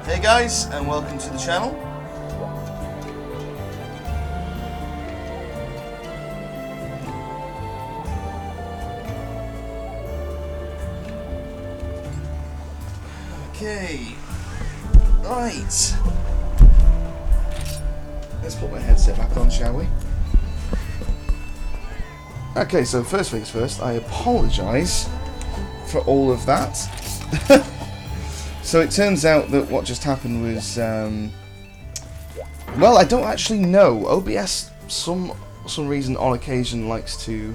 Hey guys, and welcome to the channel. Okay, right. Let's put my headset back on, shall we? Okay, so first things first, I apologise for all of that. So it turns out that what just happened was, well, I don't actually know. OBS, some reason on occasion likes to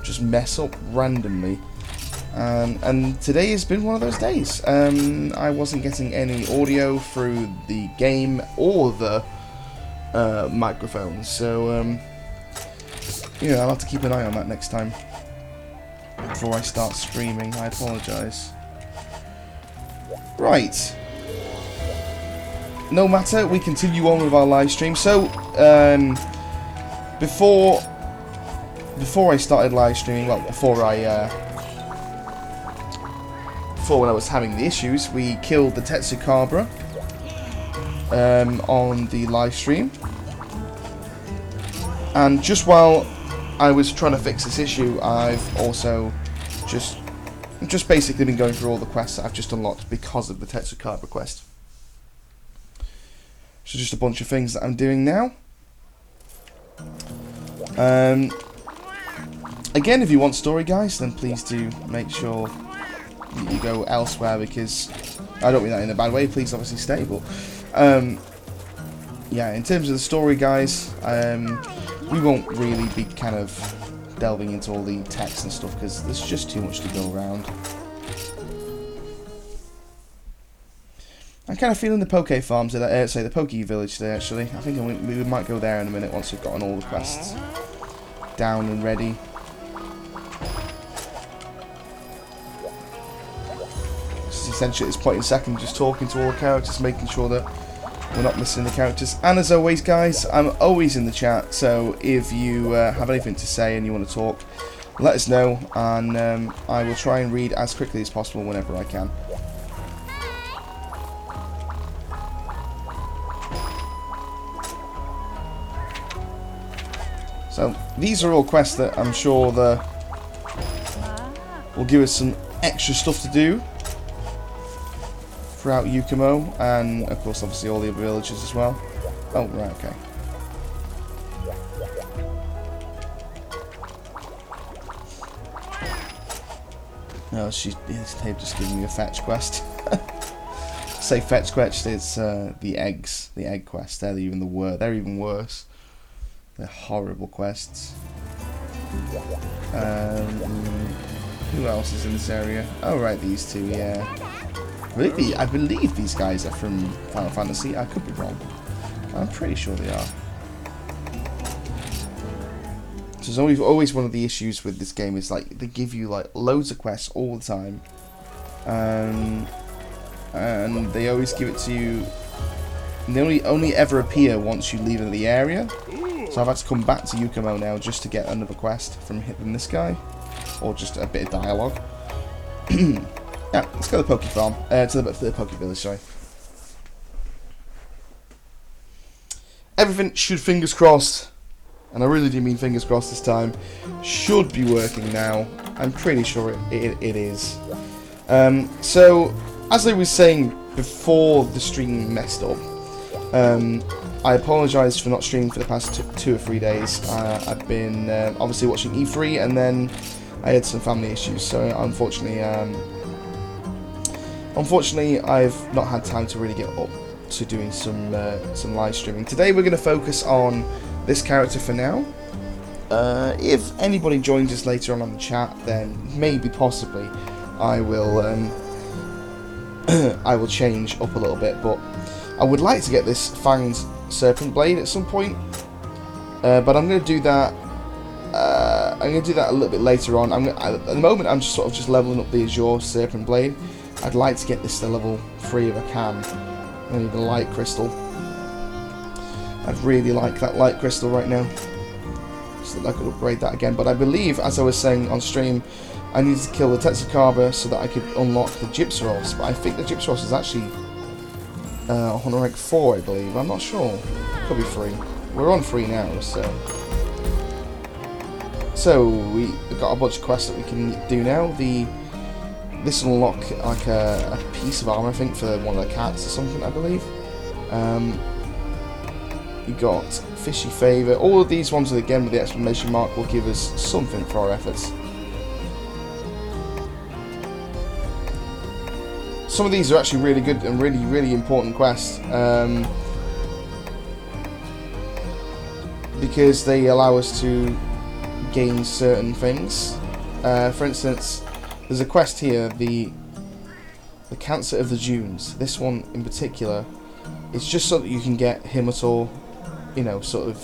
just mess up randomly. And today has been one of those days. I wasn't getting any audio through the game or the microphone, so yeah, I'll have to keep an eye on that next time before I start streaming. I apologise. Right. No matter, we continue on with our live stream. So, before I started live streaming, well, before when I was having the issues, we killed the Tetsukabra on the live stream. And just while I was trying to fix this issue, I've also just basically been going through all the quests that I've just unlocked because of the Tetsukabra quest. So just a bunch of things that I'm doing now. Again, if you want story, guys, then please do make sure that you go elsewhere, because I don't mean that in a bad way. Please obviously stay, but yeah, in terms of the story, guys, we won't really be kind of delving into all the text and stuff because there's just too much to go around. I'm kind of feeling the Poke Farm today, the Poke Village today, actually. I think we might go there in a minute once we've gotten all the quests down and ready. Just essentially at this point in a second, just talking to all the characters, making sure that we're not missing the characters. And as always, guys, I'm always in the chat, so if you have anything to say and you want to talk, let us know, and I will try and read as quickly as possible whenever I can. So these are all quests that I'm sure will give us some extra stuff to do throughout Yukumo, and of course obviously all the other villages as well. Oh, right, okay. No, they've just given me a fetch quest. Say fetch quest, it's the egg quest. They're even worse. They're horrible quests. Who else is in this area? Oh, right, these two, yeah. Really, I believe these guys are from Final Fantasy. I could be wrong. I'm pretty sure they are. So there's always one of the issues with this game is like they give you like loads of quests all the time, and they always give it to you. And they only ever appear once you leave the area. So I've had to come back to Yukumo now just to get another quest from this guy, or just a bit of dialogue. Yeah, let's go to the Poke Farm. To the Poke Village, sorry. Everything should, fingers crossed, and I really do mean fingers crossed this time, should be working now. I'm pretty sure it is. So, as I was saying before the stream messed up, I apologise for not streaming for the past 2 or 3 days. I've been obviously watching E3, and then I had some family issues, so Unfortunately, I've not had time to really get up to doing some live streaming. Today we're going to focus on this character for now. If anybody joins us later on the chat, then maybe, possibly, I will I will change up a little bit. But I would like to get this Fanged Serpent Blade at some point. But I'm going to do that. I'm going to do that a little bit later on. At the moment, I'm just leveling up the Azure Serpent Blade. I'd like to get this to level 3 if I can. I need the Light Crystal. I'd really like that Light Crystal right now, so that I could upgrade that again. But I believe, as I was saying on stream, I needed to kill the Tetsukabra so that I could unlock the Gypsaros. But I think the Gypsaros is actually On rank 4, I believe. I'm not sure. Could be 3. We're on 3 now, so... So, we've got a bunch of quests that we can do now. This will unlock like a piece of armor, I think, for one of the cats or something, I believe. You got Fishy Favour. All of these ones, again, with the exclamation mark, will give us something for our efforts. Some of these are actually really good and really, really important quests. Because they allow us to gain certain things. For instance, there's a quest here, the Cancer of the Dunes. This one in particular, it's just so that you can get Himitor, you know, sort of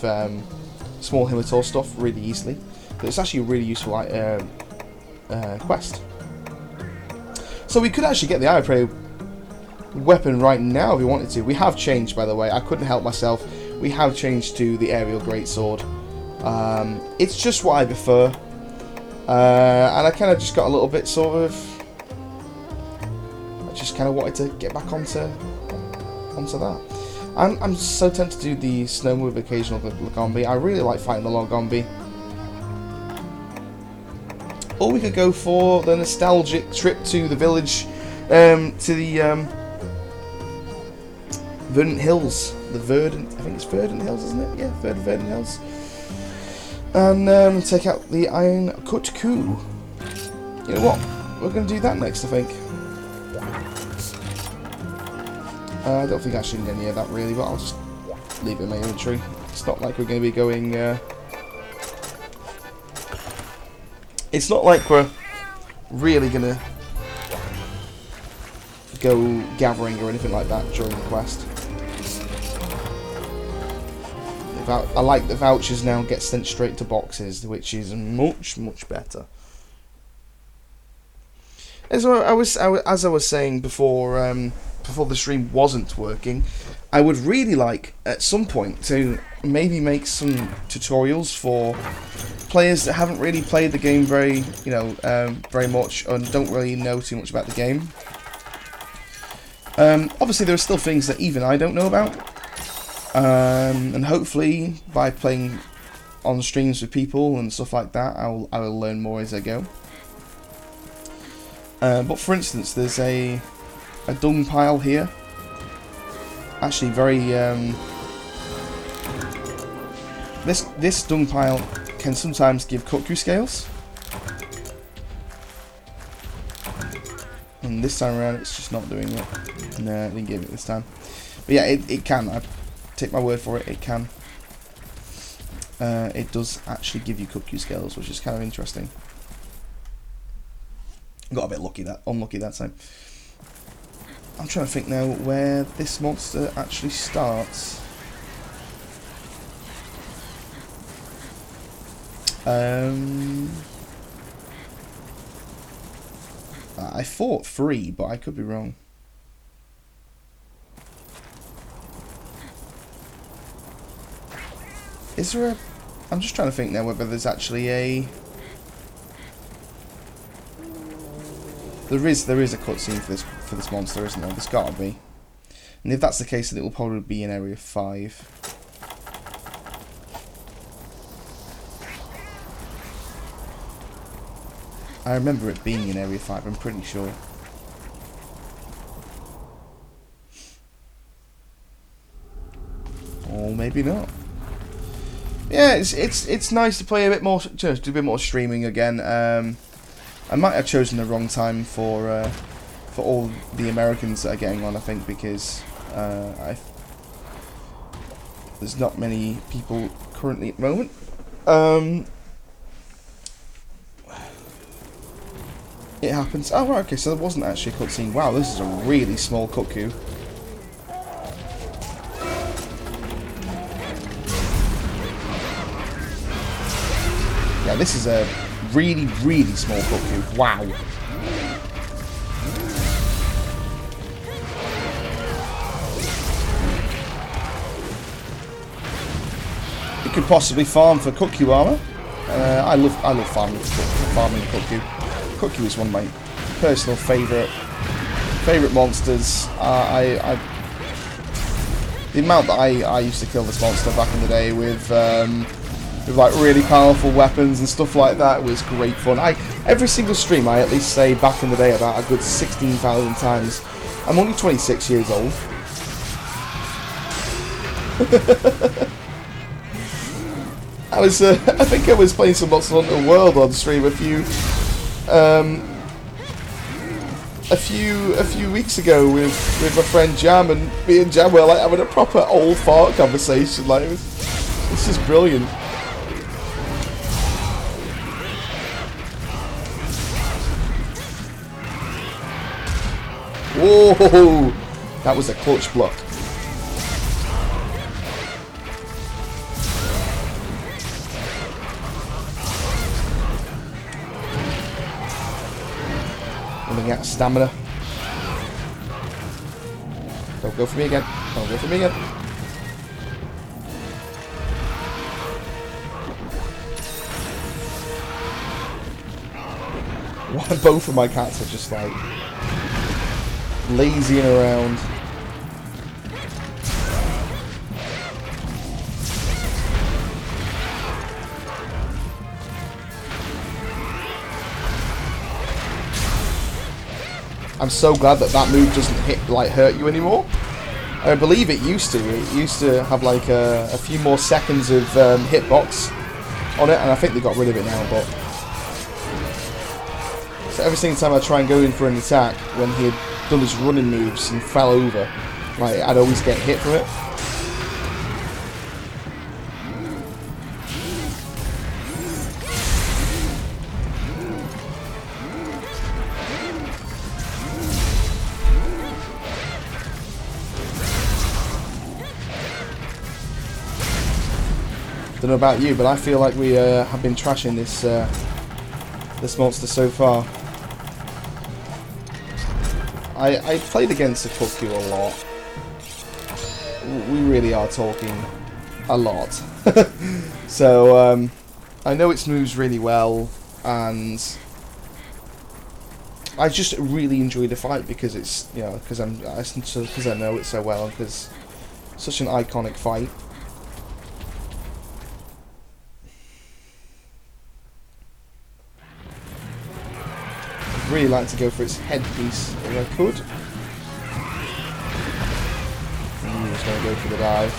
small Himitor stuff really easily. But it's actually a really useful quest. So we could actually get the Iron Prey weapon right now if we wanted to. We have changed, by the way. I couldn't help myself. We have changed to the Aerial Greatsword. It's just what I prefer. And I kind of just got a little bit sort of... I just kind of wanted to get back onto that. I'm so tempted to do the Snow Move occasional Lagombi. I really like fighting the Lagombi. Or we could go for the nostalgic trip to the village, to the Verdant Hills. I think it's Verdant Hills, isn't it? Yeah, Verdant Hills. And take out the Iron Kut-Ku. You know what? We're going to do that next, I think. I don't think I should need any of that really, but I'll just leave it in my inventory. It's not like we're going to be going... It's not like we're really going to go gathering or anything like that during the quest. I like the vouchers now get sent straight to boxes, which is much, much better. As I was saying before, before the stream wasn't working, I would really like at some point to maybe make some tutorials for players that haven't really played the game very much and don't really know too much about the game. Obviously, there are still things that even I don't know about. And hopefully, by playing on streams with people and stuff like that, I will learn more as I go. But for instance, there's a dung pile here. Actually, very this dung pile can sometimes give Kut-Ku scales, and this time around it's just not doing it. No, it didn't give it this time. But yeah, it can. I take my word for it. It can. It does actually give you Kut-Ku scales, which is kind of interesting. Got a bit unlucky that time. I'm trying to think now where this monster actually starts. I thought 3, but I could be wrong. Is there a... I'm just trying to think now whether there's actually a... There is a cutscene for this monster, isn't there? There's gotta be. And if that's the case, then it will probably be in Area 5. I remember it being in Area 5, I'm pretty sure. Or maybe not. Yeah, it's nice to play a bit more, do a bit more streaming again. I might have chosen the wrong time for all the Americans that are getting on, I think, because there's not many people currently at the moment. It happens. Oh, right, okay, so there wasn't actually a cutscene. Wow, this is a really small Kut-Ku. Yeah, this is a really, really small Kut-Ku. Wow. It could possibly farm for Kut-Ku armor. I love farming Kut-Ku. Kut-Ku is one of my personal favourite monsters. I the amount that I used to kill this monster back in the day with like really powerful weapons and stuff like that was great fun. Every single stream I at least say back in the day about a good 16,000 times. I'm only 26 years old. I think I was playing some Monster Hunter World on stream a few weeks ago with my friend Jam, and me and Jam were like having a proper old fart conversation. Like it's just brilliant. Whoa, that was a clutch block. Running out of stamina. Don't go for me again. Don't go for me again. Why both of my cats are just like lazying around. I'm so glad that that move doesn't hurt you anymore. I believe it used to. It used to have like a few more seconds of hitbox on it, and I think they got rid of it now. But so every single time I try and go in for an attack, when he had done his running moves and fell over, like I'd always get hit from it. Don't know about you, but I feel like we have been trashing this monster so far. I played against the Kukyu a lot. We really are talking a lot. So I know its moves really well, and I just really enjoy the fight because it's, you know, because I know it so well, and because it's such an iconic fight. Really like to go for its headpiece if I could. I'm just going to go for the dive.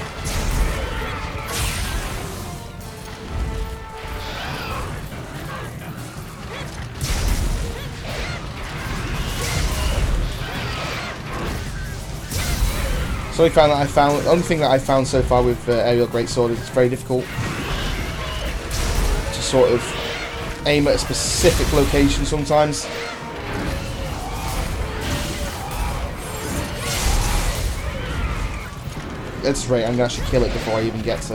So the only thing that I found so far with Aerial Greatsword is it's very difficult to sort of aim at a specific location sometimes. That's right, I'm going to actually kill it before I even get to...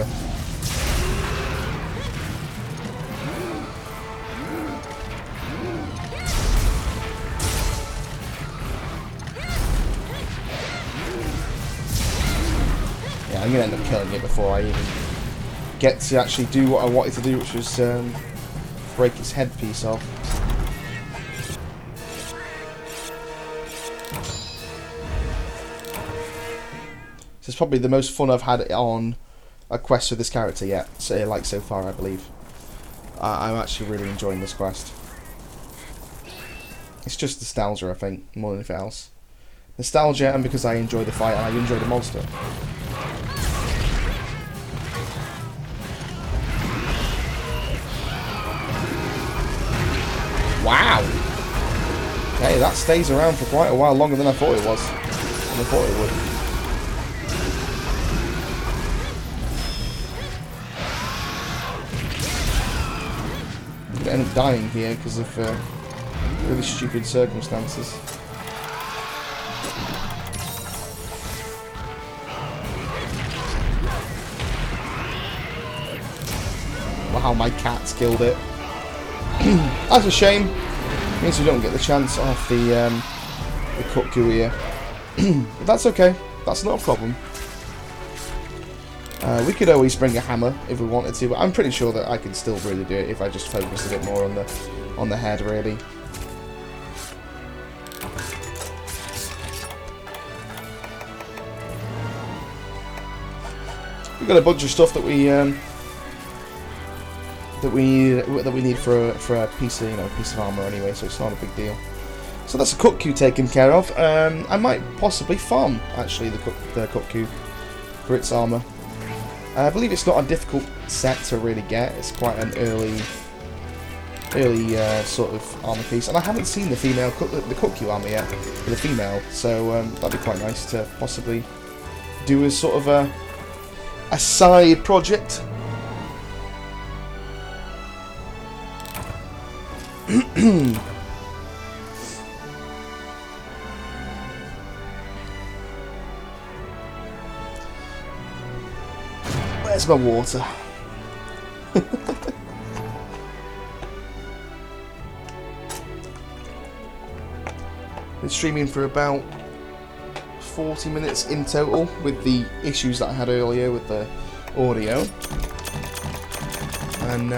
Yeah, I'm going to end up killing it before I even get to actually do what I wanted to do, which was break its headpiece off. This is probably the most fun I've had on a quest with this character yet, so far, I believe. I'm actually really enjoying this quest. It's just nostalgia, I think, more than anything else. Nostalgia, and because I enjoy the fight and I enjoy the monster. Wow! Okay, that stays around for quite a while, longer than I thought it was. Than I thought it would. End up dying here because of really stupid circumstances. Wow, my cat's killed it. That's a shame. Means we don't get the chance off the Kukyu here. But that's okay. That's not a problem. We could always bring a hammer if we wanted to, but I'm pretty sure that I could still really do it if I just focused a bit more on the head, really. we've got a bunch of stuff that we need for a piece of piece of armor anyway, so it's not a big deal. So that's a Kut-Ku taken care of. I might possibly farm actually the Kut-Ku for its armor. I believe it's not a difficult set to really get. It's quite an early sort of armor piece, and I haven't seen the Kut-Ku armor yet for the female, so that'd be quite nice to possibly do as sort of a side project. Where's my water? Been streaming for about 40 minutes in total with the issues that I had earlier with the audio, and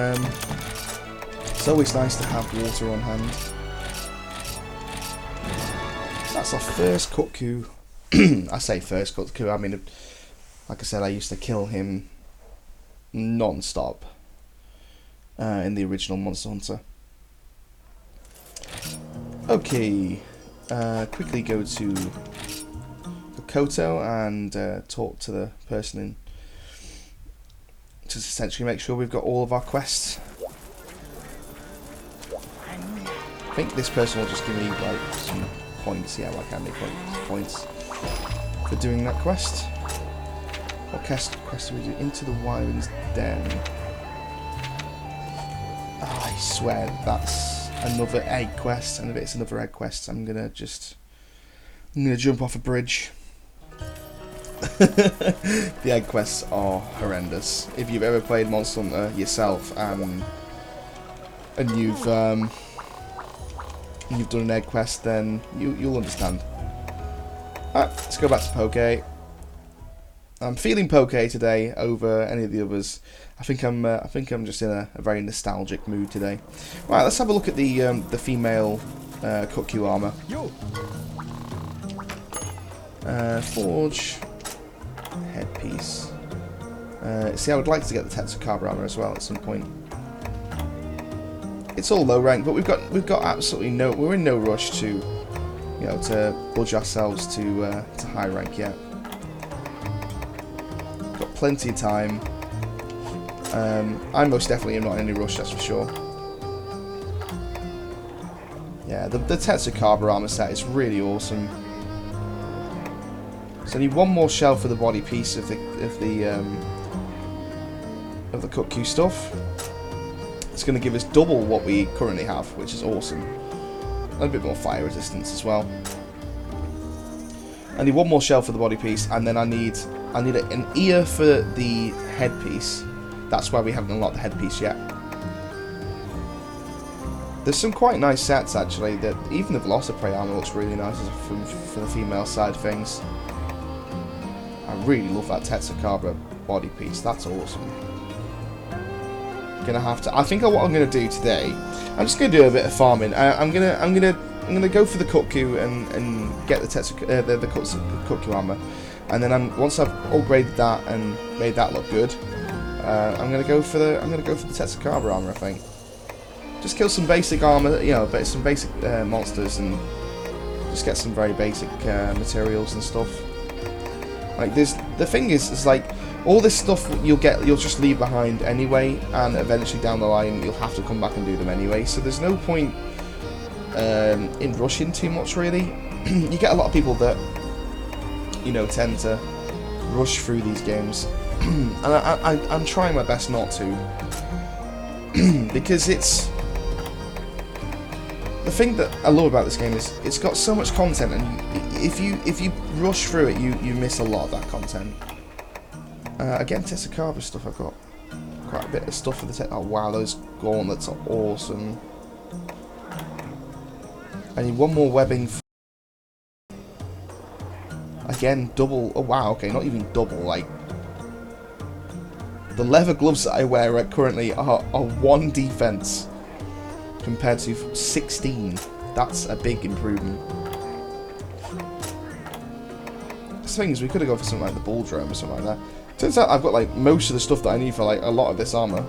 it's always nice to have water on hand. So that's our first Kut-Ku. I say first Kut-Ku, I mean, like I said, I used to kill him non-stop in the original Monster Hunter. Okay, quickly go to the Koto and talk to the person in, to essentially make sure we've got all of our quests. I think this person will just give me like some points. Yeah, like how many points for doing that quest. What quest do we do? Into the Wyvern's Den. Oh, I swear that's another egg quest, and if it's another egg quest, I'm gonna jump off a bridge. The egg quests are horrendous. If you've ever played Monster Hunter yourself and you've done an egg quest, then you'll understand. Alright, let's go back to Poke. I'm feeling Poke today over any of the others. I think I'm just in a very nostalgic mood today. Right, let's have a look at the female Kut-Ku armor. Forge headpiece. See, I would like to get the Tetsukawa armor as well at some point. It's all low rank, but we've got absolutely we're in no rush to to budge ourselves to high rank yet. Got plenty of time. I most definitely am not in any rush, that's for sure. Yeah, the Tetsukawa armor set is really awesome. So I need one more shell for the body piece of the Kut-Ku stuff. It's going to give us double what we currently have, which is awesome. And a bit more fire resistance as well. I need one more shell for the body piece, and then I need an ear for the headpiece. That's why we haven't unlocked the headpiece yet. There's some quite nice sets actually. That even the Velociprey armor looks really nice for the female side of things. I really love that Tetsukawa body piece. That's awesome. Gonna have to. I think what I'm gonna do today, I'm just gonna do a bit of farming. I'm gonna go for the Kut-Ku and get the Kut-Ku armor, and then once I've upgraded that and made that look good, I'm gonna go for the Tetsukawa armor. I think. Just kill some basic armor, but some basic monsters, and just get some very basic materials and stuff. Like the thing is like all this stuff you'll just leave behind anyway, and eventually down the line you'll have to come back and do them anyway. So there's no point in rushing too much, really. You get a lot of people that tend to rush through these games, and I'm trying my best not to, because it's. The thing that I love about this game is it's got so much content, and if you rush through it, you miss a lot of that content. Again, Tetsukawa stuff. I've got quite a bit of stuff for the oh wow, those gauntlets are awesome. I need one more webbing. Again, double. Oh wow, okay, not even double. Like the leather gloves that I wear currently are 1 defense. Compared to 16, that's a big improvement. The thing is, we could have gone for something like the Bull Drone or something like that. Turns out I've got like most of the stuff that I need for like a lot of this armor.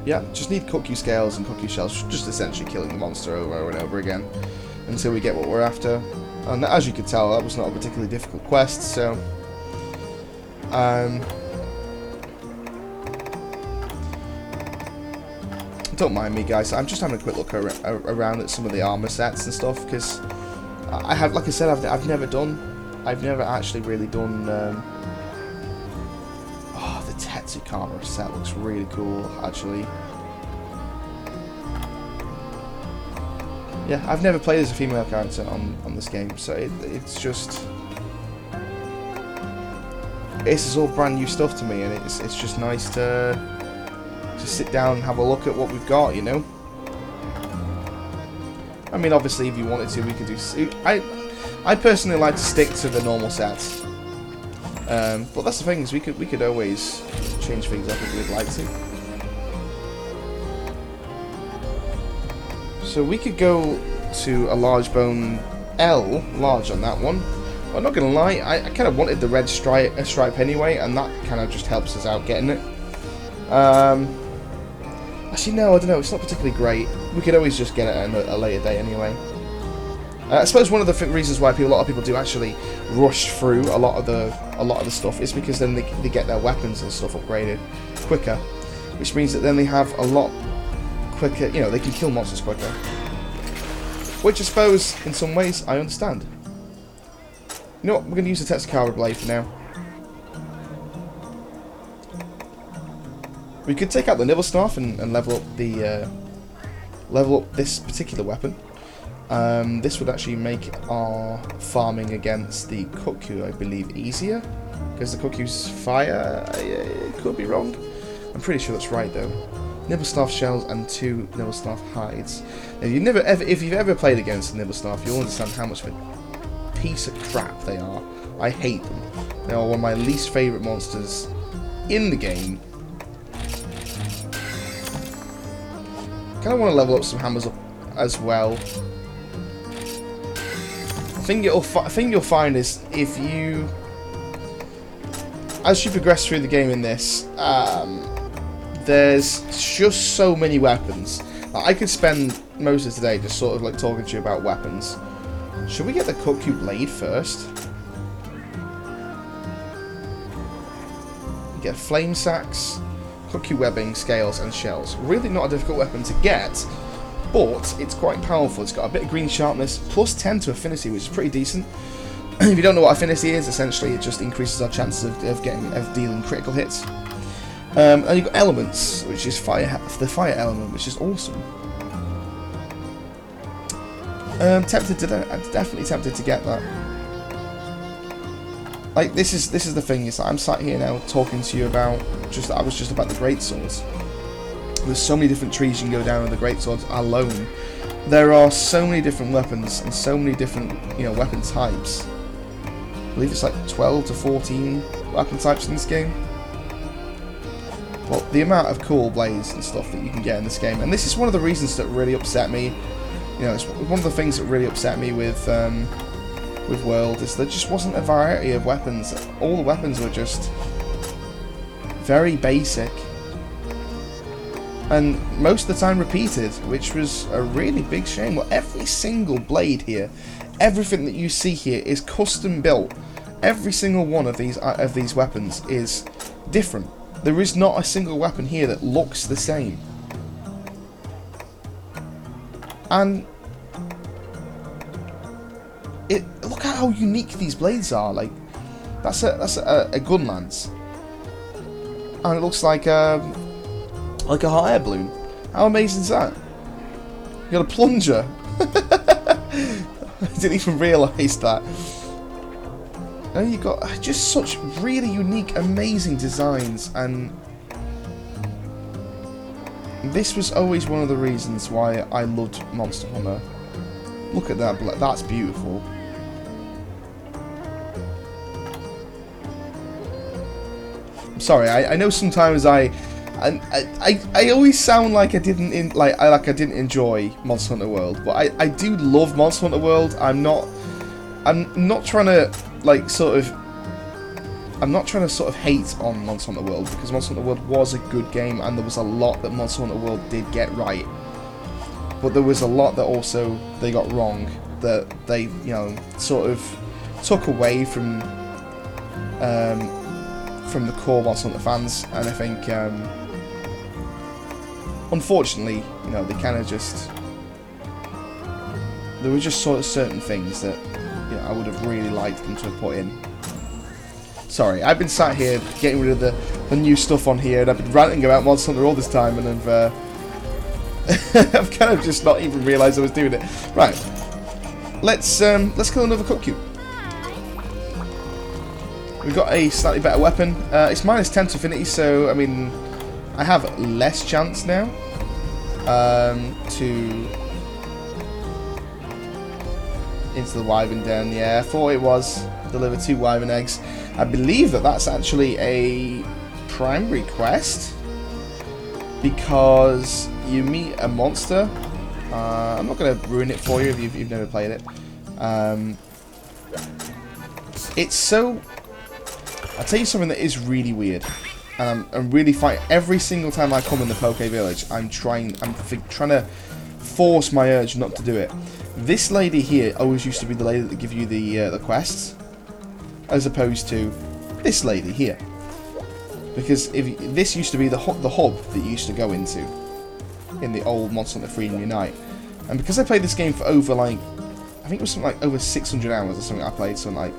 Yeah, just need Cuckoo Scales and Cuckoo Shells, just essentially killing the monster over and over again until we get what we're after. And as you could tell, that was not a particularly difficult quest, so... don't mind me, guys. I'm just having a quick look around at some of the armor sets and stuff, because I have, like I said, I've never actually really done... oh, the Tetsukama set looks really cool, actually. Yeah, I've never played as a female character on this game, so it's just... this is all brand new stuff to me, and it's just nice to sit down and have a look at what we've got, you know? I mean, obviously, if you wanted to, we could do... I personally like to stick to the normal sets. But that's the thing, is we could always change things up if we'd like to. So we could go to a large bone L, large on that one. But I'm not going to lie, I kind of wanted the red stripe anyway, and that kind of just helps us out getting it. Actually, no, I don't know, it's not particularly great. We could always just get it at a later date anyway. I suppose one of the reasons why a lot of people do actually rush through a lot of the stuff is because then they get their weapons and stuff upgraded quicker, which means that then they have a lot quicker, you know, they can kill monsters quicker. Which I suppose, in some ways, I understand. You know what, we're going to use the Tetsukama blade for now. We could take out the Nibblesnarf and level up this particular weapon. This would actually make our farming against the Cuckoo, I believe, easier, because the Cuckoo's fire. It could be wrong. I'm pretty sure that's right though. Nibblesnarf shells and 2 Nibblesnarf hides. Now, if you've ever played against the Nibblesnarf, you'll understand how much of a piece of crap they are. I hate them. They are one of my least favourite monsters in the game. Kind of want to level up some hammers up as well. The thing you'll find is if you, as you progress through the game in this, there's just so many weapons. I could spend most of today just sort of like talking to you about weapons. Should we get the Cuckoo blade first? Get flame sacks, Cuckoo webbing, scales, and shells. Really not a difficult weapon to get, but it's quite powerful. It's got a bit of green sharpness, plus 10 to affinity, which is pretty decent. If you don't know what affinity is, essentially it just increases our chances of dealing critical hits. And you've got elements, which is the fire element, which is awesome. Definitely tempted to get that. Like this is the thing, is that I'm sat here now talking to you about I was just about the greatswords. There's so many different trees you can go down with the greatswords alone. There are so many different weapons and so many different, you know, weapon types. I believe it's like 12 to 14 weapon types in this game. Well, the amount of cool blades and stuff that you can get in this game, and this is one of the reasons that really upset me. You know, it's one of the things that really upset me with World, is there just wasn't a variety of weapons. All the weapons were just very basic, and most of the time repeated, which was a really big shame. Well, every single blade here, everything that you see here is custom built. Every single one of these weapons is different. There is not a single weapon here that looks the same. And look at how unique these blades are. Like, that's a gun lance, and it looks like a hot air balloon. How amazing is that? You got a plunger. I didn't even realise that. And you've got just such really unique, amazing designs, and this was always one of the reasons why I loved Monster Hunter. Look at that, that's beautiful. I'm sorry, I know sometimes I And I always sound like I didn't enjoy Monster Hunter World, but I do love Monster Hunter World. I'm not trying to I'm not trying to sort of hate on Monster Hunter World, because Monster Hunter World was a good game and there was a lot that Monster Hunter World did get right. But there was a lot that also they got wrong, that they, you know, sort of took away from the core Monster Hunter fans, and I think unfortunately, you know, they kind of just, there were just sort of certain things that, you know, I would have really liked them to have put in. Sorry, I've been sat here getting rid of the new stuff on here, and I've been ranting about Monster Hunter all this time, and I've kind of just not even realised I was doing it. Right, let's kill another Cuckoo. We've got a slightly better weapon. It's -10 to affinity, so I mean, I have less chance now to into the Wyvern Den. Yeah, I thought it was deliver 2 Wyvern eggs. I believe that that's actually a primary quest, because you meet a monster. I'm not going to ruin it for you if you've never played it. It's so... I'll tell you something that is really weird, and I'm really fighting every single time I come in the Poke Village. I'm trying to force my urge not to do it. This lady here always used to be the lady that give you the quests, as opposed to this lady here, because this used to be the hub that you used to go into in the old Monster Hunter Freedom Unite, and because I played this game for over I think it was something like over 600 hours or something I played, something like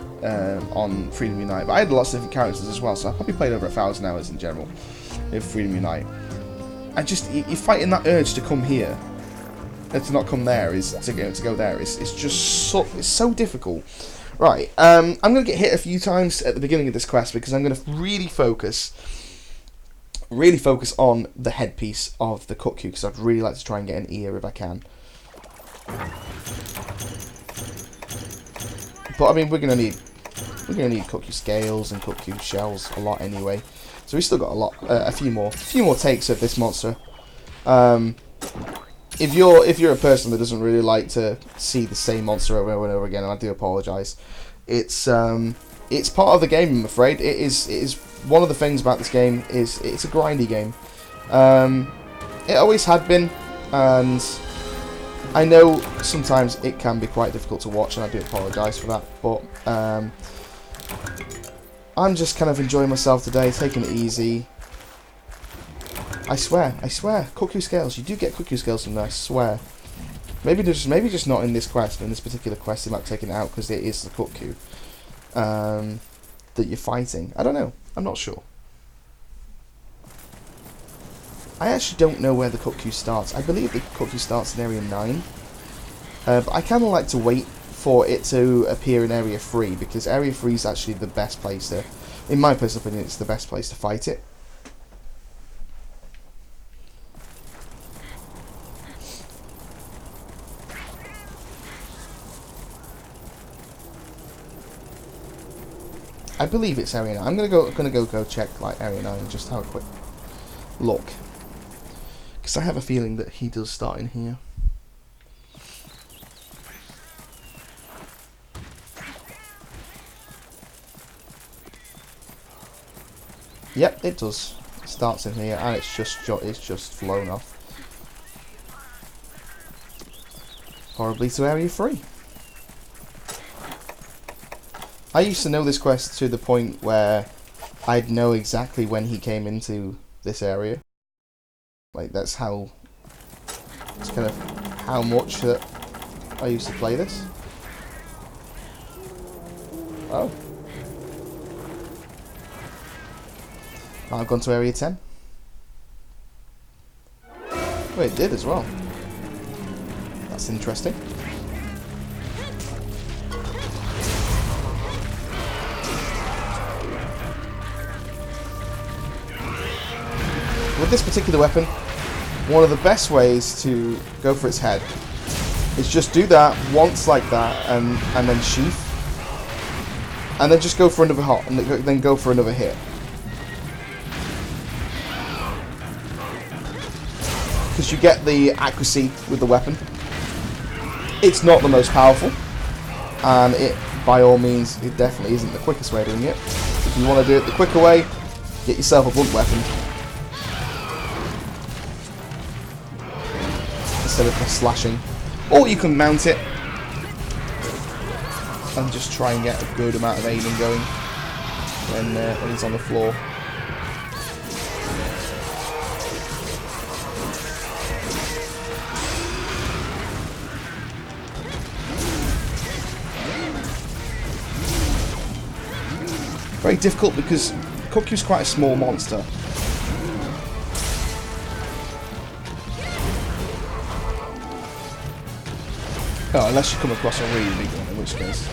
on Freedom Unite. But I had lots of different characters as well, so I probably played over 1,000 hours in general with Freedom Unite. You're fighting that urge to come here, and to not come there, to go there. It's just it's so difficult. Right, I'm going to get hit a few times at the beginning of this quest, because I'm going to really focus on the headpiece of the Cuckoo, because I'd really like to try and get an ear if I can. But I mean, we're gonna need Cuckoo scales and Cuckoo shells a lot anyway. So we still got a few more takes of this monster. If you're a person that doesn't really like to see the same monster over and over again, and I do apologise, it's part of the game, I'm afraid. It is one of the things about this game is it's a grindy game. It always had been, and I know sometimes it can be quite difficult to watch, and I do apologise for that, but I'm just kind of enjoying myself today, taking it easy. I swear, Cuckoo scales. You do get Cuckoo scales from there, I swear. Maybe just not in this quest. In this particular quest, they might take it out because it is the Cuckoo that you're fighting. I don't know. I'm not sure. I actually don't know where the Cuckoo starts. I believe the Cuckoo starts in Area 9. But I kind of like to wait for it to appear in Area 3, because Area 3 is actually the best place to... In my personal opinion, it's the best place to fight it. I believe it's Area 9. I'm gonna go check like Area 9 and just have a quick look, because I have a feeling that he does start in here. Yep, it does. It starts in here, and it's just flown off. Horribly to Area 3. I used to know this quest to the point where I'd know exactly when he came into this area. Like, that's kind of how much that I used to play this. Oh. I've gone to Area 10. Oh, it did as well. That's interesting. With this particular weapon, one of the best ways to go for its head is just do that once like that, and then sheath, and then just go for another hot, and then go for another hit. because you get the accuracy with the weapon. It's not the most powerful, and it, by all means, it definitely isn't the quickest way of doing it. If you want to do it the quicker way, get yourself a blunt weapon instead of just slashing. Or you can mount it and just try and get a good amount of aiming going when he's on the floor. Very difficult because Kokyu's quite a small monster. Oh, unless you come across a really big one, in which case.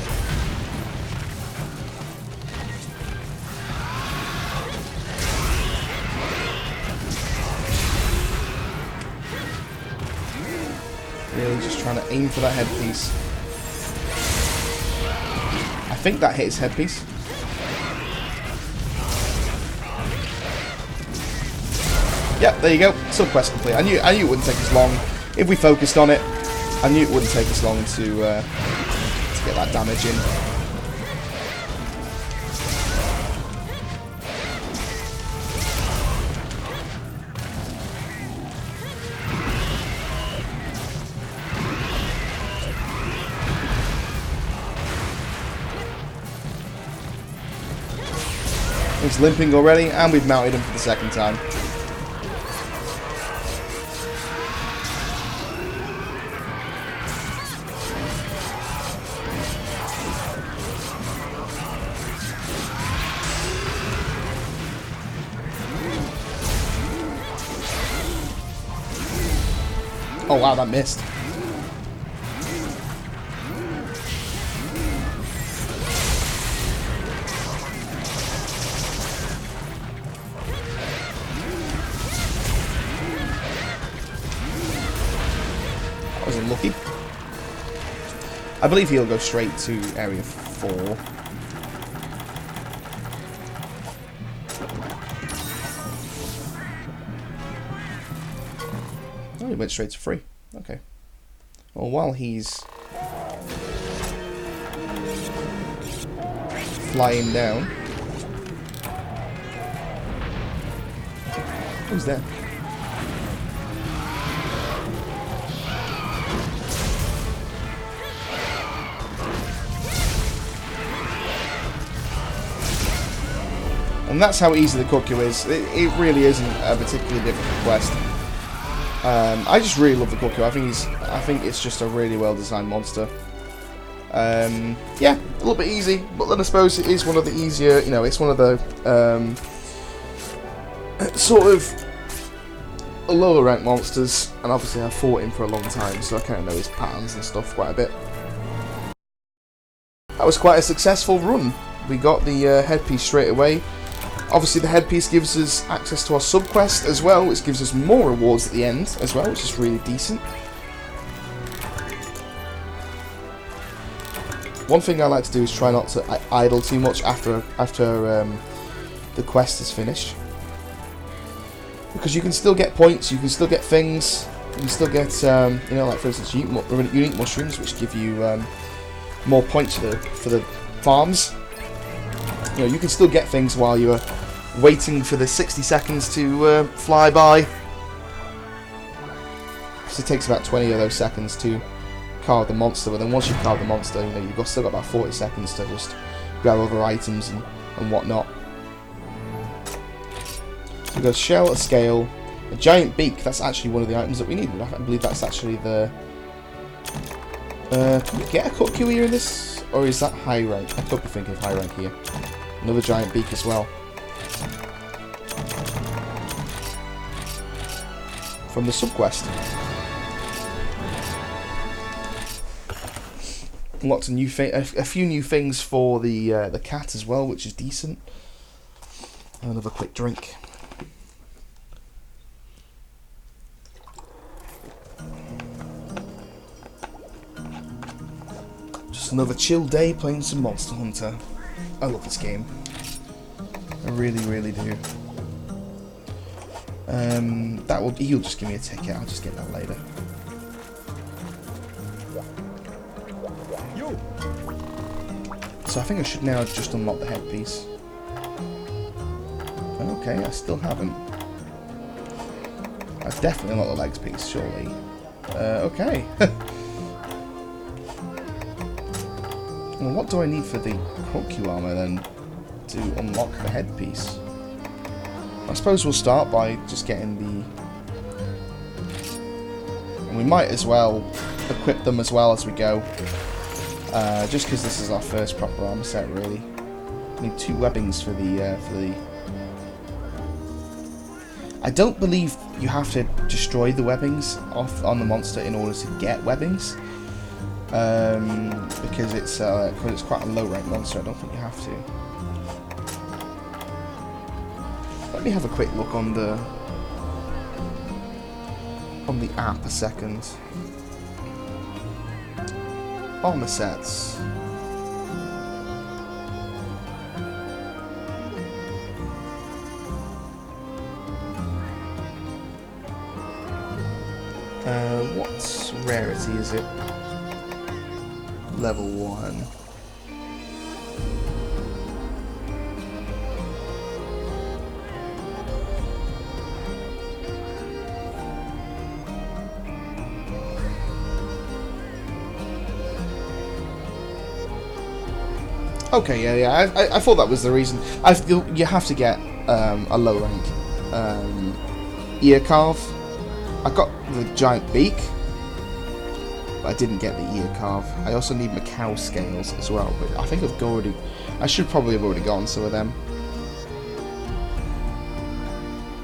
Really just trying to aim for that headpiece. I think that hit his headpiece. Yep, there you go. Sub-quest complete. I knew it wouldn't take us long if we focused on it. I knew it wouldn't take us long to get that damage in. He's limping already, and we've mounted him for the second time. Oh wow, that missed. That was unlucky. I believe he'll go straight to area 4. Oh, he went straight to 3. Okay. Well, while he's flying down, who's there? And that's how easy the Kokyu is. It really isn't a particularly difficult quest. I just really love the Kokyu. I think it's just a really well designed monster. Yeah, a little bit easy, but then I suppose it is one of the easier. You know, it's one of the sort of lower ranked monsters, and obviously I've fought him for a long time, so I kind of know his patterns and stuff quite a bit. That was quite a successful run. We got the headpiece straight away. Obviously the headpiece gives us access to our sub-quest as well, which gives us more rewards at the end as well, which is really decent. One thing I like to do is try not to idle too much after the quest is finished. Because you can still get points, you can still get things, you can still get, you know, like for instance unique mushrooms, which give you more points for the farms. You know, you can still get things while you're waiting for the 60 seconds to fly by. So it takes about 20 of those seconds to carve the monster, but then once you've carved the monster, you know, you've still got about 40 seconds to just grab other items and whatnot. So we've got a shell, a scale, a giant beak. That's actually one of the items that we need. I believe that's actually the... can we get a Kokyu here in this? Or is that high rank? I could be thinking of high rank here. Another giant beak as well. From the subquest. Lots of new a few new things for the cat as well, which is decent. Another quick drink. Just another chill day playing some Monster Hunter. I love this game. I really, really do. He'll just give me a ticket. I'll just get that later. So I think I should now just unlock the headpiece. Okay, I still haven't. I've definitely unlocked the legs piece, surely. Okay. Well, what do I need for the Kokyu armor then to unlock the headpiece? I suppose we'll start by just getting the... And we might as well equip them as well as we go. Just because this is our first proper armor set, really. We need 2 webbings for the... I don't believe you have to destroy the webbings off on the monster in order to get webbings. Because it's quite a low rank monster. I don't think you have to. Let me have a quick look on the app a second. Armor sets. What rarity is it? Level 1. Okay, yeah. I thought that was the reason. I feel you have to get a low rank ear carve. I got the giant beak, but I didn't get the ear carve. I also need Macau scales as well, but I think I should probably have already gotten some of them.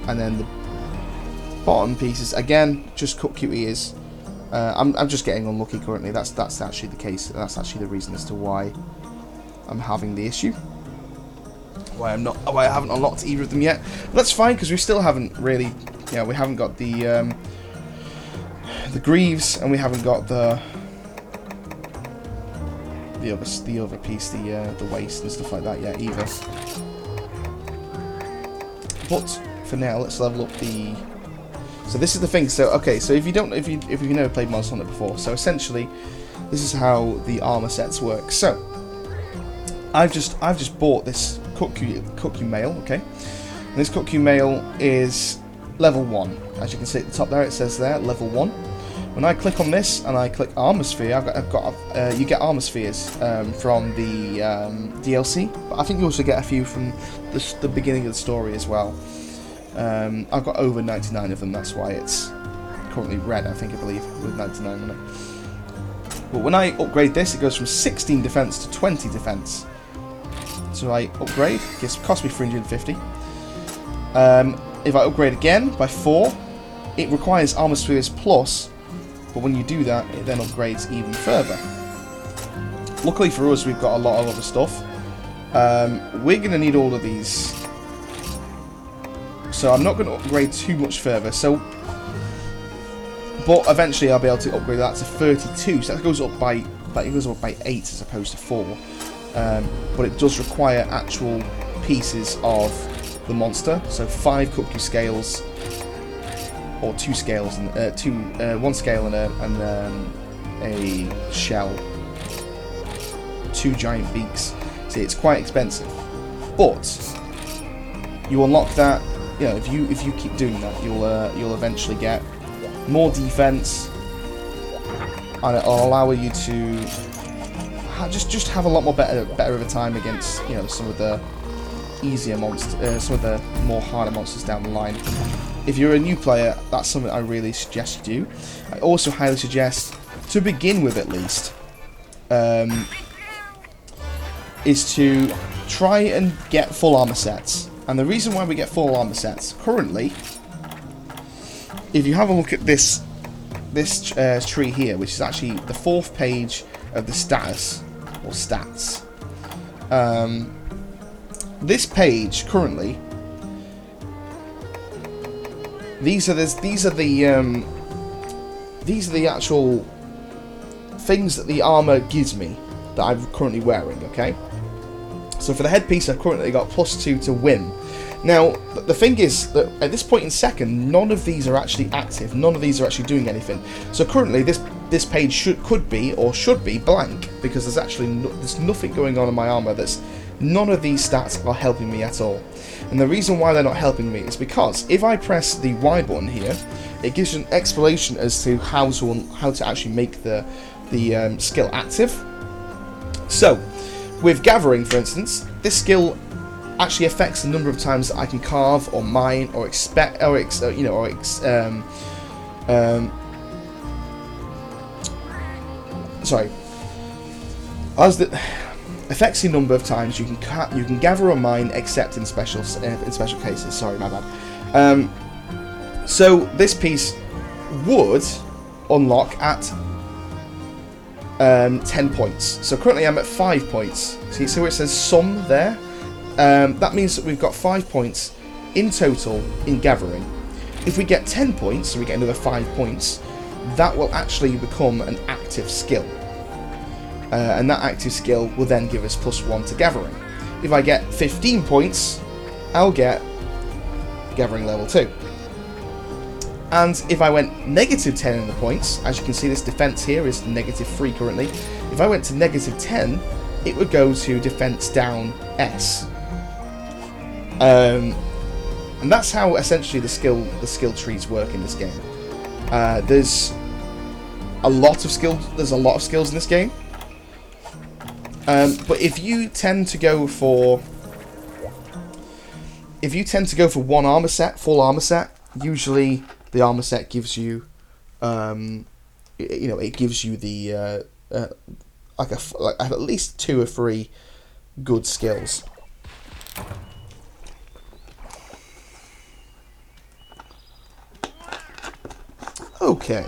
And then the bottom pieces, again, just Kokyu ears. I'm just getting unlucky currently. That's actually the case. That's actually the reason as to why I'm having the issue. Why I haven't unlocked either of them yet. But that's fine because we still haven't really. Yeah, we haven't got the greaves, and we haven't got the other piece, the waist and stuff like that yet either. But for now, let's level up the. So this is the thing. So okay, so if you've never played Monster Hunter before, so essentially, this is how the armor sets work. So I've just bought this Kokyu male, okay, and this Kokyu male is level 1. As you can see at the top there, it says there, level 1. When I click on this and I click Armor Sphere, you get Armor Spheres from the DLC, but I think you also get a few from the beginning of the story as well. I've got over 99 of them, that's why it's currently red, I believe, with 99 on it. But when I upgrade this, it goes from 16 defense to 20 defense. So I upgrade, it costs me 350. If I upgrade again by 4, it requires Armor Spheres Plus, but when you do that, it then upgrades even further. Luckily for us, we've got a lot of other stuff. We're going to need all of these, so I'm not going to upgrade too much further. But eventually I'll be able to upgrade that to 32, so that goes up by 8 as opposed to 4. But it does require actual pieces of the monster, so 5 Kokyu scales, or 2 scales, and 1 scale and a shell, 2 giant beaks. See, it's quite expensive, but you unlock that. You know, if you keep doing that, you'll eventually get more defense, and it'll allow you to just have a lot more better of a time against, you know, some of the easier monsters, some of the more harder monsters down the line. If you're a new player, that's something I really suggest you do. I also highly suggest, to begin with at least, is to try and get full armor sets. And the reason why we get full armor sets currently, if you have a look at this tree here, which is actually the 4th page of the status or stats. This page currently, these are the actual things that the armor gives me that I'm currently wearing. Okay, So for the headpiece, I've currently got +2 to win. Now, the thing is that at this point in second, none of these are actually active. None of these are actually doing anything. So currently, this page could be or should be blank, because there's actually there's nothing going on in my armor. None of these stats are helping me at all. And the reason why they're not helping me is because if I press the Y button here, it gives you an explanation as to how to actually make the skill active. So, with gathering, for instance, this skill actually affects the number of times that I can carve or mine or affects the number of times you can gather or mine, except in special cases. Sorry, my bad. So this piece would unlock at 10 points. So currently I'm at 5 points. See where it says sum there? That means that we've got 5 points in total in gathering. If we get 10 points, so we get another 5 points, that will actually become an active skill. And that active skill will then give us +1 to gathering. If I get 15 points, I'll get gathering level 2. And if I went -10 in the points, as you can see, this defense here is -3 currently. If I went to -10, it would go to defense down S. And that's how essentially the skill trees work in this game. There's a lot of skills in this game. But if you tend to go for one armor set, full armor set, usually the armor set gives you, it gives you the like at least 2 or 3 good skills. Okay.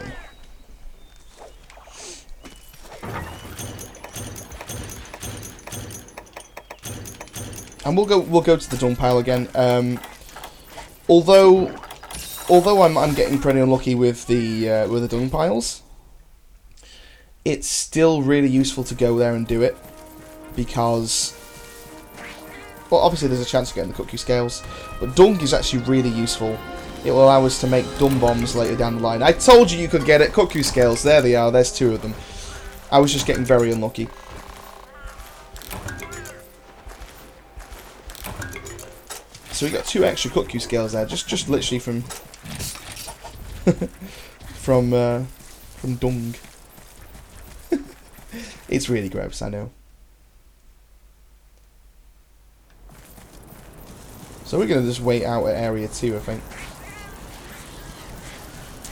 And we'll go to the dung pile again. Although I'm getting pretty unlucky with the dung piles, it's still really useful to go there and do it, because, well, obviously there's a chance of getting the cookie scales, but dung is actually really useful. It will allow us to make dung bombs later down the line. I told you could get it. Cookie scales. There they are. There's 2 of them. I was just getting very unlucky. So we got 2 extra cookie scales there, just literally from from dung. It's really gross, I know. So we're gonna just wait out at area 2, I think.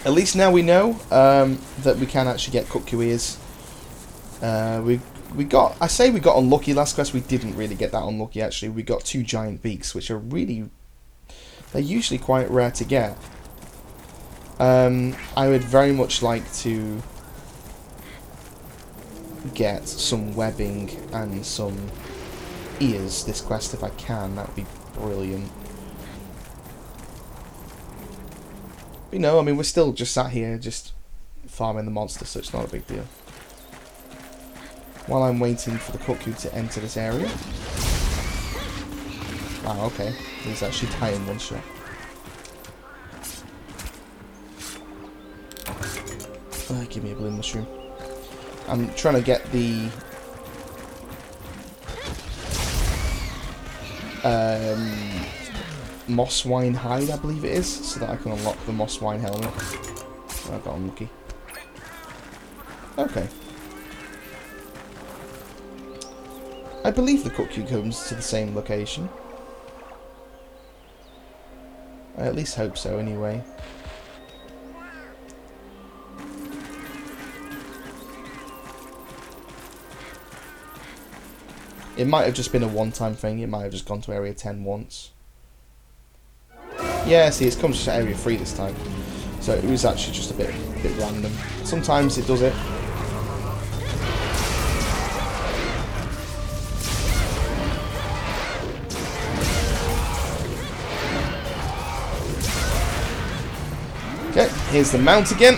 At least now we know that we can actually get cookie ears. We got unlucky last quest. We didn't really get that unlucky, actually. We got 2 giant beaks, which are they're usually quite rare to get. I would very much like to get some webbing and some ears this quest if I can. That would be brilliant. But no, I mean, we're still just sat here just farming the monster, so it's not a big deal. While I'm waiting for the cuckoo to enter this area. Wow, okay. He's actually dying one shot. Give me a blue mushroom. I'm trying to get the moss wine hide, I believe it is, so that I can unlock the moss wine helmet. I got unlucky. Okay. I believe the cuckoo comes to the same location. I at least hope so, anyway. It might have just been a one-time thing. It might have just gone to area 10 once. Yeah, see, it comes to area 3 this time. So it was actually just a bit random. Sometimes it does it. Okay, here's the mount again.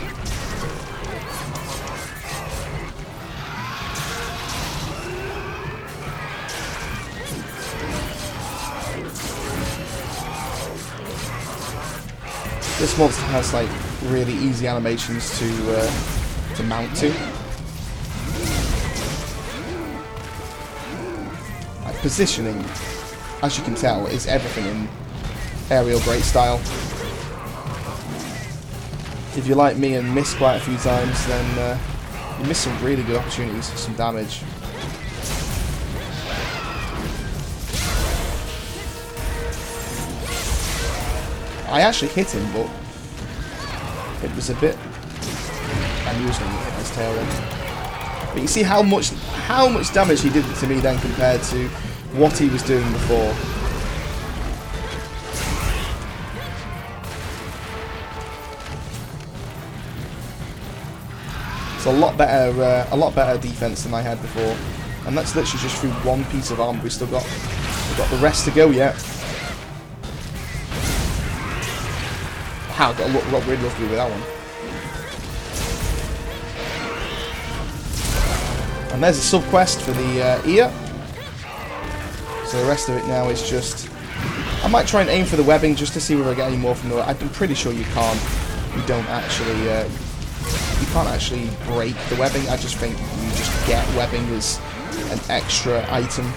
This monster has like really easy animations to mount to. Like positioning, as you can tell, is everything in Aerial Great style. If you're like me and miss quite a few times, then you miss some really good opportunities for some damage. I actually hit him, but it was a bit amusing to hit his tail in. But you see how much damage he did to me then compared to what he was doing before. It's a lot better defense than I had before, and that's literally just through one piece of armor. We've got the rest to go yet. Wow, got really lucky with that one. And there's a sub quest for the ear. So the rest of it now is just. I might try and aim for the webbing just to see whether I get any more from the. I'm pretty sure you can't. You don't actually. You can't actually break the webbing. I just think you just get webbing as an extra item.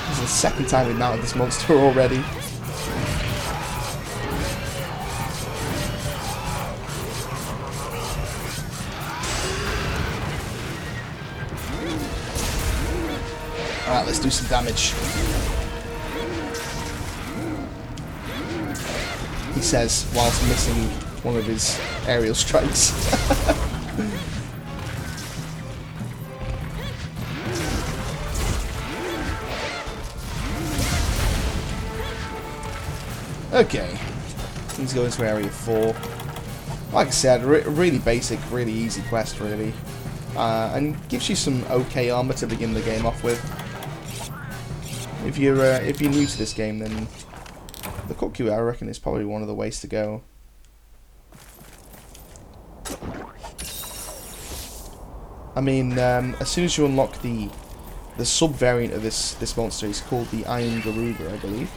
This is the second time we've mounted this monster already. Alright, let's do some damage. He says, whilst missing one of his aerial strikes. Okay, let's go into area 4. Like I said, really basic, really easy quest, really. And gives you some okay armor to begin the game off with. If you're new to this game, then the Kukui, I reckon, is probably one of the ways to go. I mean, as soon as you unlock the sub-variant of this monster, he's called the Iron Garuga, I believe.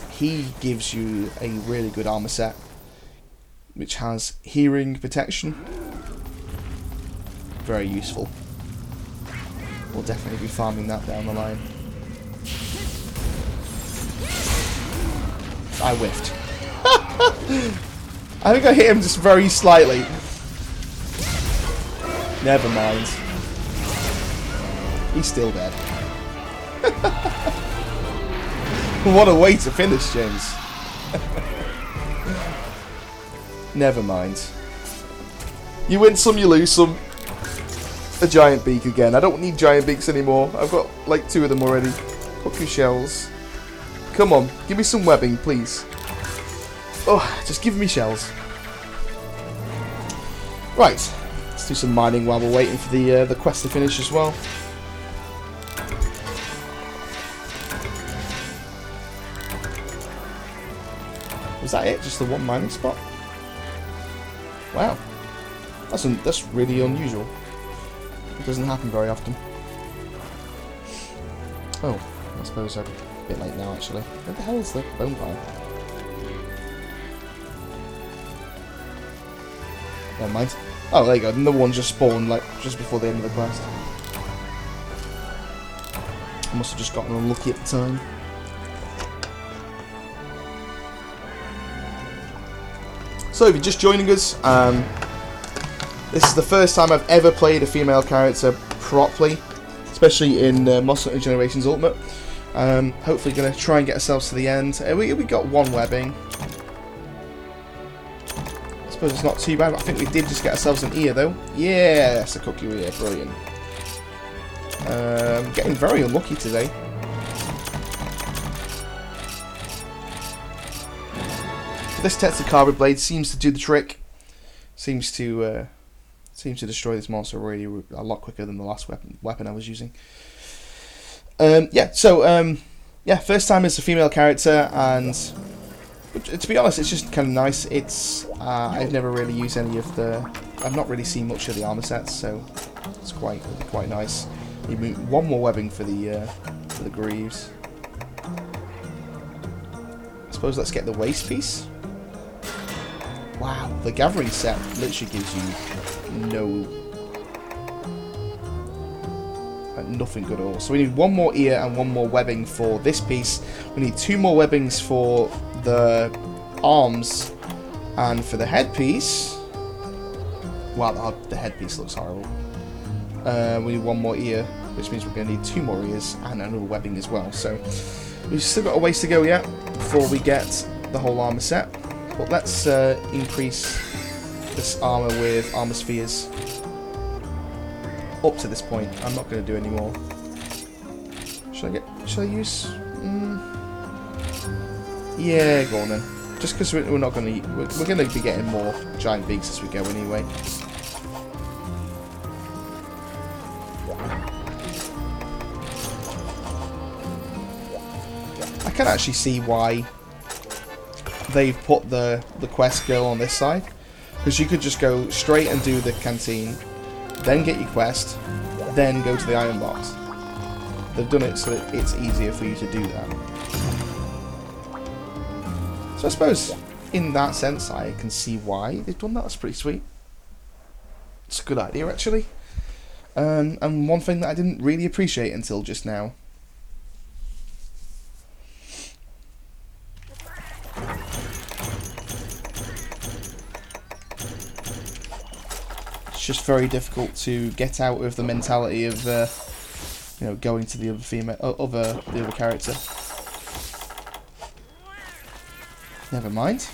He gives you a really good armor set, which has hearing protection. Very useful. We'll definitely be farming that down the line. I whiffed. I think I hit him just very slightly. Never mind. He's still dead. What a way to finish, James. Never mind. You win some, you lose some. A giant beak again. I don't need giant beaks anymore. I've got like 2 of them already. Hook your shells. Come on, give me some webbing, please. Oh, just give me shells. Right, let's do some mining while we're waiting for the quest to finish as well. Was that it? Just the one mining spot? Wow, that's really unusual. It doesn't happen very often. Oh, I suppose I'm a bit late now, actually. Where the hell is the bone pile? Never mind. Oh, there you go. Another one just spawned, like, just before the end of the quest. I must have just gotten unlucky at the time. So, if you're just joining us, this is the first time I've ever played a female character properly, especially in Monster Hunter Generations Ultimate. Hopefully going to try and get ourselves to the end. We got 1 webbing. I suppose it's not too bad, but I think we did just get ourselves an ear though. Yeah, that's a Kukui ear, brilliant. Getting very unlucky today. This Tetsukawa blade seems to do the trick. Seems to destroy this monster really a lot quicker than the last weapon I was using. Yeah, first time as a female character, and to be honest, it's just kind of nice. It's I've never really used any of I've not really seen much of the armor sets, so it's quite nice. You move 1 more webbing for the Greaves. suppose let's get the waist piece. Wow, the gathering set literally gives you nothing good at all. So we need one more ear and one more webbing for this piece. We need 2 more webbings for the arms and for the headpiece. Wow, the headpiece looks horrible. We need 1 more ear, which means we're going to need 2 more ears and another webbing as well. So we've still got a ways to go yet before we get the whole armor set. But let's increase this armor with armor spheres up to this point. I'm not going to do any more. Should I use? Yeah, go on then. Just because we're not going to, we're going to be getting more giant beaks as we go anyway. I can actually see why they've put the quest girl on this side, because you could just go straight and do the canteen, then get your quest, then go to the iron box. They've done it so that it's easier for you to do that. So I suppose in that sense I can see why they've done that. That's pretty sweet. It's a good idea actually. And one thing that I didn't really appreciate until just now. It's just very difficult to get out of the mentality of, you know, going to the other the other character. Never mind.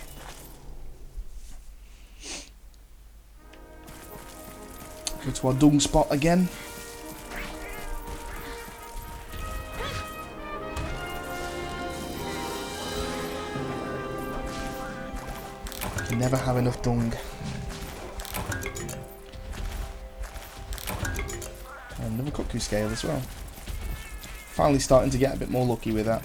Go to our dung spot again. Can never have enough dung. Another cuckoo scale as well. Finally starting to get a bit more lucky with that.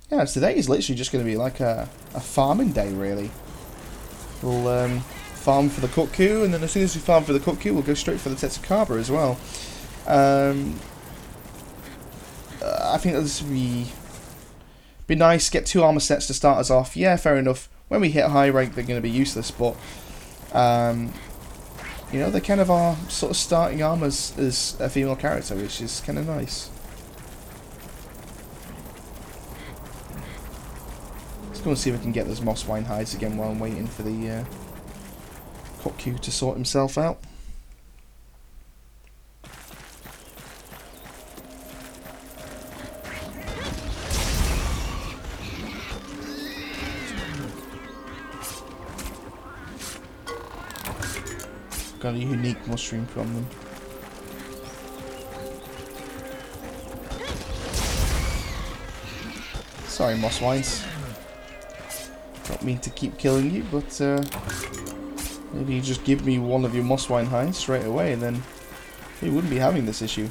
Yeah, today is literally just going to be like a farming day, really. We'll farm for the cuckoo, and then as soon as we farm for the cuckoo, we'll go straight for the Tetsucaba as well. I think this would be nice. Get 2 armor sets to start us off. Yeah, fair enough. When we hit high rank, they're going to be useless, but you know, they kind of are sort of starting armors as a female character, which is kind of nice. Let's go and see if we can get those Mosswine hides again while I'm waiting for the cuckoo to sort himself out. Got a unique mushroom from them. Sorry, Mosswines. Don't mean to keep killing you, but maybe you just give me one of your Mosswine hides straight away, and then we wouldn't be having this issue.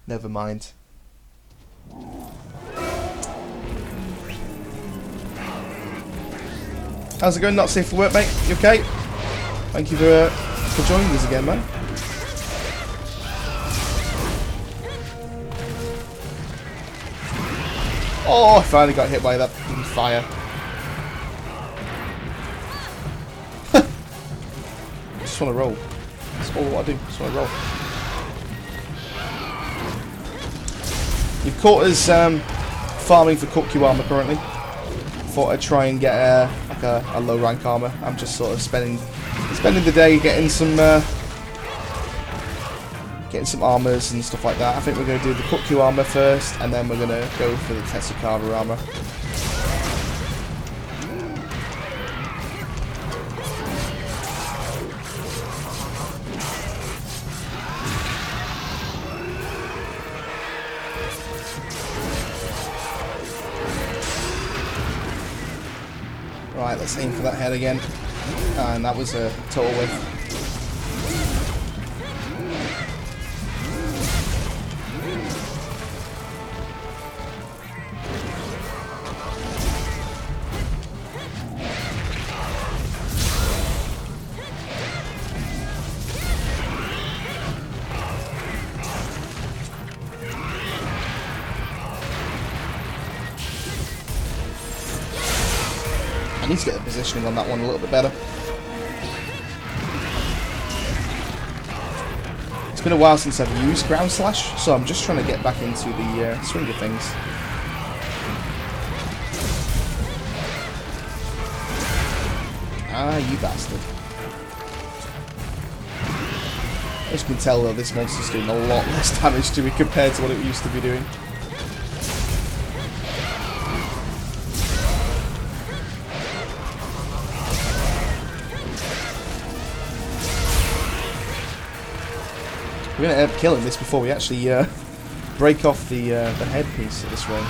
Never mind. How's it going? Not safe for work, mate? You okay? Thank you for joining us again, man. Oh, I finally got hit by that fire. Just want to roll. That's all I do. Just want to roll. You've caught us farming for cuckoo armor currently. Thought I'd try and get like a low rank armor. I'm just sort of spending the day getting some armors and stuff like that. I think we're going to do the cuckoo armor first, and then we're going to go for the Tetsucaba armor. Right, let's aim for that head again. And that was a total whiff. I need to get the positioning on that one a little bit better. It's been a while since I've used Ground Slash, so I'm just trying to get back into the swing of things. Ah, you bastard. As you can tell though, this monster's doing a lot less damage to me compared to what it used to be doing. We're going to end up killing this before we actually break off the headpiece of this ring.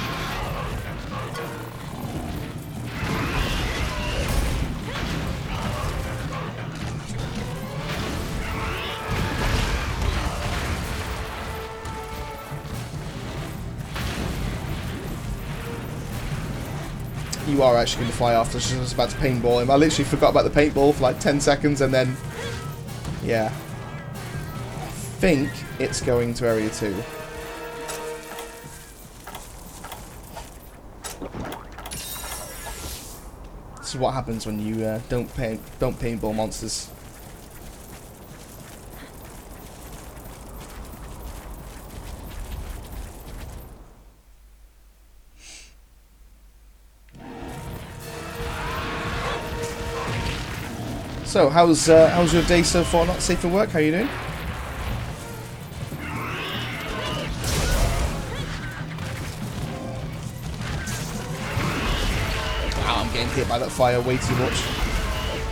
You are actually going to fly off. I was just about to paintball him. I literally forgot about the paintball for like 10 seconds and then... yeah. I think it's going to area 2. This is what happens when you don't paintball monsters. So, how's your day so far? Not safe for work? How are you doing? I'm getting hit by that fire way too much.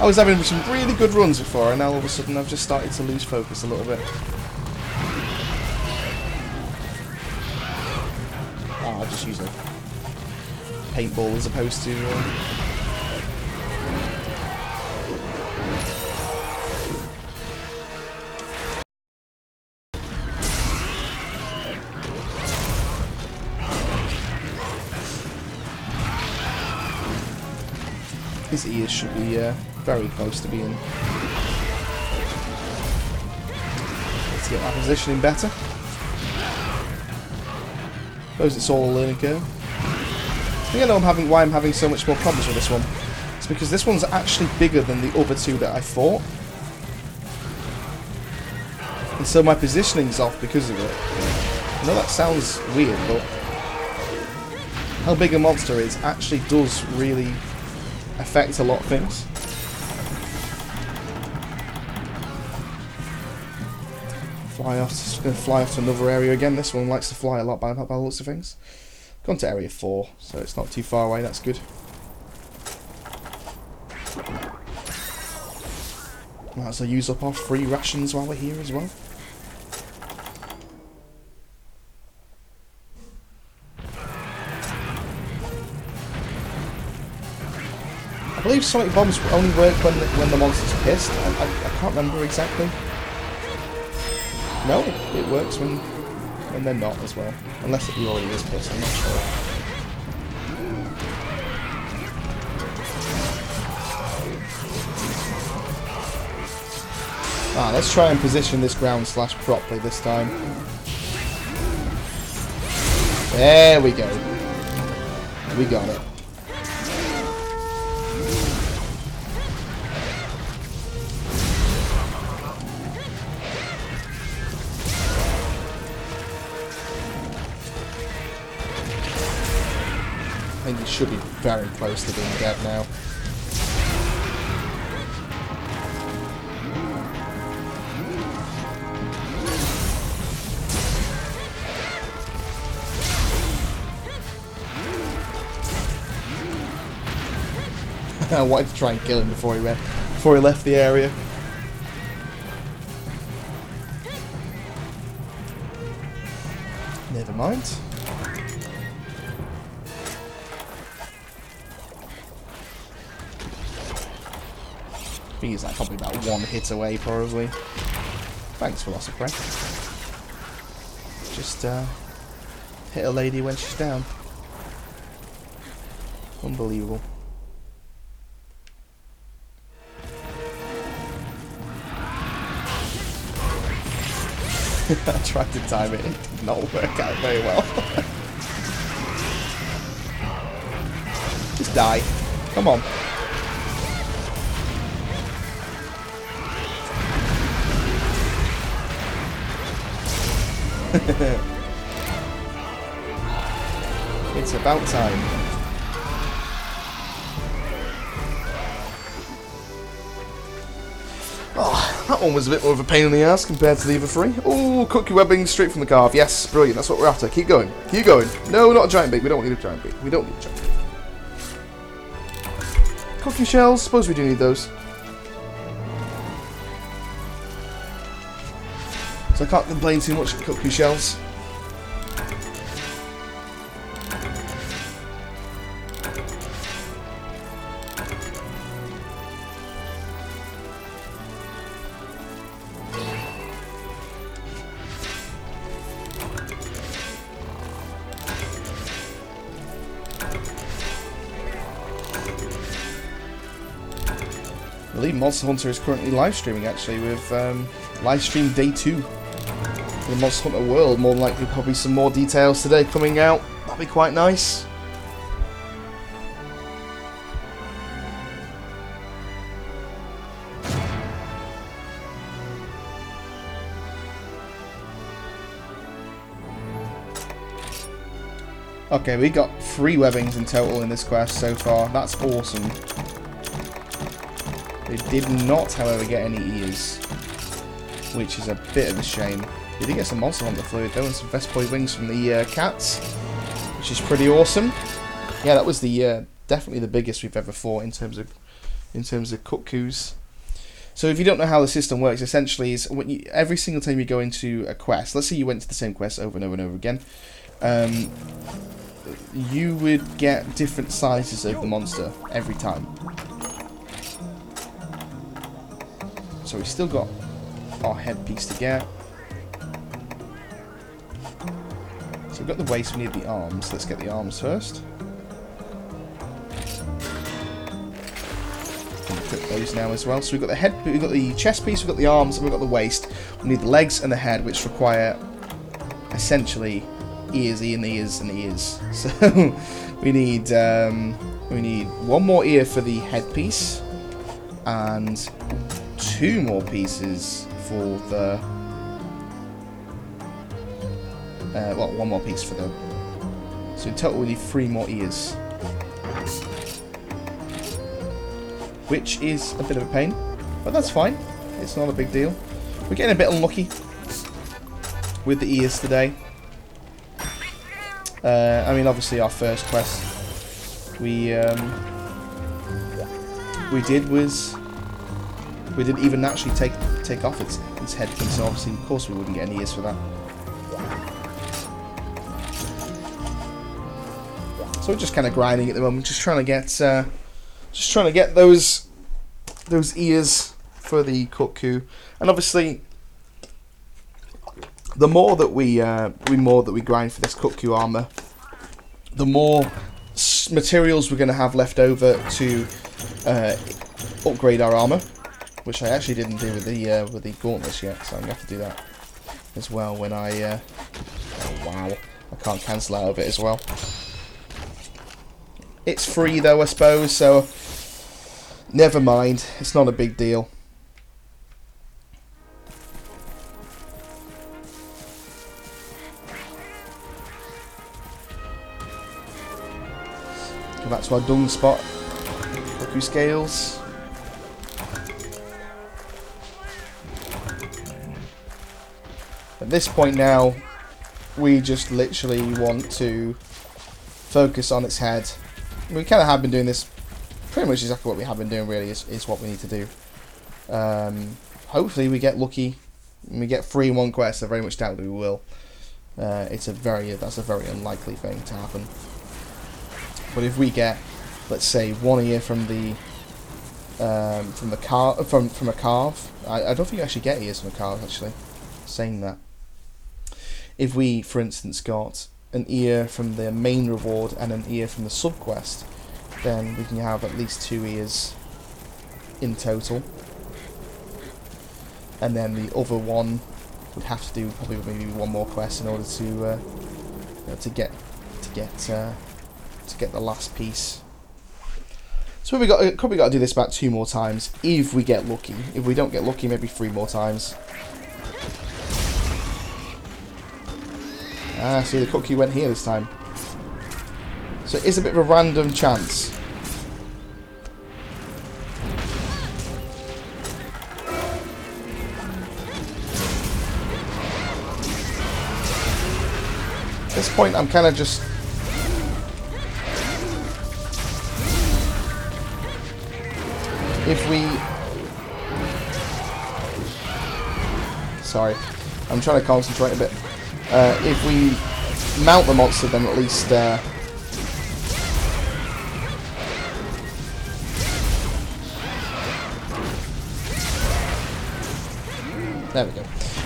I was having some really good runs before, and now all of a sudden I've just started to lose focus a little bit. Oh, I'll just use a paintball as opposed to... His ears should be very close to being... Let's get my positioning better. Suppose it's all a learning curve. I think I know why I'm having so much more problems with this one. It's because this one's actually bigger than the other two that I fought. And so my positioning's off because of it. I know that sounds weird, but... how big a monster is actually does really... affect a lot of things. Fly off. Just going to fly off to another area again. This one likes to fly a lot by the looks of things. Gone to area 4, so it's not too far away. That's good. Might as well use up our free rations while we're here as well. I believe sonic bombs only work when the monster's pissed. I can't remember exactly. No, it works when they're not as well. Unless he already is pissed, I'm not sure. Ah, let's try and position this ground slash properly this time. There we go. We got it. I think he should be very close to being dead now. I wanted to try and kill him before he left the area. Never mind. I think he's like probably about one hit away, probably. Thanks, Philosopher. Just hit a lady when she's down. Unbelievable. I tried to time it, it did not work out very well. Just die. Come on. It's about time. Oh, that one was a bit more of a pain in the ass compared to the other three. Oh, cookie webbing straight from the carve. Yes, brilliant. That's what we're after. Keep going. Keep going. No, not a giant beak. We don't need a giant beak. We don't need a giant beak. Cookie shells. Suppose we do need those. So I can't complain too much at cookie shells. I believe Monster Hunter is currently live streaming actually with live stream day 2 for the Monster Hunter World. More than likely probably some more details today coming out. That'd be quite nice. Okay, we got 3 webbings in total in this quest so far. That's awesome. They did not, however, get any ears, which is a bit of a shame. We did get some Monster Hunter fluid though, and some Vespoid wings from the cats, which is pretty awesome. Yeah, that was the definitely the biggest we've ever fought in terms of cuckoos. So if you don't know how the system works, essentially is when every single time you go into a quest, let's say you went to the same quest over and over and over again, you would get different sizes of the monster every time. So we've still got our headpiece to get. So we've got the waist, we need the arms. Let's get the arms first. Equip those now as well. So we've got the head, we've got the chest piece, we've got the arms, and we've got the waist. We need the legs and the head, which require essentially ears, and ears. So we need one more ear for the headpiece, and 2 more pieces for the well, 1 more piece for the, so in total we need 3 more ears, which is a bit of a pain, but that's fine. It's not a big deal. We're getting a bit unlucky with the ears today. I mean, obviously our first quest we didn't even actually take off its headpiece, so obviously, of course, we wouldn't get any ears for that. So we're just kind of grinding at the moment, just trying to get those ears for the cuckoo, and obviously, the more that we grind for this cuckoo armor, the more materials we're going to have left over to upgrade our armor. Which I actually didn't do with the gauntlets yet, so I'm going to have to do that as well when I... oh, wow. I can't cancel out of it as well. It's free, though, I suppose, so... never mind. It's not a big deal. Go back to our dung spot. Cuckoo scales. At this point now, we just literally want to focus on its head. We kind of have been doing this, pretty much exactly what we have been doing really is what we need to do. Hopefully we get lucky and we get 3 in 1 quest. I very much doubt that we will. That's a very unlikely thing to happen. But if we get, let's say, 1 ear from a carve, I don't think you actually get ears from a carve actually. Saying that. If we, for instance, got an ear from the main reward and an ear from the subquest, then we can have at least 2 ears in total. And then the other one would have to do probably maybe 1 more quest in order to get the last piece. So we probably got to do this about 2 more times if we get lucky. If we don't get lucky, maybe 3 more times. Ah, see, the cookie went here this time. So it is a bit of a random chance. At this point, I'm kind of just... If we... Sorry. I'm trying to concentrate a bit. If we mount the monster, then at least... There we go.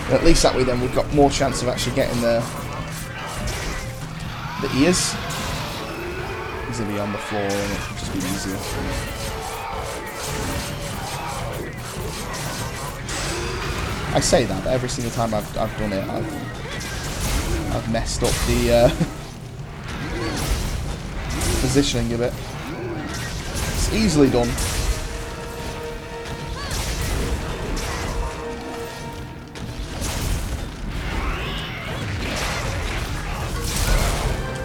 And at least that way then we've got more chance of actually getting the ears. He's going to be on the floor and it'll just be easier. I say that, but every single time I've done it, I've messed up the positioning of it. It's easily done.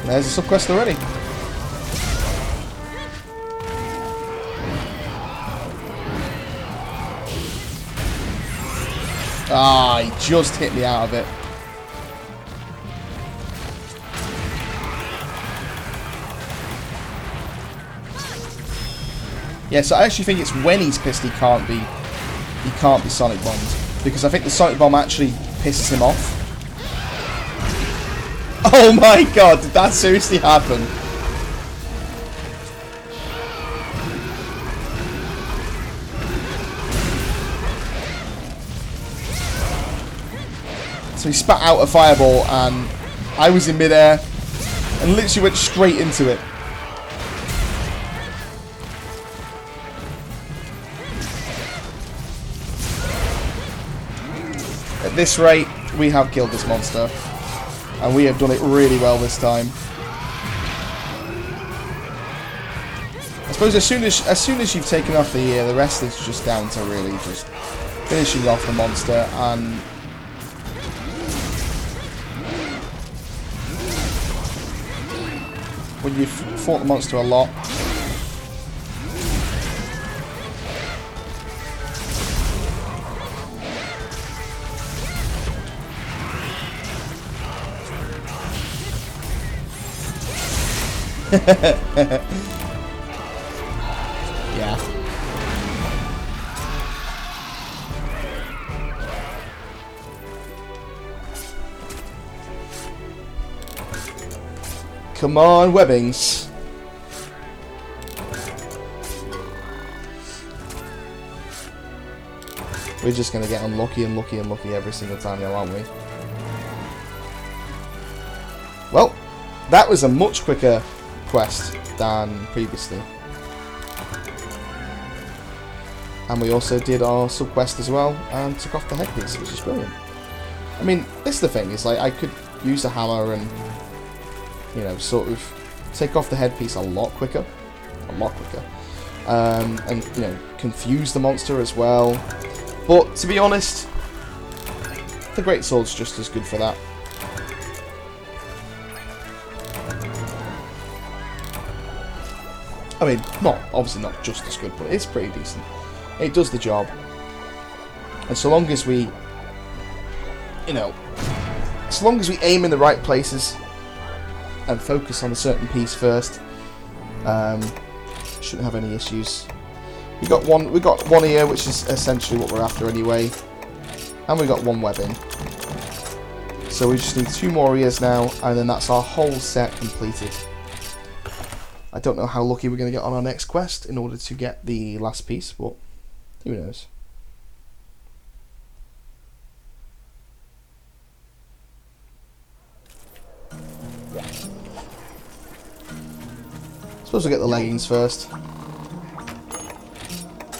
There's a sub-quest already. Ah, he just hit me out of it. Yeah, so I actually think it's when he's pissed he can't be Sonic Bombed, because I think the Sonic Bomb actually pisses him off. Oh my god, did that seriously happen? So he spat out a fireball and I was in midair and literally went straight into it. At this rate, we have killed this monster. And we have done it really well this time. I suppose as soon as you've taken off the ear, the rest is just down to really just finishing off the monster. And when you've fought the monster a lot, yeah. Come on, Webbings. We're just going to get unlucky and lucky and lucky every single time now, aren't we? Well, that was a much quicker quest than previously. And we also did our sub-quest as well and took off the headpiece, which is brilliant. I mean, this is the thing, is like I could use a hammer and, you know, sort of take off the headpiece a lot quicker. And, you know, confuse the monster as well. But, to be honest, the Great Sword's just as good for that. I mean, obviously not just as good, but it's pretty decent. It does the job. And so long as we, you know, so long as we aim in the right places and focus on a certain piece first, shouldn't have any issues. We got one ear, which is essentially what we're after anyway, and we got one webbing. So we just need 2 more ears now, and then that's our whole set completed. I don't know how lucky we're going to get on our next quest in order to get the last piece, but who knows. Suppose we'll get the leggings first.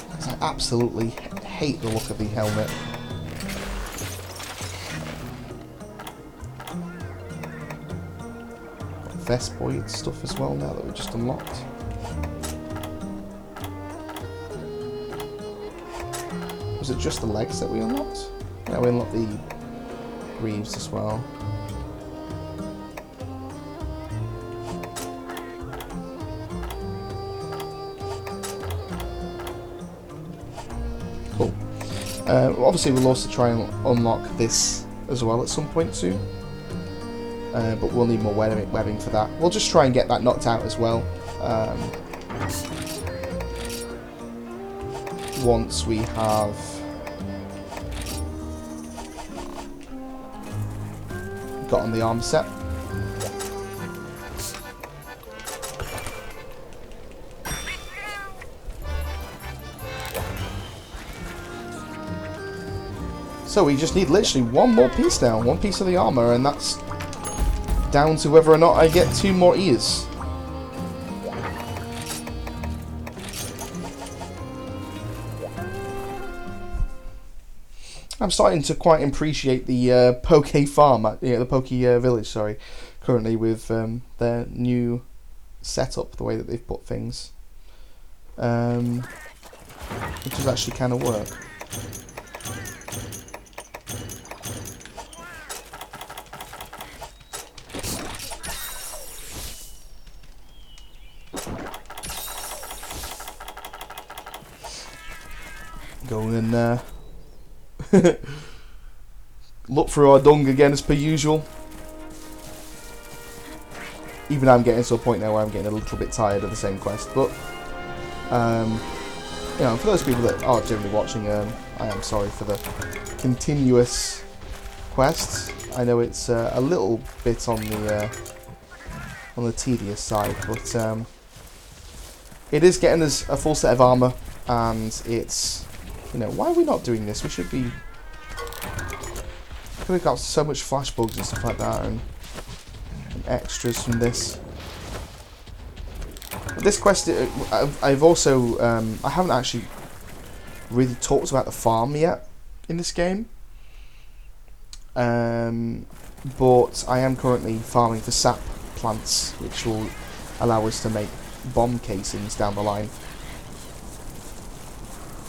Because I absolutely hate the look of the helmet. Vespoid stuff as well now that we just unlocked. Was it just the legs that we unlocked? Yeah, we unlocked the greaves as well. Obviously, we'll also try and unlock this as well at some point soon. But we'll need more webbing for that. We'll just try and get that knocked out as well. Once we have gotten the arm set. So we just need literally one more piece now, one piece of the armor, and that's down to whether or not I get 2 more ears. I'm starting to quite appreciate the Poke Farm, the Poke Village, sorry, currently with their new setup, the way that they've put things, which does actually kind of work. Go and look through our dung again as per usual. Even I'm getting to a point now where I'm getting a little bit tired of the same quest, but you know, for those people that are generally watching, I am sorry for the continuous quests. I know it's a little bit on the tedious side, but it is getting us a full set of armor, and it's, you know, why are we not doing this? We should be. Could have got so much flash bugs and stuff like that, and extras from this. But this quest, I've also I haven't actually really talked about the farm yet in this game, but I am currently farming for sap plants, which will allow us to make bomb casings down the line,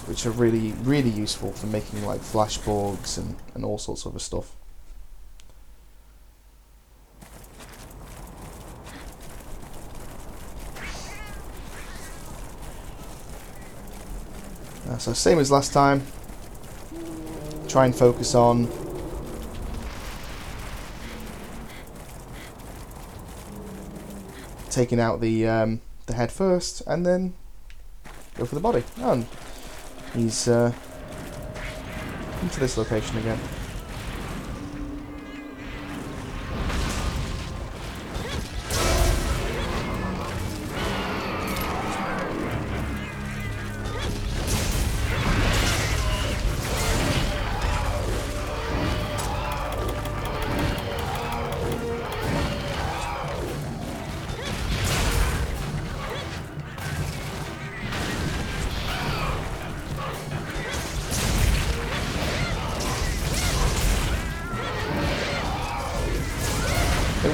which are really, really useful for making like flashbugs and all sorts of other stuff. So same as last time, try and focus on taking out the head first, and then go for the body. And he's into this location again.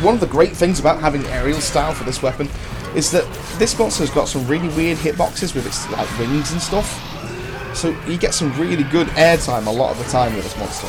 One of the great things about having aerial style for this weapon is that this monster's got some really weird hitboxes with its like wings and stuff. So you get some really good airtime a lot of the time with this monster.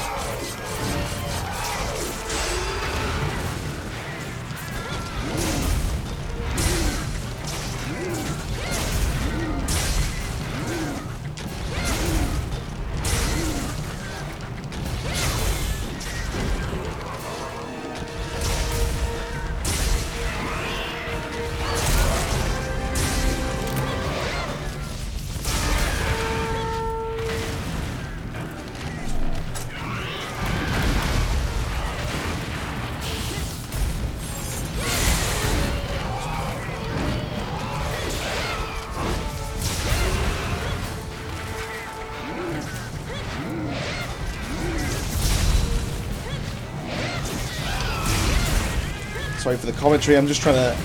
Sorry for the commentary, I'm just trying to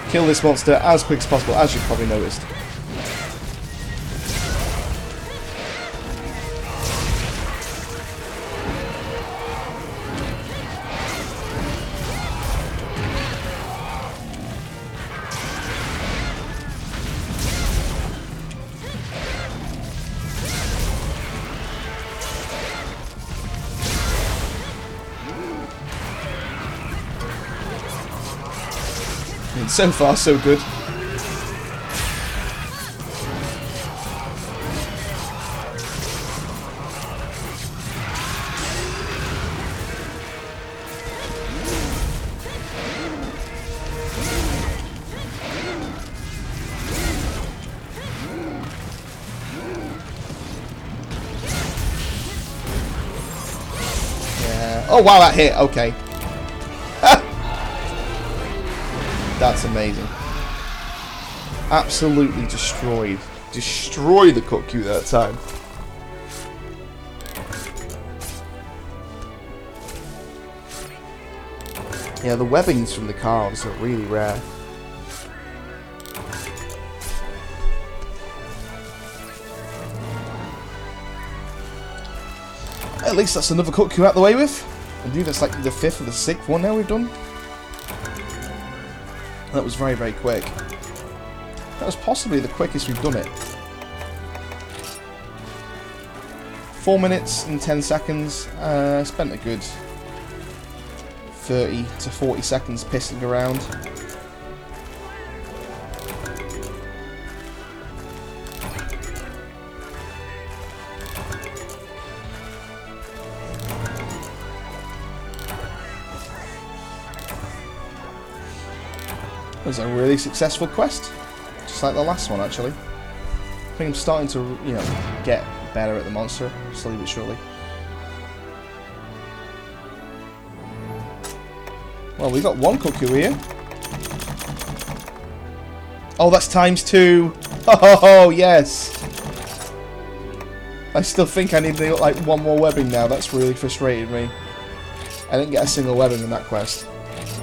kill this monster as quick as possible, as you've probably noticed. So far, so good. Oh wow, that hit. Okay. That's amazing. Absolutely destroyed. Destroyed the Cuckoo that time. Yeah, the webbings from the calves are really rare. At least that's another Cuckoo out the way with. I believe that's like the 5th or the 6th one now we've done. That was very, very quick. That was possibly the quickest we've done it. 4 minutes and 10 seconds. Spent a good 30 to 40 seconds pissing around. It was a really successful quest, just like the last one actually. I think I'm starting to, you know, get better at the monster, slowly but surely. Well, we got one Cuckoo here. Oh, that's ×2. Oh, yes. I still think I need like one more webbing now. That's really frustrated me. I didn't get a single webbing in that quest.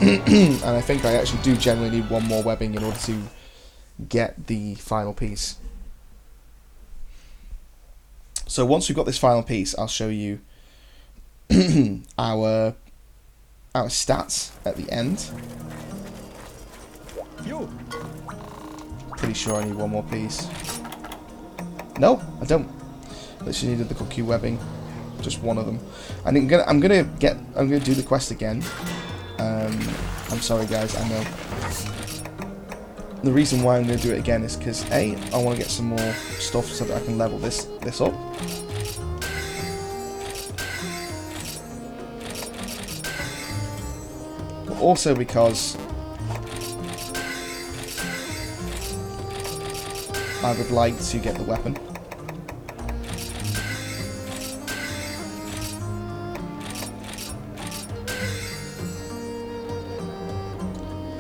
And I think I actually do generally need one more webbing in order to get the final piece. So once we've got this final piece, I'll show you our stats at the end. Pretty sure I need one more piece. No, I don't. Literally needed the Cuckoo webbing, just one of them. And I'm gonna do the quest again. I'm sorry guys, I know. The reason why I'm gonna do it again is because A, I want to get some more stuff so that I can level this up. But also because I would like to get the weapon.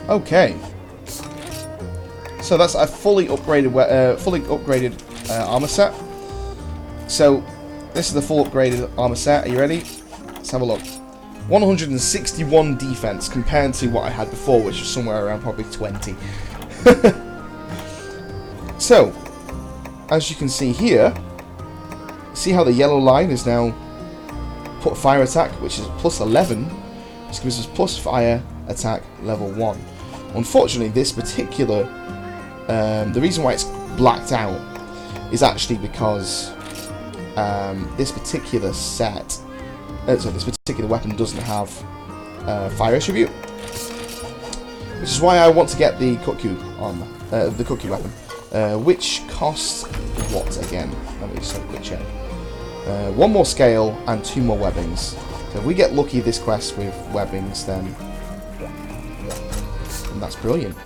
Okay, so that's a fully upgraded armor set. So this is the full upgraded armor set. Are you ready? Let's have a look. 161 defense compared to what I had before, which was somewhere around probably 20. So, as you can see here, see how the yellow line is now put fire attack, which is plus 11. This gives us plus fire attack level 1. Unfortunately, this particular, the reason why it's blacked out is actually because this particular set, so this particular weapon doesn't have fire attribute, which is why I want to get the Cuckoo armor, the Cuckoo weapon, which costs what again? Let me just have a quick check. 1 more scale and 2 more webbings. So if we get lucky this quest with webbings, then that's brilliant.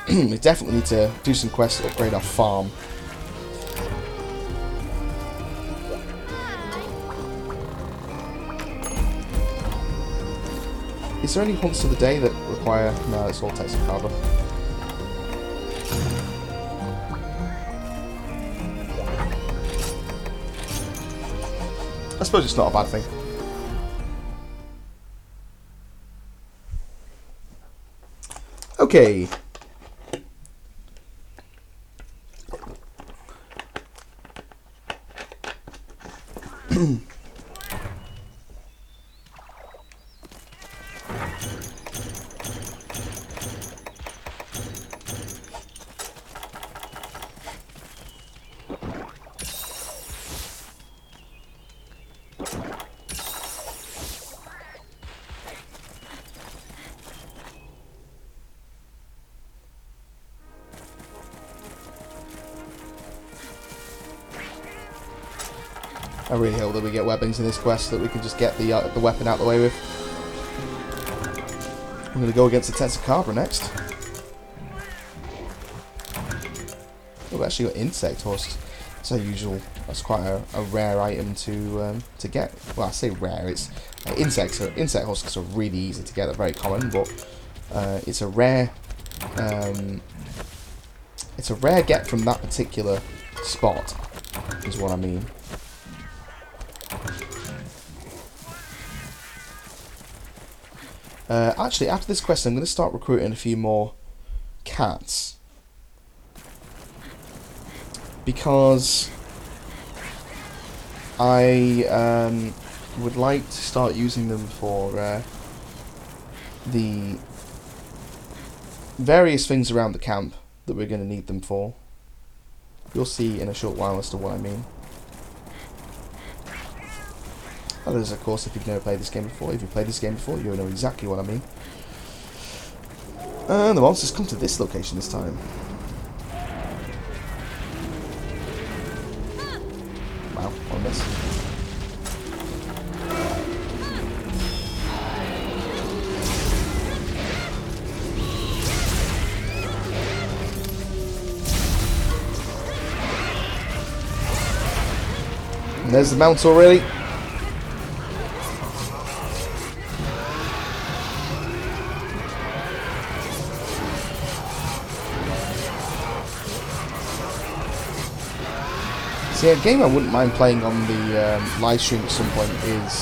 We definitely need to do some quests to upgrade our farm. Is there any hunts of the day that require... No, it's all Texas Carver. I suppose it's not a bad thing. Okay. I really hope that we get webbings in this quest so that we can just get the weapon out the way with. I'm going to go against the Tensacabra next. Oh, we actually got Insect Horse. It's our usual That's quite a rare item to get. Well, I say rare. It's insect husks are really easy to get. They're very common, but it's a rare. It's a rare get from that particular spot, is what I mean. Actually, after this quest, I'm going to start recruiting a few more cats. Because I would like to start using them for the various things around the camp that we're going to need them for. You'll see in a short while as to what I mean. That is, of course, if you've never played this game before. If you've played this game before, you'll know exactly what I mean. And the monsters come to this location this time. Wow, what a miss. And there's the mount already. See, a game I wouldn't mind playing on the live stream at some point is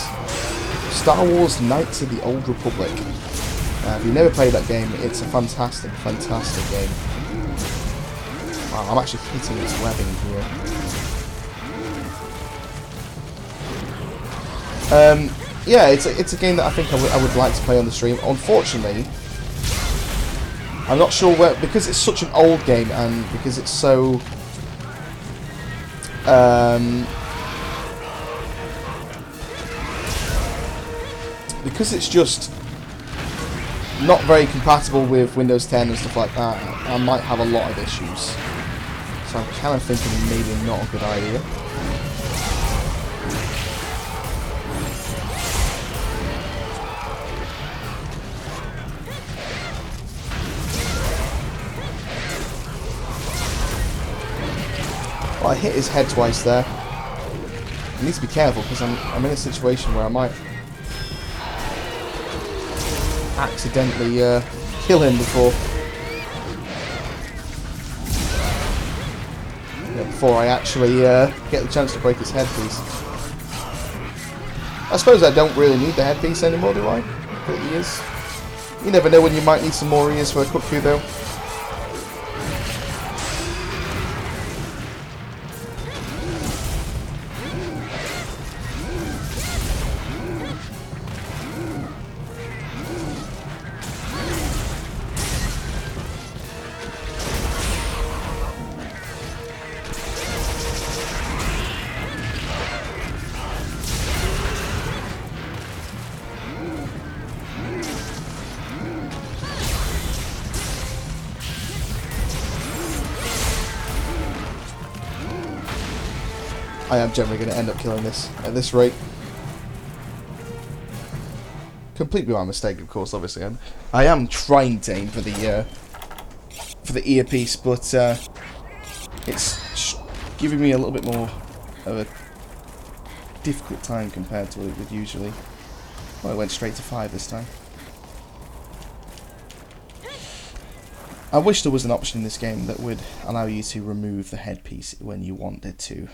Star Wars Knights of the Old Republic. If you've never played that game, it's a fantastic, fantastic game. Wow, I'm actually hitting its webbing here. Yeah, it's a game that I think I would like to play on the stream. Unfortunately, I'm not sure where, because it's such an old game and because it's so because it's just not very compatible with Windows 10 and stuff like that, I might have a lot of issues. So I'm kind of thinking maybe not a good idea. Well, I hit his head twice there. I need to be careful because I'm in a situation where I might accidentally kill him before I actually get the chance to break his headpiece. I suppose I don't really need the headpiece anymore, do I? For the ears. You never know when you might need some more ears for a Cuckoo, though. I am generally going to end up killing this at this rate. Completely my mistake, of course. Obviously, I am trying to aim for the earpiece, but it's giving me a little bit more of a difficult time compared to what it would usually. Well, it went straight to 5 this time. I wish there was an option in this game that would allow you to remove the headpiece when you wanted to.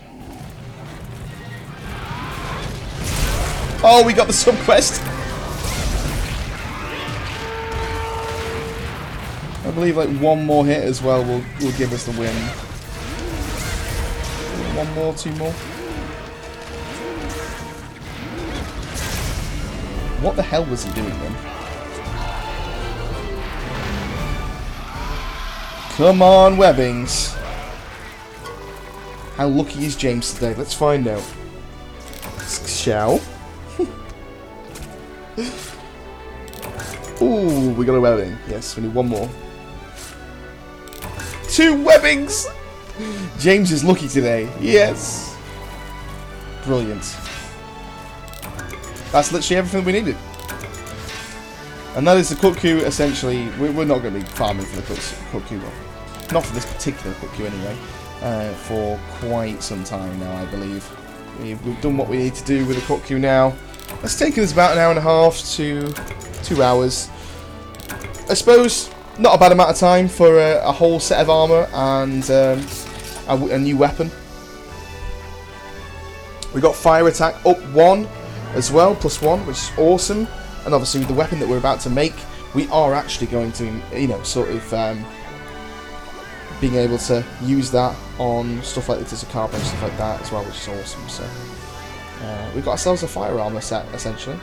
Oh, we got the sub-quest! I believe like one more hit as well will give us the win. One more, 2 more. What the hell was he doing then? Come on, Webbings. How lucky is James today? Let's find out. Shall? Ooh, we got a webbing. Yes, we need 1 more. 2 webbings! James is lucky today. Yes. Brilliant. That's literally everything we needed. And that is the Cuckoo, essentially. We're not going to be farming for the Cuckoo. Well, not for this particular Cuckoo, anyway. for quite some time now, I believe. We've done what we need to do with the Koku now. It's taken us about an hour and a half to 2 hours. I suppose not a bad amount of time for a whole set of armour and a new weapon. We got fire attack up 1 as well, +1, which is awesome. And obviously with the weapon that we're about to make, we are actually going to, you know, sort of being able to use that on stuff like the Tensukaba and stuff like that as well, which is awesome. So we've got ourselves a fire armor set, essentially.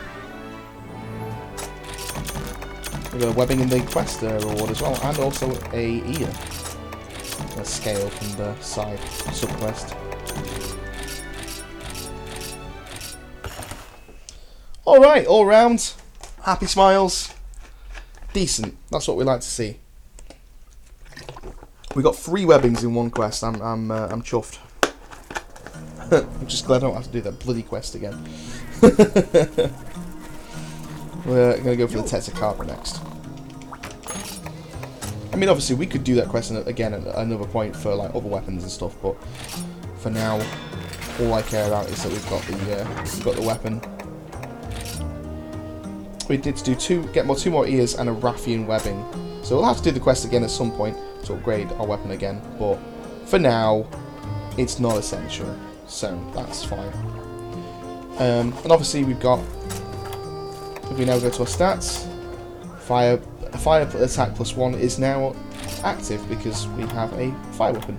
We've got a webbing in the quest reward as well, and also a ear, a scale from the side sub-quest. Alright, all round, happy smiles, decent, that's what we like to see. We got 3 webbings in one quest. I'm chuffed. I'm just glad I don't have to do that bloody quest again. We're gonna go for the Tensukaba next. I mean, obviously we could do that quest again at another point for like other weapons and stuff, but for now, all I care about is that we've got the weapon. We need to do 2 more ears and a Rathian webbing. So we'll have to do the quest again at some point to upgrade our weapon again, but for now, it's not essential, so that's fine. And obviously we've got, if we now go to our stats, fire attack +1 is now active because we have a fire weapon.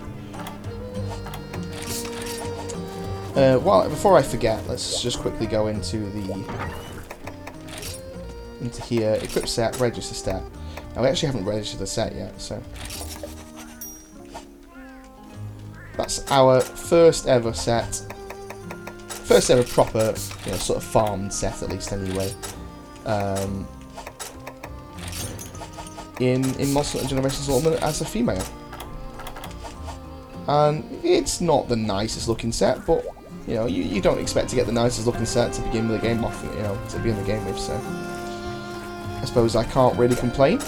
Well, before I forget, let's just quickly go into here, equip set, register set. Now, we actually haven't registered the set yet, so that's our first ever set, first ever proper, you know, sort of farmed set, at least anyway, in Monster Hunter Generations Ultimate as a female. And it's not the nicest looking set, but you know, you don't expect to get the nicest looking set to begin with the game off, you know, to begin the game with, so I suppose I can't really complain.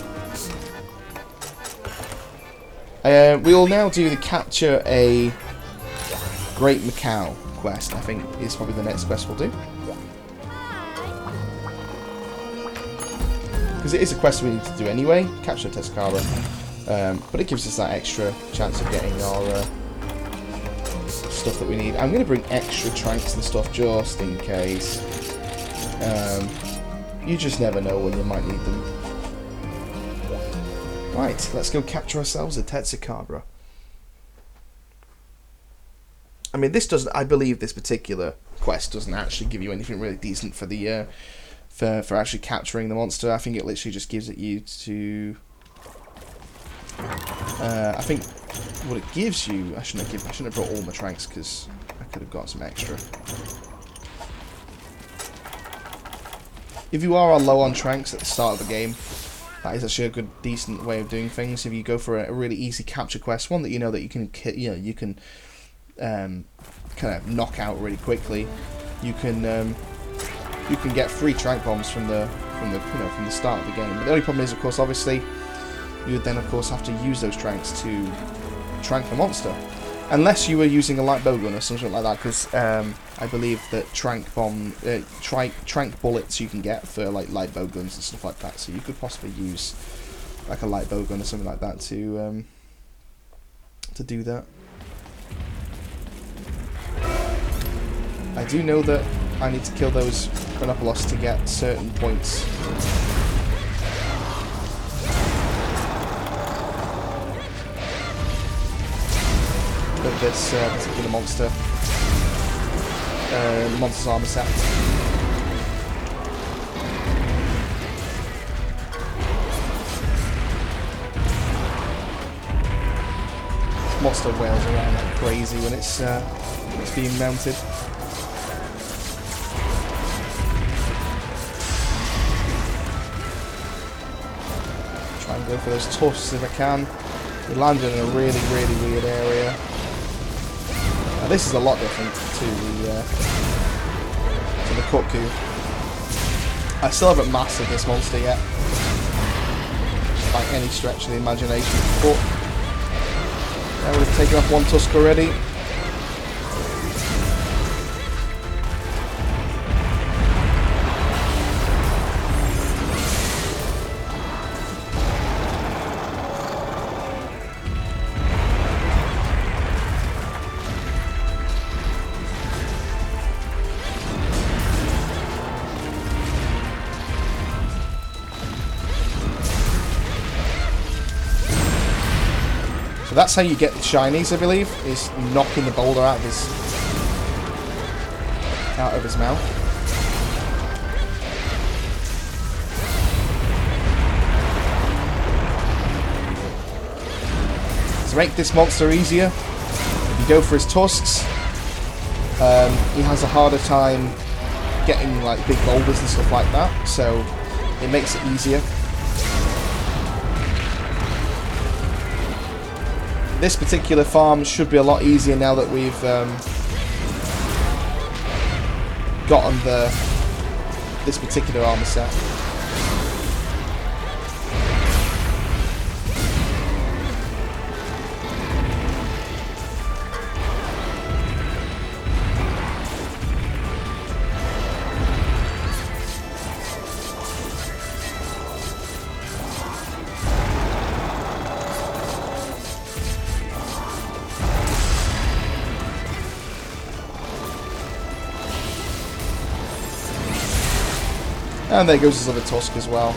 We will now do the capture a Great Macau quest, I think is probably the next quest we'll do. Because it is a quest we need to do anyway, capture Tensukaba, but it gives us that extra chance of getting our stuff that we need. I'm going to bring extra tranks and stuff just in case. You just never know when you might need them. Right, let's go capture ourselves a Tensukaba. I mean, this doesn't. I believe this particular quest doesn't actually give you anything really decent for the for actually capturing the monster. I think it literally just gives it you to. I think what it gives you. I shouldn't have brought all my tranks because I could have got some extra. If you are low on tranks at the start of the game, that is actually a good, decent way of doing things. If you go for a really easy capture quest, one that you know that you can kind of knock out really quickly, you can get 3 trank bombs from the start of the game. But the only problem is, of course, obviously, you would then of course have to use those tranks to trank the monster, unless you were using a light bowgun or something like that. Because I believe that trank bullets you can get for like light bowguns and stuff like that. So you could possibly use like a light bowgun or something like that to do that. I do know that I need to kill those Chronopolos to get certain points. Of this particular monster. Monster's armor set. Monster wails around like crazy when it's being mounted. Try and go for those tusks if I can. We landed in a really, really weird area. Now this is a lot different to the Koku. I still haven't mastered this monster yet, by any stretch of the imagination, but Now we've taken off one tusk already. So that's how you get the shinies, I believe, is knocking the boulder out of his mouth. To make this monster easier, if you go for his tusks, he has a harder time getting like big boulders and stuff like that, so it makes it easier. This particular farm should be a lot easier now that we've gotten this particular armor set. And there goes his other tusk as well.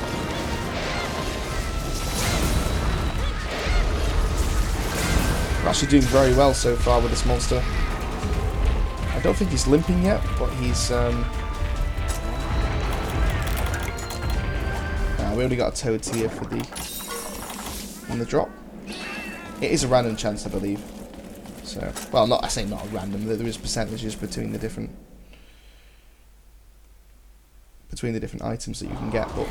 We're actually doing very well so far with this monster. I don't think he's limping yet, but he's... we only got a toad here for the drop. It is a random chance, I believe. So, well, I say not a random. There is percentages between the different items that you can get, but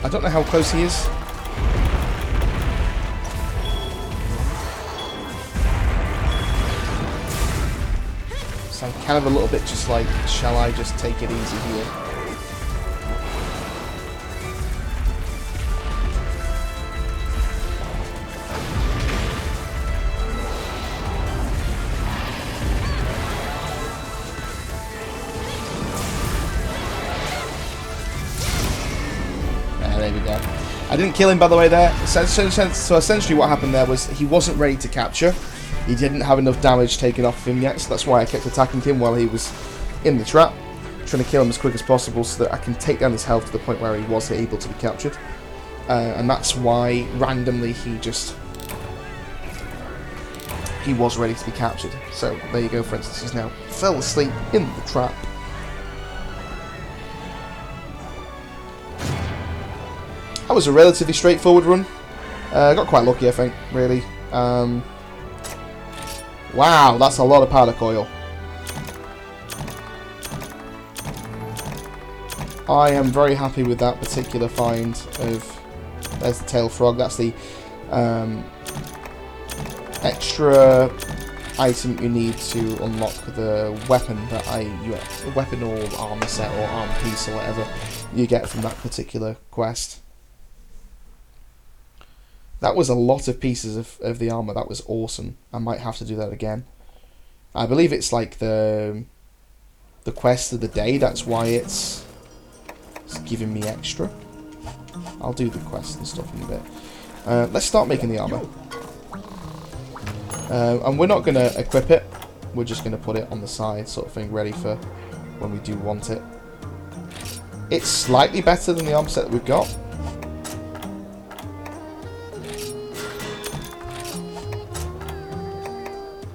I don't know how close he is. So I'm kind of a little bit just like, shall I just take it easy here? There we go. I didn't kill him, by the way, there. So essentially what happened there was he wasn't ready to capture. He didn't have enough damage taken off of him yet, so that's why I kept attacking him while he was in the trap, trying to kill him as quick as possible so that I can take down his health to the point where he was able to be captured. And that's why, randomly, he was ready to be captured. So, there you go, for instance, he's now fell asleep in the trap. That was a relatively straightforward run. I got quite lucky, I think, really. Wow, that's a lot of powder coil. I am very happy with that particular find of... There's the tail frog. That's the extra item you need to unlock the weapon that weapon or armor set or armor piece or whatever you get from that particular quest. That was a lot of pieces of the armor. That was awesome. I might have to do that again. I believe it's like the quest of the day. That's why it's giving me extra. I'll do the quest and stuff in a bit. Let's start making the armor. And we're not going to equip it. We're just going to put it on the side, sort of thing, ready for when we do want it. It's slightly better than the armor set that we've got.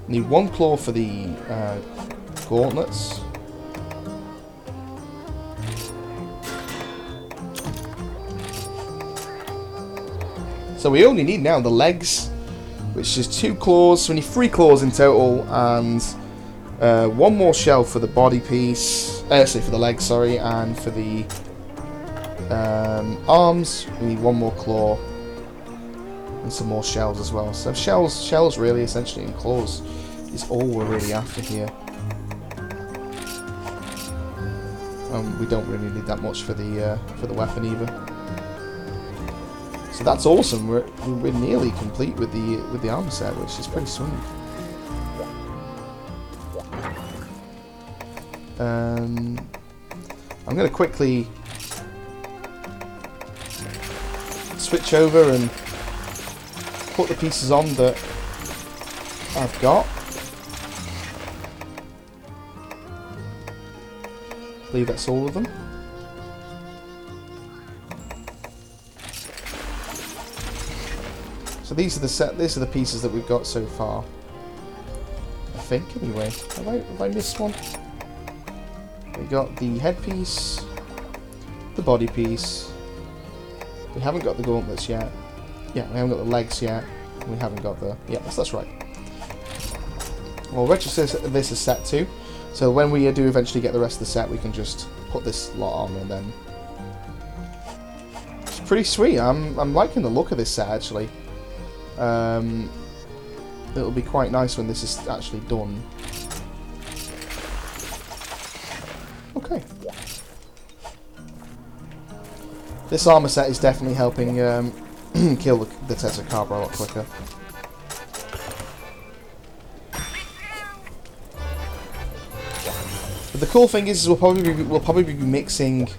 Need one claw for the gauntlets. So we only need now the legs, which is 2 claws, so we need 3 claws in total, and One more shell for the body piece. Sorry, for the legs, sorry, and for the arms, we need one more claw and some more shells as well. So shells really, essentially, and claws is all we're really after here. We don't really need that much for the weapon either. So that's awesome. We're nearly complete with the armor set, which is pretty sweet. I'm going to quickly switch over and put the pieces on that I've got. I believe that's all of them. So these are the pieces that we've got so far. I think anyway. Have I missed one? We got the headpiece, the body piece. We haven't got the gauntlets yet. Yeah, we haven't got the legs yet. We haven't got the... Yeah, that's right. Well, register this as set 2. So when we do eventually get the rest of the set, we can just put this lot on and then... It's pretty sweet. I'm liking the look of this set, actually. It'll be quite nice when this is actually done. Okay. This armor set is definitely helping kill the Tetracabra a lot quicker. But the cool thing is we'll probably be mixing.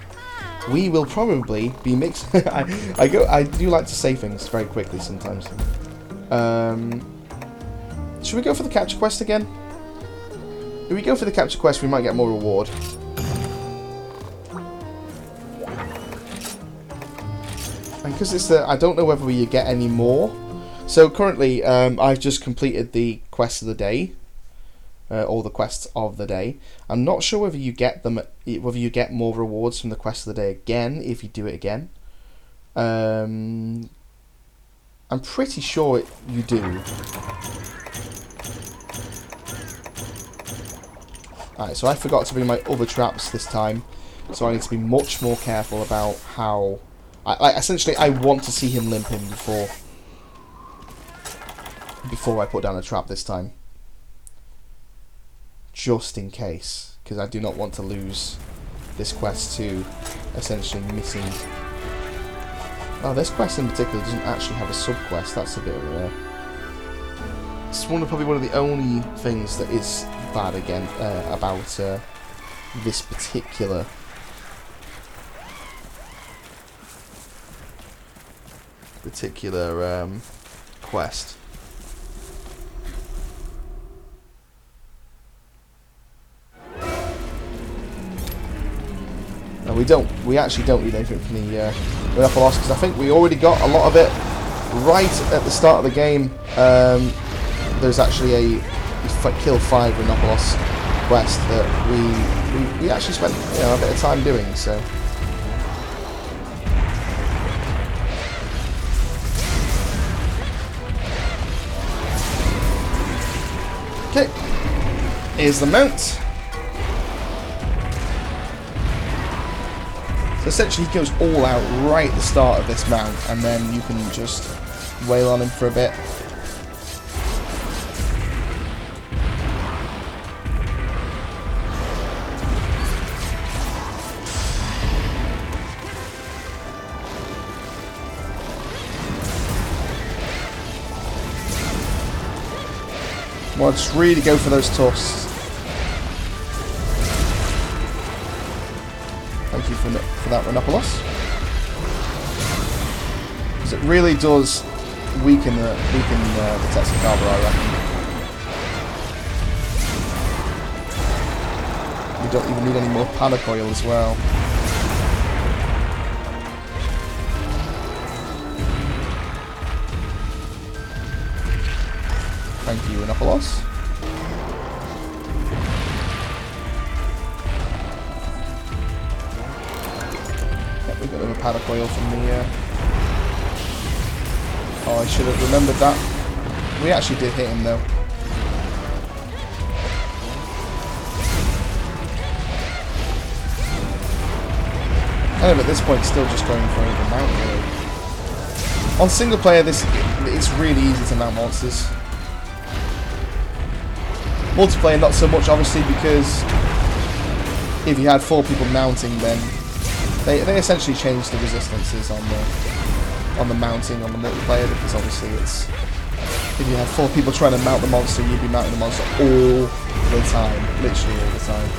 We will probably be mixing. I do like to say things very quickly sometimes. Should we go for the capture quest again? If we go for the capture quest, we might get more reward. And because it's the, I don't know whether you get any more. So currently, I've just completed the quest of the day, or the quests of the day. I'm not sure whether you get them, whether you get more rewards from the quest of the day again if you do it again. I'm pretty sure you do. Alright, so I forgot to bring my other traps this time, so I need to be much more careful about how... essentially, I want to see him limping before I put down a trap this time. Just in case, because I do not want to lose this quest to essentially missing... Oh, this quest in particular doesn't actually have a sub-quest. That's a bit of a... It's probably one of the only things that is bad again about this particular quest. No, we actually don't need anything from the Rhinopolis, because I think we already got a lot of it right at the start of the game. There's actually a kill 5 Rhinopolis quest that we actually spent a bit of time doing, so. Okay, here's the mount. So essentially he goes all out right at the start of this mount, and then you can just wail on him for a bit. Well, just really go for those tusks. Thank you for that, Rhinopolis. Because it really does weaken the Tetracabra, I reckon. We don't even need any more panic oil as well. Thank you, Rhinopolis. Yep, we got a little paddock oil from the... Oh, I should have remembered that. We actually did hit him, though. kind of at this point still just going for the mount really. On single player, it's really easy to mount monsters. Multiplayer, not so much, obviously, because if you had 4 people mounting, then they essentially changed the resistances on the mounting on the multiplayer, because obviously it's if you had 4 people trying to mount the monster, you'd be mounting the monster all the time, literally all the time.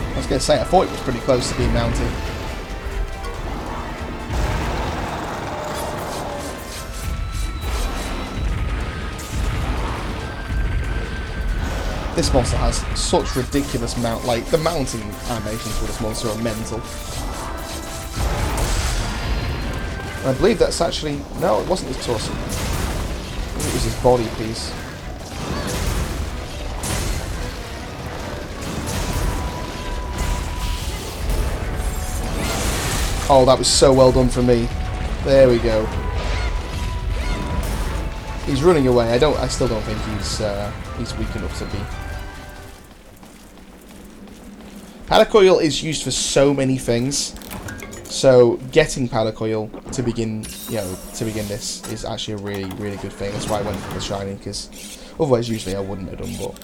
I was going to say, I thought it was pretty close to being mounted. This monster has such ridiculous mount, like the mounting animations for this monster are mental. And I believe that's actually, no, it wasn't his torso. I think it was his body piece. Oh, that was so well done for me. There we go. He's running away. I still don't think he's weak enough to be. Powder coil is used for so many things. So getting powder coil to begin, this is actually a really, really good thing. That's why I went for the shiny, because otherwise usually I wouldn't have done. But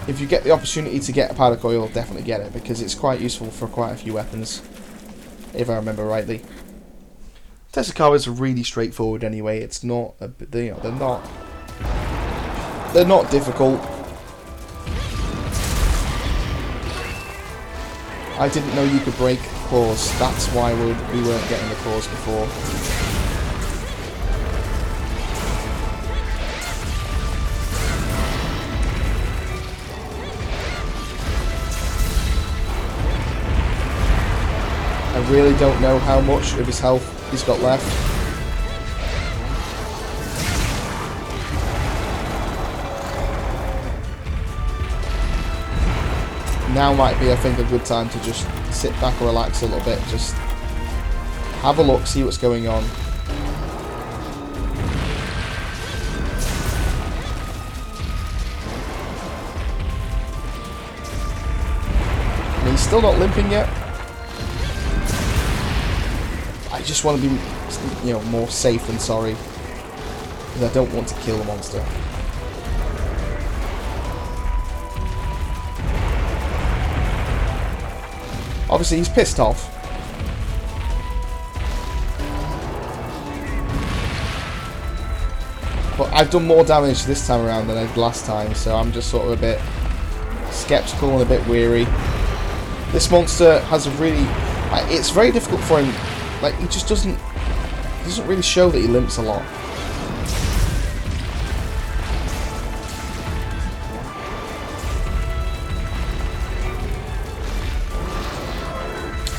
if you get the opportunity to get a powder coil, definitely get it, because it's quite useful for quite a few weapons, if I remember rightly. Tessakaras are really straightforward anyway. It's not, they're not difficult. I didn't know you could break claws. That's why we weren't getting the claws before. I really don't know how much of his health he's got left. Now might be, I think, a good time to just sit back and relax a little bit. Just have a look, see what's going on. And he's still not limping yet. I just want to be, more safe than sorry, because I don't want to kill the monster. Obviously, he's pissed off. But I've done more damage this time around than I did last time, so I'm just sort of a bit skeptical and a bit weary. This monster has a really... it's very difficult for him. Like, he just doesn't really show that he limps a lot.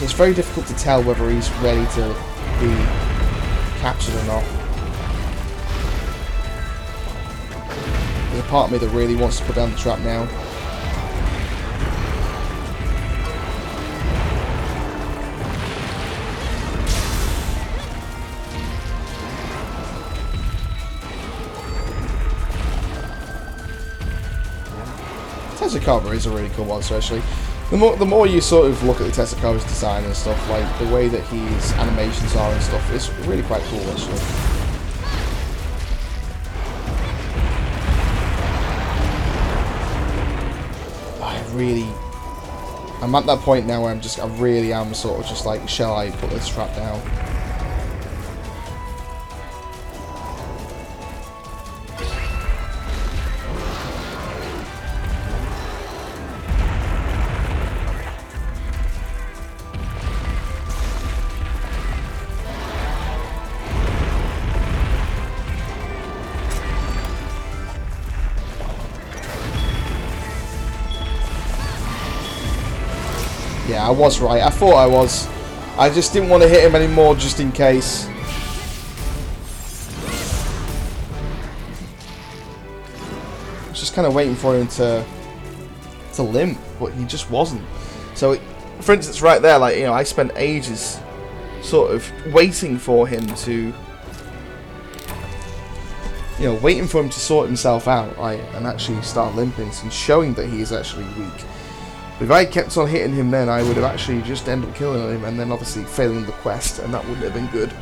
It's very difficult to tell whether he's ready to be captured or not. There's a part of me that really wants to put down the trap now. Tessakara is a really cool monster, actually. The more you sort of look at the Tessakara's design and stuff, like the way that his animations are and stuff, it's really quite cool, actually. I'm at that point now where I really am sort of just like, shall I put this trap down? Yeah, I was right. I thought I was. I just didn't want to hit him anymore just in case. I was just kind of waiting for him to limp, but he just wasn't. So for instance, right there, like, you know, I spent ages sort of waiting for him to, you know, waiting for him to sort himself out, right, and actually start limping and showing that he is actually weak. But if I kept on hitting him then, I would have actually just ended up killing him and then obviously failing the quest, and that wouldn't have been good.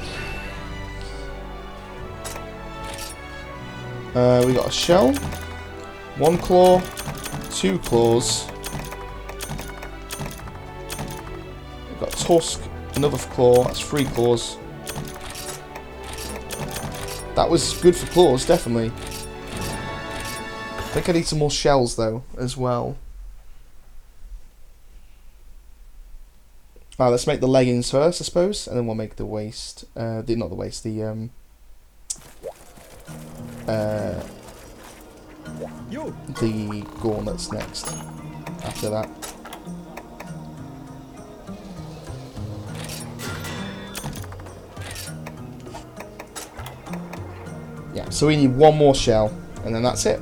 We got a shell, 1 claw, 2 claws. We've got a tusk, another claw, that's 3 claws. That was good for claws, definitely. I think I need some more shells though, as well. Let's make the leggings first, I suppose, and then we'll make the waist. Not the waist, the gauntlets next. After that. Yeah, so we need 1 more shell, and then that's it.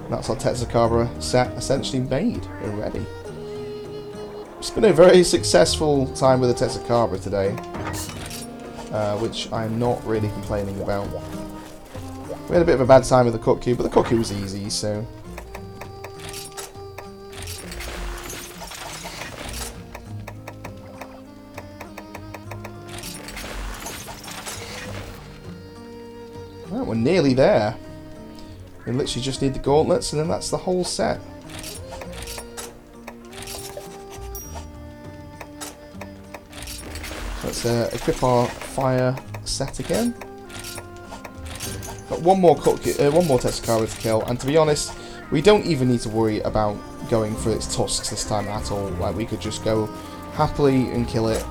That's our Tetsucabra set essentially made already. It's been a very successful time with the Tetsucabra today, which I'm not really complaining about. We had a bit of a bad time with the Kut-Ku, but the Kut-Ku was easy, so... Right, we're nearly there. We literally just need the gauntlets, and then that's the whole set. Let's equip our fire set again. Got one more Tetsucabra to kill, and to be honest, we don't even need to worry about going for its tusks this time at all. Like, we could just go happily and kill it.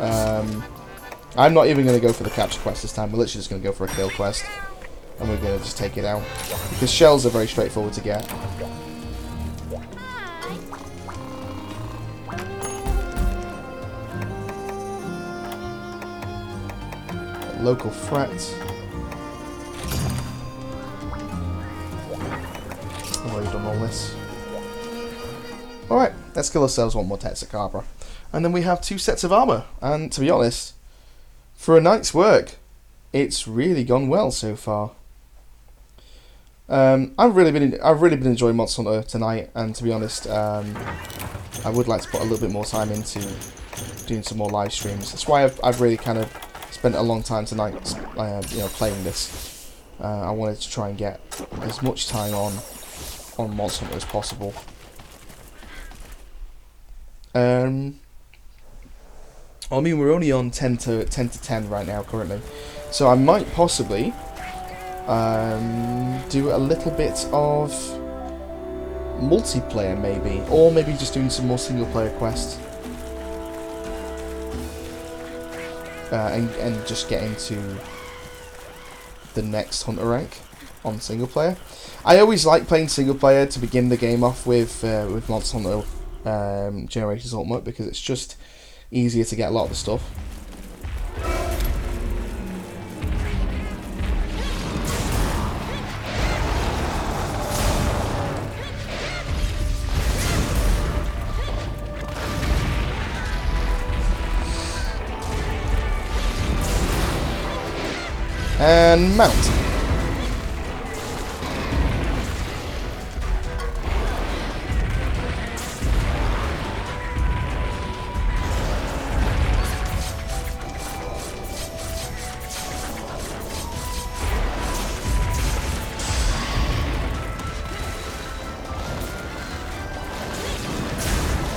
I'm not even going to go for the capture quest this time. We're literally just going to go for a kill quest, and we're going to just take it out because shells are very straightforward to get. Local threat. I've already done all this. Alright, let's kill ourselves 1 more Tetsucabra. And then we have 2 sets of armor. And to be honest, for a night's work, it's really gone well so far. I've really been enjoying Monster Hunter tonight, and to be honest, I would like to put a little bit more time into doing some more live streams. That's why I've really kind of spent a long time tonight, you know, playing this. I wanted to try and get as much time on Monster Hunter as possible. I mean, we're only on 10 to 10 right now currently, so I might possibly do a little bit of multiplayer maybe, or maybe just doing some more single player quests. And just getting to the next Hunter rank on single player. I always like playing single player to begin the game off with Monster Hunter Generations Ultimate, because it's just easier to get a lot of the stuff. And mount.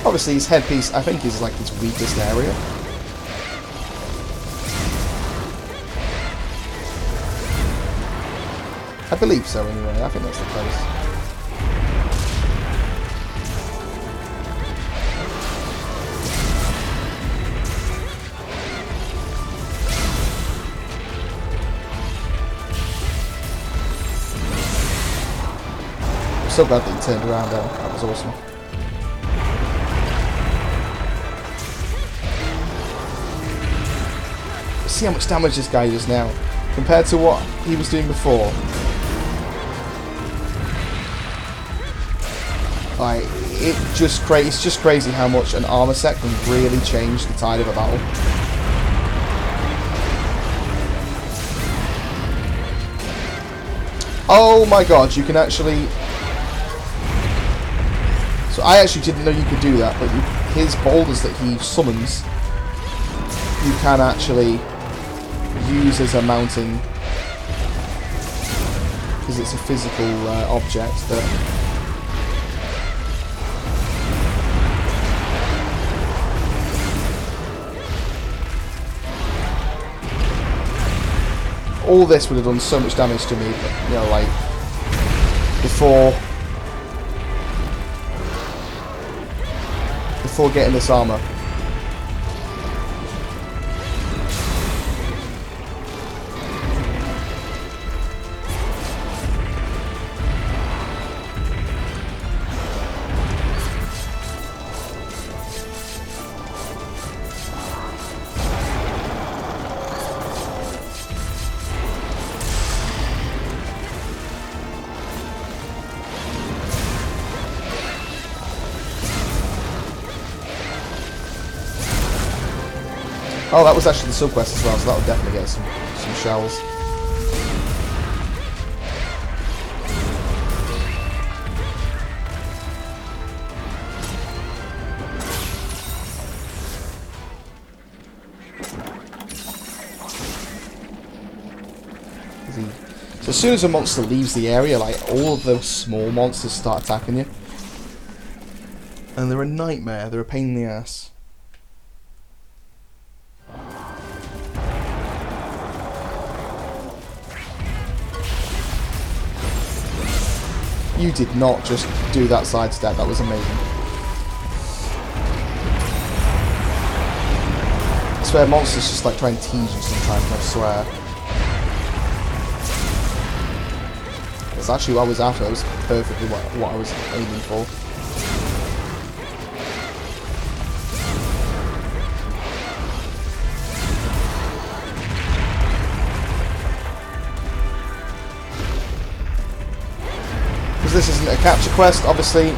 Obviously his headpiece, I think, is like his weakest area. I believe so anyway, I think that's the case. I'm so glad that he turned around there, that was awesome. See how much damage this guy does now, compared to what he was doing before. Like, it's just crazy how much an armor set can really change the tide of a battle. Oh my god, you can actually... So I actually didn't know you could do that, but his boulders that he summons, you can actually use as a mounting, because it's a physical object that... All this would have done so much damage to me, you know, like, before getting this armor. Oh, that was actually the sub-quest as well, so that would definitely get some shells. So as soon as a monster leaves the area, like, all of those small monsters start attacking you. And they're a nightmare, they're a pain in the ass. You did not just do that sidestep, that was amazing. I swear monsters just like try and tease you sometimes, I swear. That's actually what I was after, that was perfectly what I was aiming for. This isn't a capture quest, obviously.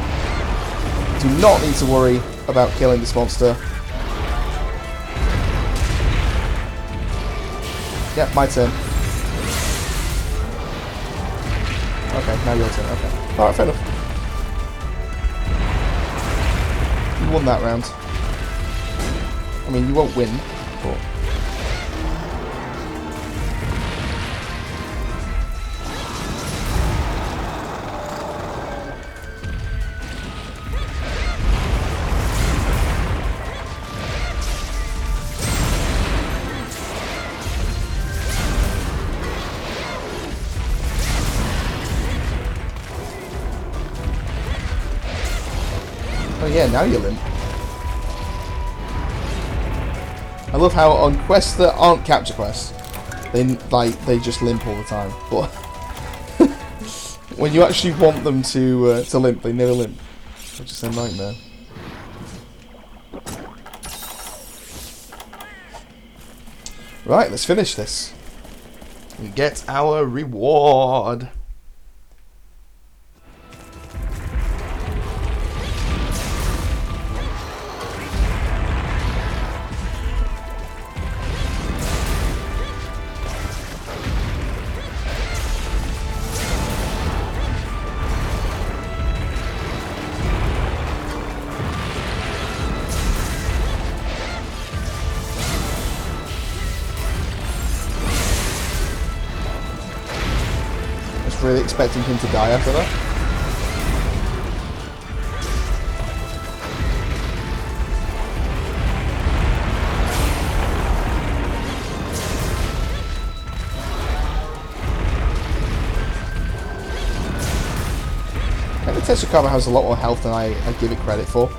Do not need to worry about killing this monster. Yep, my turn. Okay, now your turn, okay. Alright, fair enough. You won that round. I mean, you won't win, but... Oh yeah, now you're limp. I love how on quests that aren't capture quests, they just limp all the time. But when you actually want them to limp, they never limp. It's just a nightmare. Right, let's finish this and get our reward. Really expecting him to die after that. And the Tetsukaba has a lot more health than I give it credit for.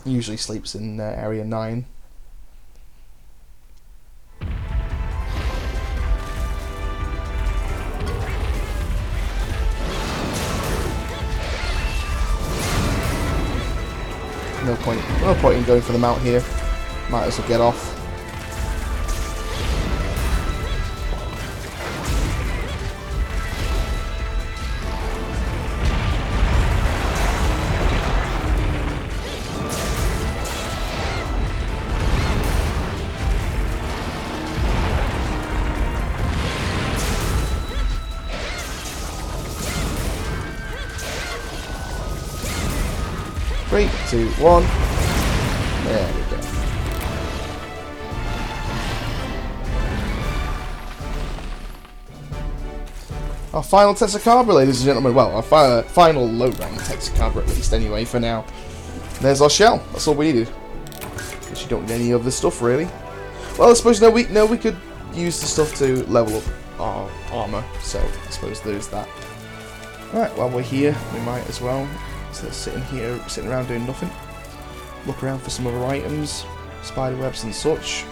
He usually sleeps in area 9. No point in going for the mount here. Might as well get off. 3, 2, 1. There we go. Our final Testacabra, ladies and gentlemen. Well, our final low-rank Testacabra, at least, anyway, for now. There's our shell. That's all we needed. Which you don't need any of this stuff, really. Well, I suppose we could use the stuff to level up our armor. So I suppose there's that. Right, while we're here, we might as well. So sitting around doing nothing. Look around for some other items, spider webs and such,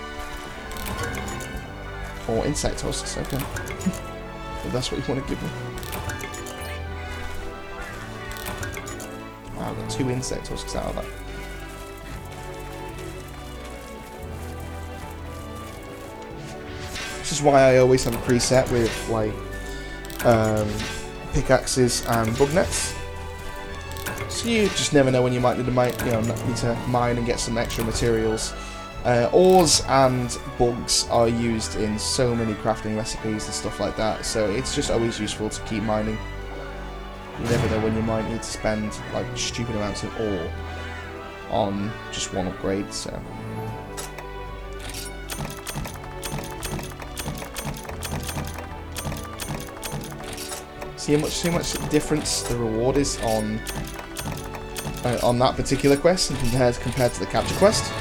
or insect husks. Okay. If that's what you want to give me. Wow, I got 2 insect husks out of that. This is why I always have a preset with like pickaxes and bug nets. So you just never know when you might need to mine, and get some extra materials. Ores and bugs are used in so many crafting recipes and stuff like that, so it's just always useful to keep mining. You never know when you might need to spend like stupid amounts of ore on just one upgrade, so. See how much difference the reward is on that particular quest compared to the capture quest.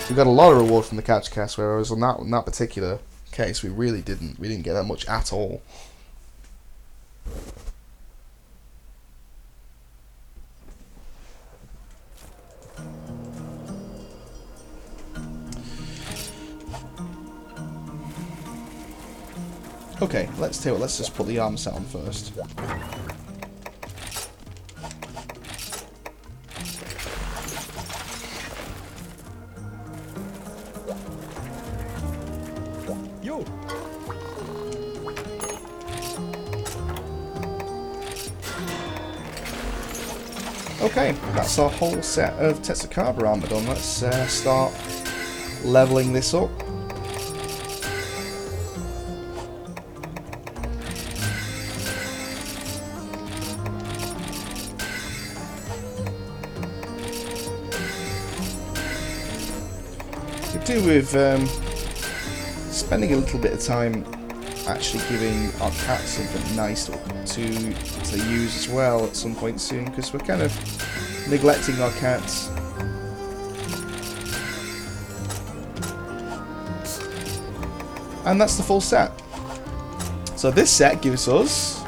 We got a lot of reward from the capture quest, whereas on that particular case, we didn't get that much at all. Okay, let's just put the armor set on first. Okay, that's our whole set of Testacabra armor done. Let's start leveling this up. Could do with spending a little bit of time actually giving our cat something nice to use as well at some point soon, because we're kind of neglecting our cats. And that's the full set. So this set gives us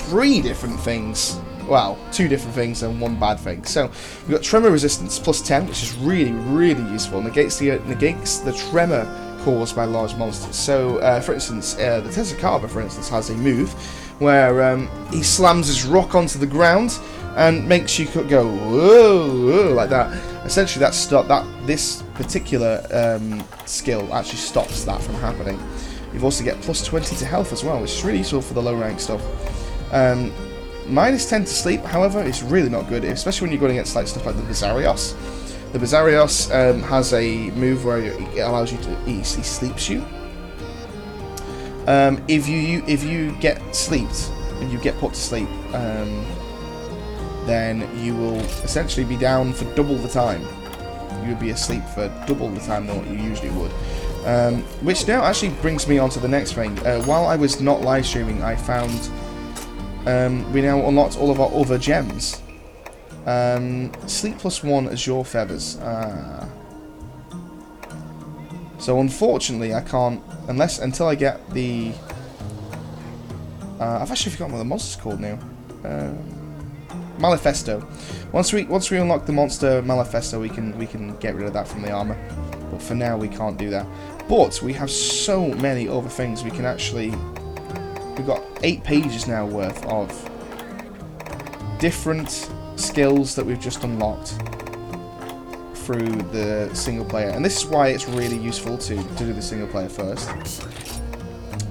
3 different things. Well, 2 different things and 1 bad thing. So we've got tremor resistance plus 10, which is really, really useful. Negates the tremor caused by large monsters. So, for instance, the Testacabra, for instance, has a move where he slams his rock onto the ground and makes you go whoa, whoa like that. Essentially, this particular skill actually stops that from happening. You've also get plus 20 to health as well, which is really useful for the low rank stuff. Minus 10 to sleep, however, is really not good, especially when you're going against like stuff like the Bizarrios. The Bizarrios has a move where it allows you to he sleeps you. If you get sleeped, if you get put to sleep, then you will essentially be down for double the time. You would be asleep for double the time than what you usually would. Which now actually brings me on to the next thing. While I was not live streaming, I found we now unlocked all of our other gems. Sleep plus 1 Azure Feathers. So unfortunately I can't, until I get the I've actually forgotten what the monster's called now. Malifesto. Once we unlock the monster Malifesto, we can get rid of that from the armor. But for now we can't do that. But we have so many other things we can actually. We've got 8 pages now worth of different skills that we've just unlocked through the single player, and this is why it's really useful to do the single player first.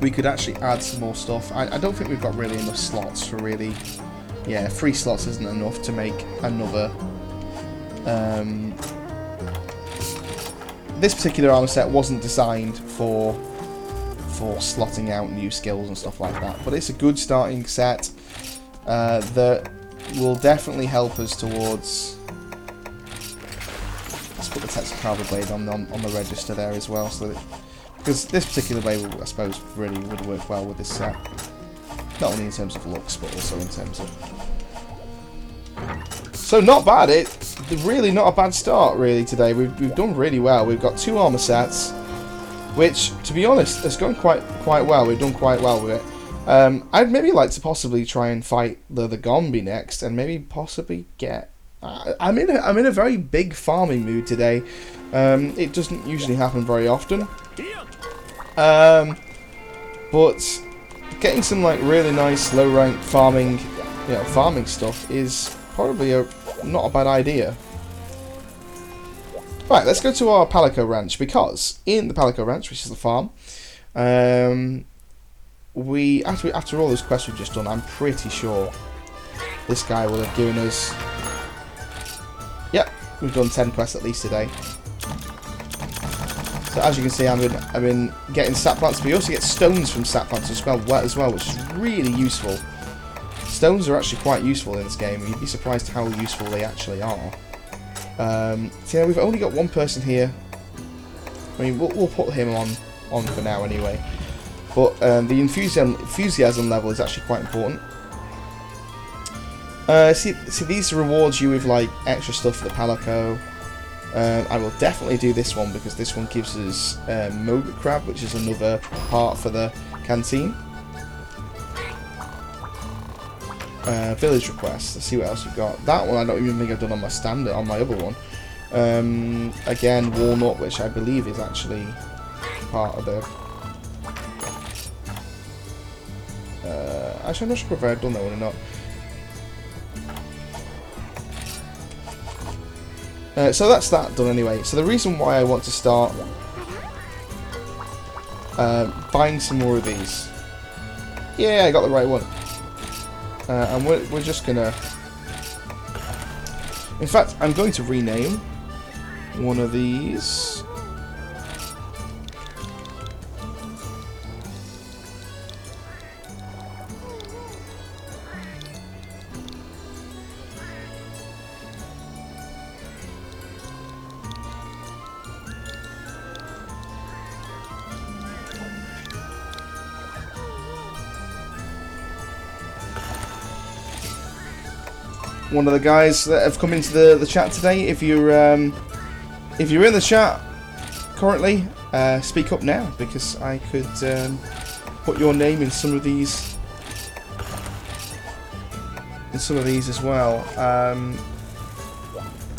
We could actually add some more stuff. I don't think we've got really enough slots for really. Yeah, 3 slots isn't enough to make another. This particular armor set wasn't designed for slotting out new skills and stuff like that, but it's a good starting set. will definitely help us towards... Let's put the Texacabra blade on the register there as well, so that, because this particular blade, I suppose, really would work well with this set. Not only in terms of looks, but also in terms of... So not bad, really not a bad start really today. We've done really well. We've got 2 armor sets, which, to be honest, has gone quite well. We've done quite well with it. I'd maybe like to possibly try and fight the Gombi next, and maybe possibly get... I'm in a very big farming mood today. It doesn't usually happen very often. But getting some like really nice low rank farming, farming stuff is probably not a bad idea. Right, let's go to our Palico Ranch, because in the Palico Ranch, which is the farm, we after all those quests we've just done, I'm pretty sure this guy will have given us... Yep, we've done 10 quests at least today. So as you can see, I've been getting sap plants, but we also get stones from sap plants as well, which is really useful. Stones are actually quite useful in this game. You'd be surprised how useful they actually are. So yeah, we've only got one person here. I mean, we'll put him on for now anyway. But the enthusiasm level is actually quite important. See, these rewards you with like extra stuff for the Palico. I will definitely do this one, because this one gives us Mogre Crab, which is another part for the canteen. Village request. Let's see what else we've got. That one I don't even think I've done on my standard, on my other one. Again, Walnut, which I believe is actually part of the... actually, I'm not sure if I've done that one or not. So that's that done anyway. So the reason why I want to start buying some more of these. Yeah, I got the right one. And we're just gonna... In fact, I'm going to rename one of these. One of the guys that have come into the chat today, if you're in the chat currently, speak up now, because I could put your name in some of these as well.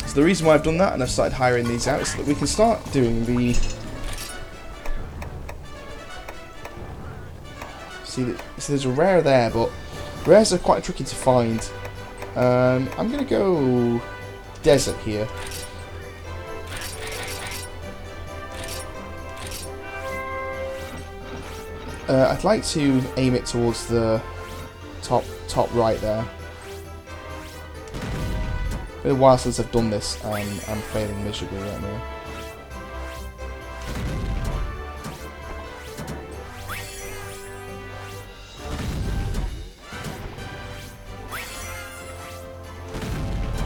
So the reason why I've done that and I've started hiring these out is so that we can start doing the... See, there's a rare there, but rares are quite tricky to find. I'm going to go desert here. I'd like to aim it towards the top right there. It's been a while since I've done this, and I'm failing miserably right now.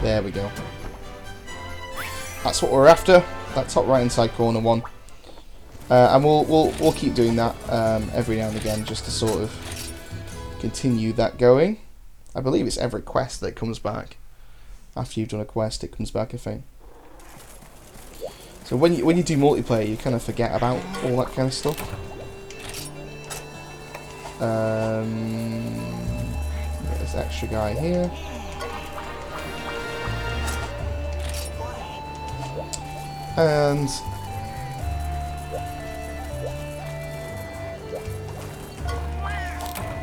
There we go. That's what we're after. That top right hand side corner one. And we'll keep doing that every now and again, just to sort of continue that going. I believe it's every quest that comes back. After you've done a quest, it comes back, I think. So when you do multiplayer, you kind of forget about all that kind of stuff. Get this extra guy here. And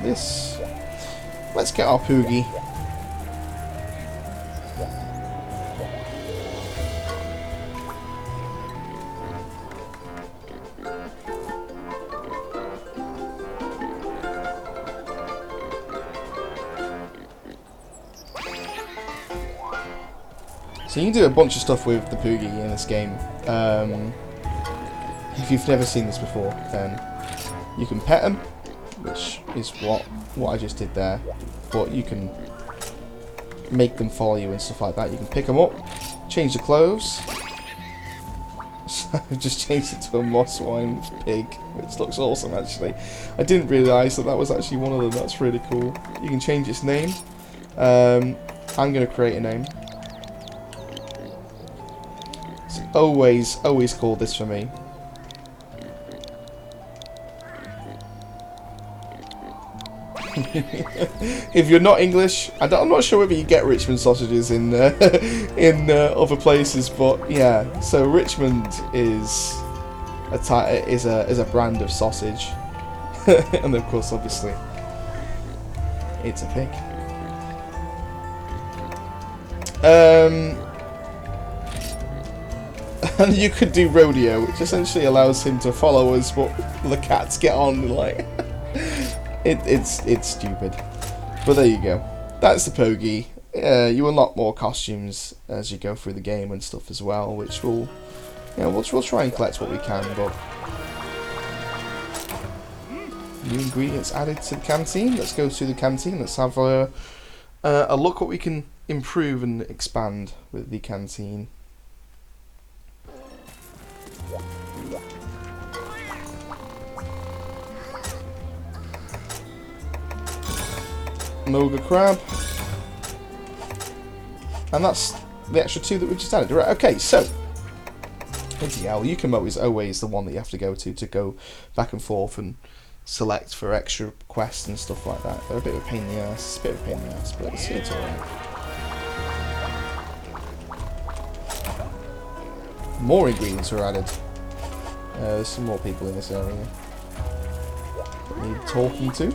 this, let's get our Poogie. So you can do a bunch of stuff with the Poogie in this game. If you've never seen this before, then you can pet him, which is what I just did there. But you can make them follow you and stuff like that. You can pick them up, change the clothes. So I've just changed it to a moss wine pig, which looks awesome actually. I didn't realise that that was actually one of them. That's really cool. You can change its name. I'm going to create a name. It's always called this for me. If you're not English, I'm not sure whether you get Richmond sausages in in other places, but yeah. So Richmond is a brand of sausage, and of course, obviously, it's a pig. And you could do rodeo, which essentially allows him to follow us, but the cats get on like. It's stupid, but there you go. That's the Pogie. You unlock more costumes as you go through the game and stuff as well, which will, we'll try and collect what we can. But new ingredients added to the canteen. Let's go to the canteen. Let's have a look what we can improve and expand with the canteen. Moga crab, and that's the extra 2 that we just added. Right, okay, so Yukumo is always the one that you have to go back and forth and select for extra quests and stuff like that. They're a bit of a pain in the ass, but it's alright. More ingredients are added. There's some more people in this area that need talking to.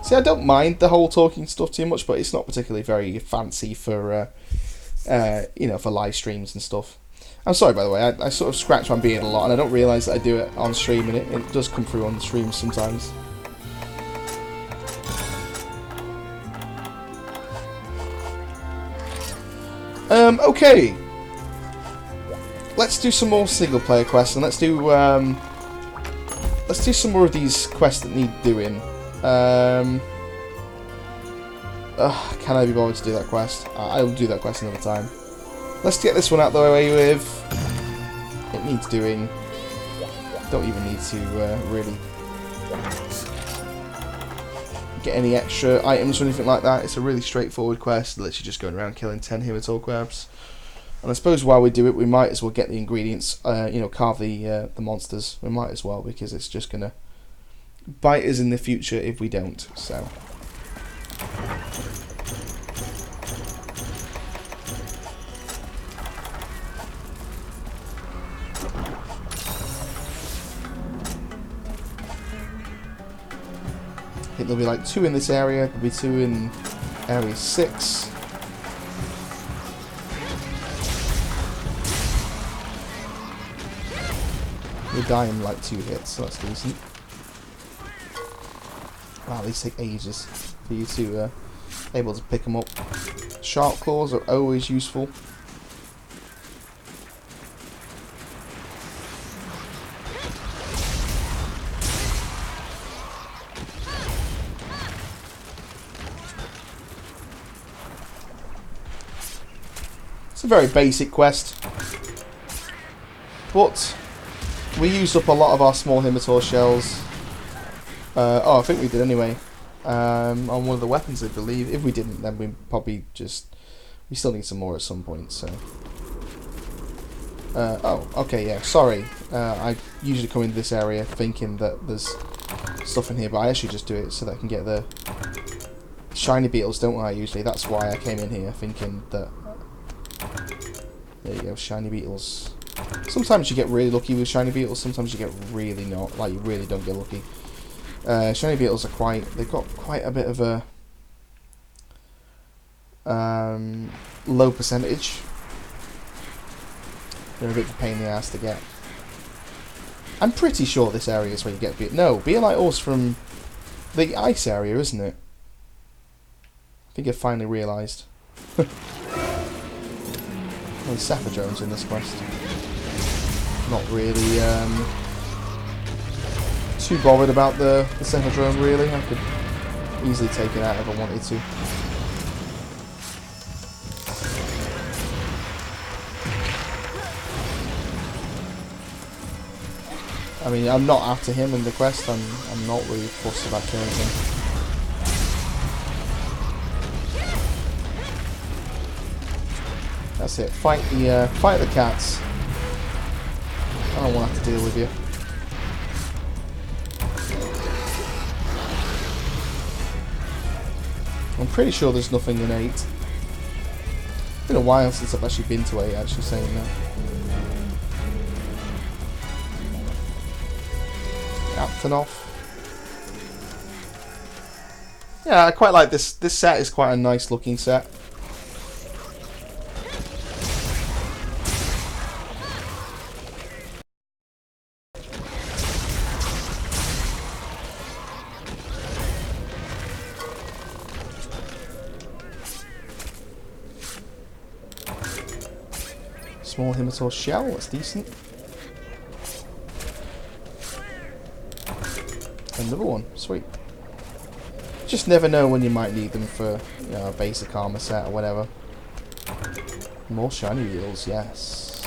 See, I don't mind the whole talking stuff too much, but it's not particularly very fancy for, for live streams and stuff. I'm sorry, by the way, I sort of scratch my beard a lot, and I don't realise that I do it on stream, and it does come through on streams sometimes. Okay. Let's do some more single-player quests, and let's do some more of these quests that need doing. Can I be bothered to do that quest? I'll do that quest another time. Let's get this one out the way with. It needs doing. Don't even need to really get any extra items or anything like that. It's a really straightforward quest. Literally just going around killing 10 Himitor crabs. And I suppose while we do it, we might as well get the ingredients. Carve the monsters. We might as well, because it's just gonna bite us in the future if we don't. So. I think there'll be like 2 in this area. There'll be 2 in area 6. We're dying like 2 hits, so that's decent. Wow, these take ages for you to able to pick them up. Sharp claws are always useful. It's a very basic quest, but we used up a lot of our small Himitor shells. I think we did anyway. On one of the weapons, I believe. If we didn't, then we probably we still need some more at some point. So. Okay, yeah. Sorry. I usually come into this area thinking that there's stuff in here, but I actually just do it so that I can get the shiny beetles, don't I? Usually, that's why I came in here thinking that. There you go, shiny beetles. Sometimes you get really lucky with shiny beetles. Sometimes you get really not. Like you really don't get lucky. Shiny beetles are they've got quite a bit of a low percentage. They're a bit of a pain in the ass to get. I'm pretty sure this area is where you get Beelite Ore's from the ice area, isn't it? I think I finally realised. There's Sapphire drones in this quest. Not really too bothered about the Sapphire drone, really. I could easily take it out if I wanted to. I mean, I'm not after him in the quest. I'm not really fussed about killing him. That's it. Fight the cats. I don't want to have to deal with you. I'm pretty sure there's nothing in 8. It's been a while since I've actually been to 8, actually saying that. Captain off. Yeah, I quite like this. This set is quite a nice looking set. Small Himitor shell, that's decent. Another one, sweet. Just never know when you might need them for, you know, a basic armor set or whatever. More shiny wheels, yes.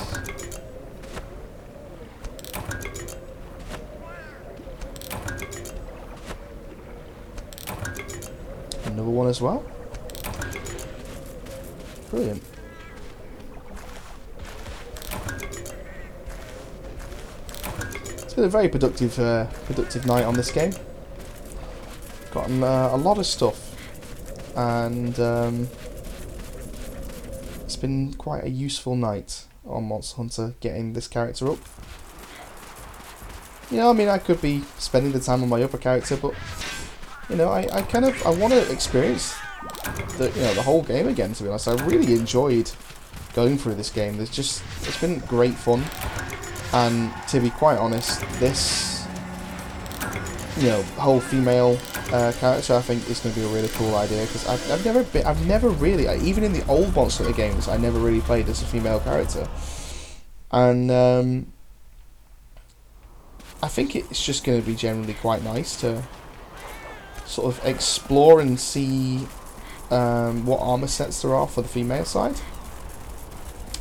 Another one as well. Brilliant. It's been a very productive night on this game. Gotten a lot of stuff, and it's been quite a useful night on Monster Hunter getting this character up. You know, I mean, I could be spending the time on my other character, but you know, I want to experience the whole game again. To be honest, I really enjoyed going through this game. It's been great fun. And to be quite honest, this, you know, whole female character, I think is going to be a really cool idea, because I've never really, even in the old Monster Hunter games, I never really played as a female character, and I think it's just going to be generally quite nice to sort of explore and see what armor sets there are for the female side.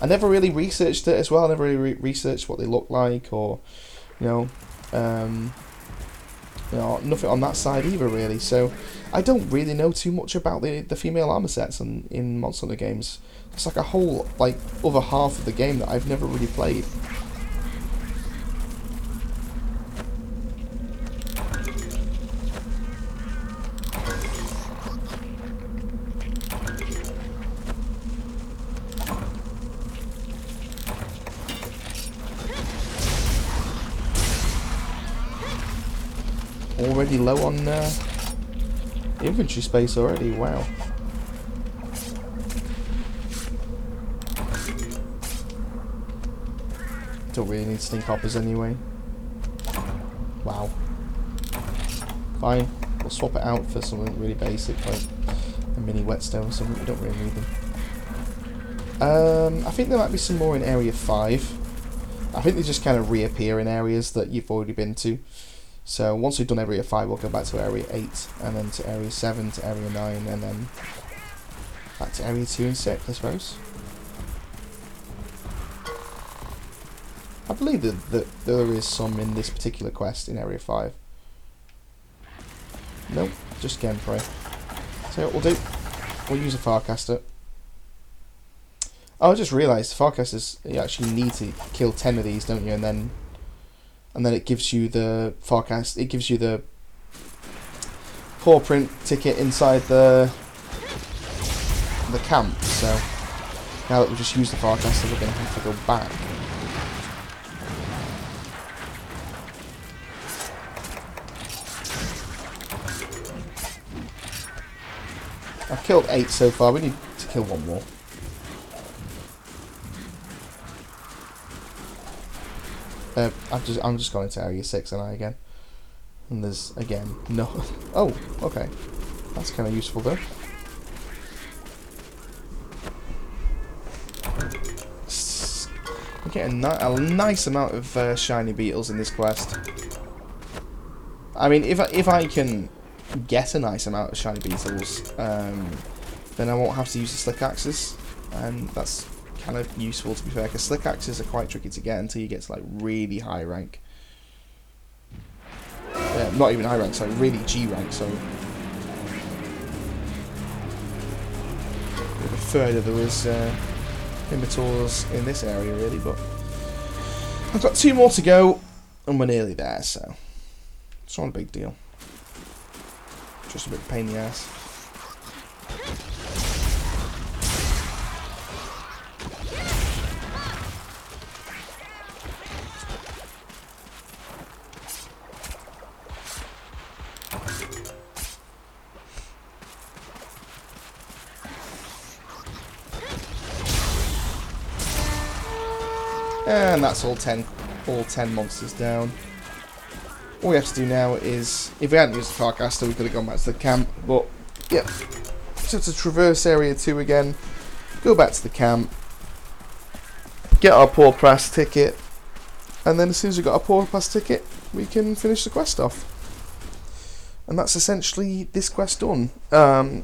I never really researched it as well. I never really researched what they look like, or you know, nothing on that side either, really. So I don't really know too much about the female armor sets in Monster Hunter games. It's like a whole other half of the game that I've never really played. Already low on inventory space already, wow. Don't really need stink hoppers anyway. Wow. Fine, we'll swap it out for something really basic, like a mini whetstone or something. We don't really need them. I think there might be some more in Area 5. I think they just kind of reappear in areas that you've already been to. So once we've done Area 5, we'll go back to Area 8, and then to Area 7, to Area 9, and then back to Area 2 and 6, I suppose. I believe that there is some in this particular quest in Area 5. Nope, just Genpray. So what we'll do, we'll use a Farcaster. Oh, I just realised, Farcasters, you actually need to kill 10 of these, don't you, and then it gives you the Farcast, it gives you the paw print ticket inside the camp. So now that we've just used the Farcaster, we're going to have to go back. I've killed 8 so far, we need to kill 1 more. I'm just going to Area 6 and again. And there's, again, no... Oh, okay. That's kind of useful, though. I'm getting a nice amount of shiny beetles in this quest. I mean, if I can get a nice amount of shiny beetles, then I won't have to use the slick axes, and that's kind of useful, to be fair, because slick axes are quite tricky to get until you get to like really high rank. Not even high rank, sorry, really G rank, so I would have preferred there was Immators in this area really, but I've got 2 more to go and we're nearly there, so it's not a big deal. Just a bit of a pain in the ass. And that's all 10 monsters down. All we have to do now is, if we hadn't used the Farcaster, we could have gone back to the camp, but yeah. So to traverse area 2 again, go back to the camp, get our Poor Pass ticket, and then as soon as we've got our Poor Pass ticket, we can finish the quest off. And that's essentially this quest done.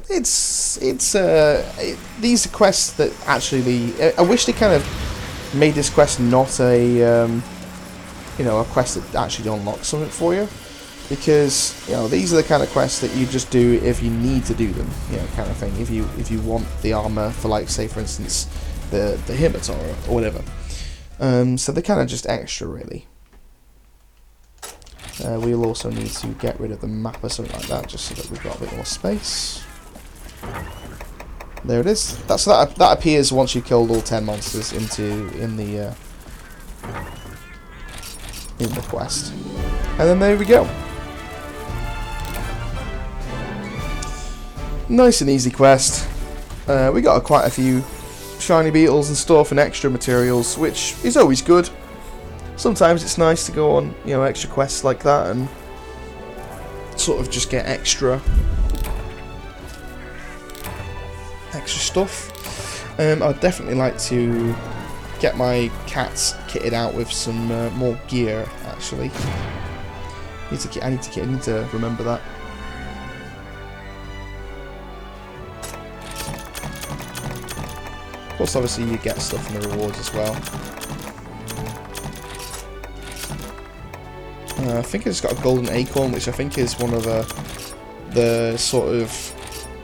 These are quests that actually, I wish they kind of made this quest not a a quest that actually unlocks something for you, because these are the kind of quests that you just do if you need to do them, kind of thing. If you want the armor for, like, say for instance the Himitor or whatever, so they're kind of just extra really. We'll also need to get rid of the map or something like that, just so that we've got a bit more space. There it is. That appears once you've killed all 10 monsters in the quest. And then there we go. Nice and easy quest. We got quite a few shiny beetles and stuff and extra materials, which is always good. Sometimes it's nice to go on, extra quests like that and sort of just get extra stuff. I'd definitely like to get my cats kitted out with some more gear, actually. I need to remember that. Of course, obviously you get stuff from the rewards as well. I think it's got a golden acorn, which I think is one of the sort of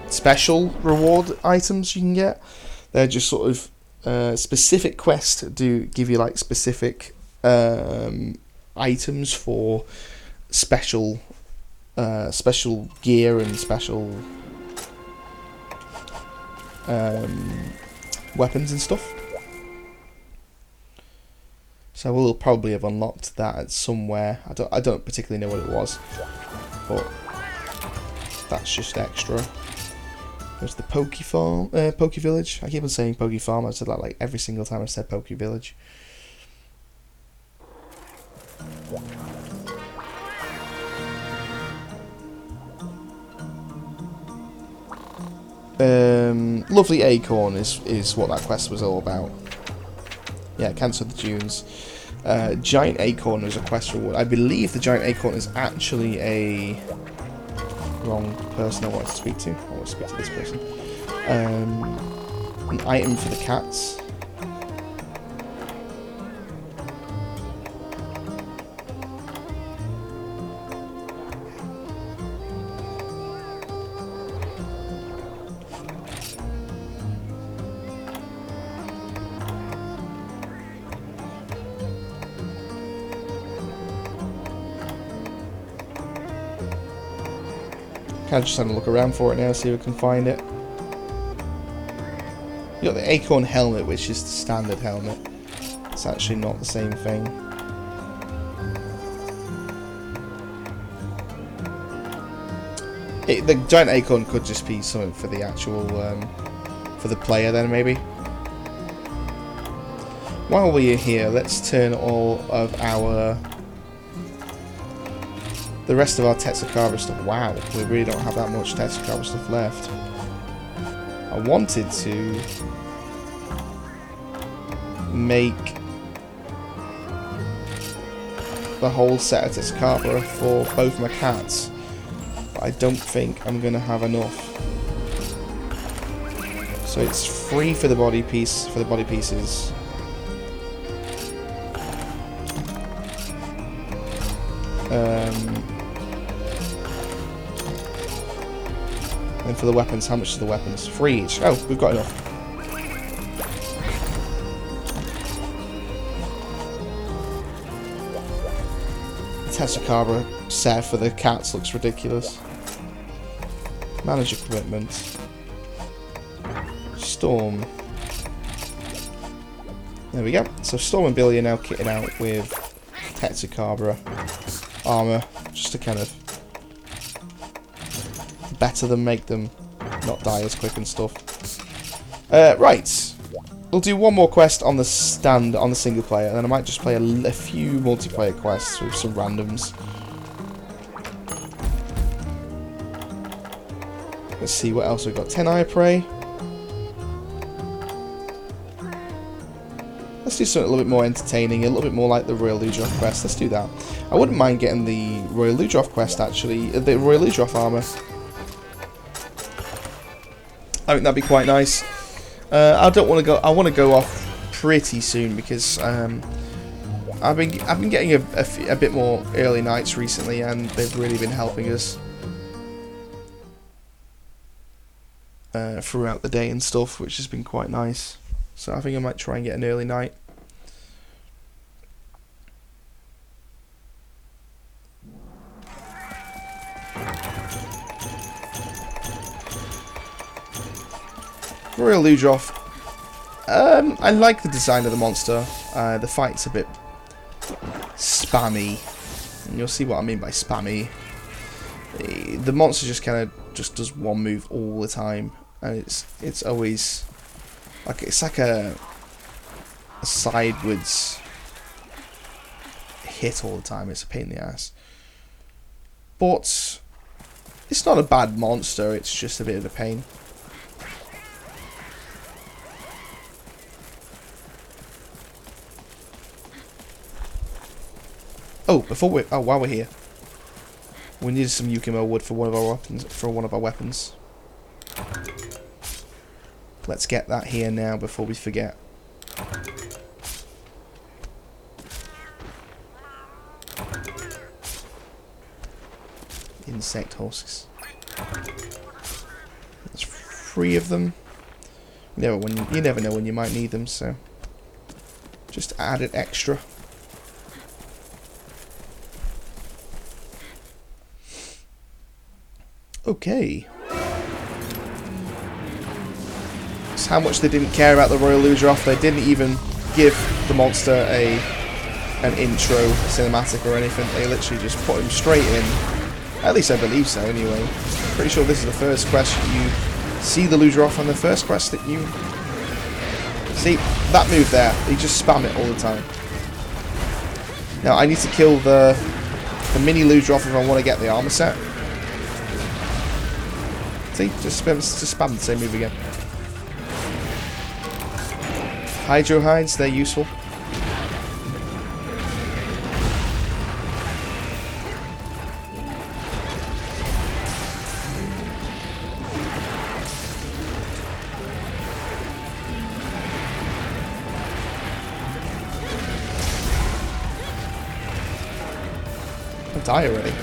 special reward items you can get. They're just sort of specific quests do give you like specific items for special gear and special weapons and stuff. So we'll probably have unlocked that at somewhere. I don't particularly know what it was, but that's just extra. There's the Poke Farm, Poke Village. I keep on saying Poke Farm. I've said that like every single time I've said Poke Village. Lovely Acorn is what that quest was all about. Yeah, Cancer of the Dunes. Giant Acorn was a quest reward. I believe the Giant Acorn is actually a wrong person I want to speak to. I want to speak to this person. An item for the cats. Kind of just having a look around for it now, see if we can find it. You got the Acorn helmet, which is the standard helmet. It's actually not the same thing. The Giant Acorn could just be something for the actual, for the player then maybe. While we're here, let's turn all of the rest of our Tetsukawa stuff. Wow, we really don't have that much Tetsukawa stuff left. I wanted to make the whole set of Tetsukawa for both my cats. but I don't think I'm going to have enough. So it's 3 for the body piece, for the body pieces. And for the weapons, how much are the weapons? 3 each. Oh, we've got enough. Tetsukaba set for the cats looks ridiculous. Manager commitment. Storm. There we go. So Storm and Billy are now kitted out with Tetsukaba armor, just to kind of better them, make them not die as quick and stuff. Right. We'll do one more quest on the stand, on the single player, and then I might just play a few multiplayer quests with some randoms. Let's see what else we've got. 10 Eye Prey. Let's do something a little bit more entertaining, a little bit more like the Royal Ludroth quest. Let's do that. I wouldn't mind getting the Royal Ludroth quest, actually. The Royal Ludroth armor. I think that'd be quite nice. I don't want to go. I want to go off pretty soon because I've been getting a bit more early nights recently, and they've really been helping us throughout the day and stuff, which has been quite nice. So I think I might try and get an early night. Royal Ludroth. I like the design of the monster. The fight's a bit spammy. And you'll see what I mean by spammy. The monster just kind of does one move all the time, and it's always like it's like a sideways hit all the time. It's a pain in the ass. But it's not a bad monster. It's just a bit of a pain. Oh, while we're here, we needed some Yukimo wood for one of our weapons. Let's get that here now before we forget. Insect husks. There's 3 of them. You never know when you might need them, so just add it extra. Okay. That's how much they didn't care about the Royal Ludroth. They didn't even give the monster an intro cinematic or anything. They literally just put him straight in. At least I believe so, anyway. Pretty sure this is the first quest you see the Ludroth on the first quest that you see. That move there, they just spam it all the time. Now I need to kill the mini Ludroth if I want to get the armor set. See, just spam the same move again. Hydro hides, they're useful. I'll die already.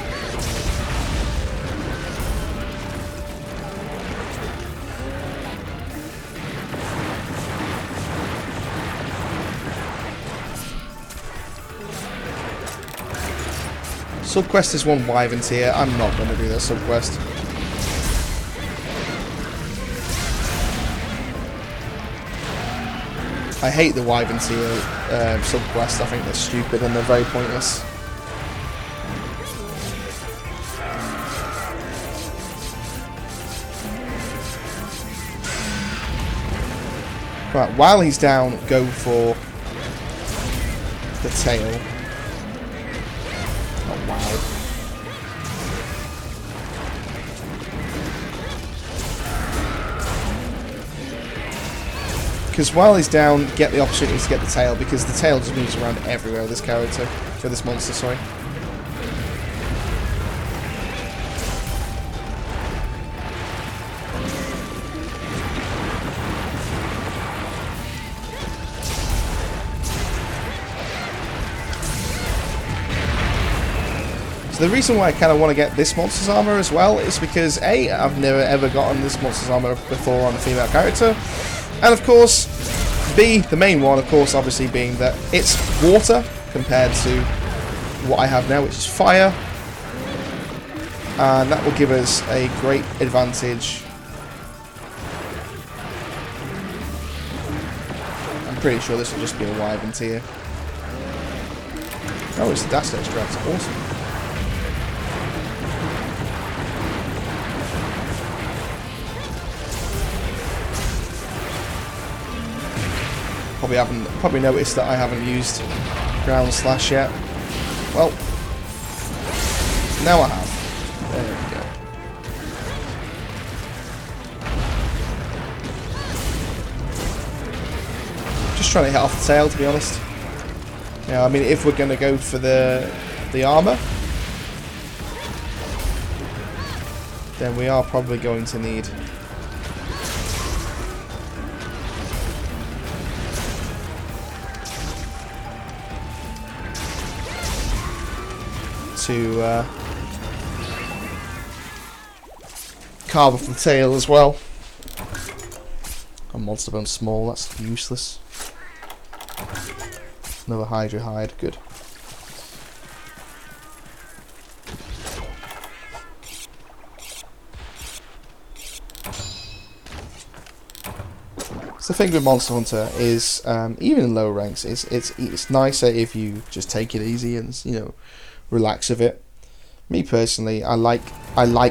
Subquest is one Wyvern tier. I'm not going to do that subquest. I hate the Wyvern tier subquest. I think they're stupid and they're very pointless. Right, while he's down, go for the tail. Oh, wow. Because while he's down, get the opportunity to get the tail, because the tail just moves around everywhere with this character. For this monster, sorry. So the reason why I kind of want to get this monster's armor as well is because A, I've never ever gotten this monster's armor before on a female character, and of course, B, the main one, of course, obviously being that it's water compared to what I have now, which is fire, and that will give us a great advantage. I'm pretty sure this will just be a Wyvern tier. Oh, it's the dash extract. Awesome. Probably noticed that I haven't used ground slash yet. Well, now I have. There we go. Just trying to hit off the tail, to be honest. Yeah, I mean, if we're going to go for the armor, then we are probably going to need to carve off the tail as well. A monster bone small, that's useless. Another Hydra hide, good. So the thing with Monster Hunter is, even in lower ranks, it's nicer if you just take it easy and, you know, relax with it. Me personally, I like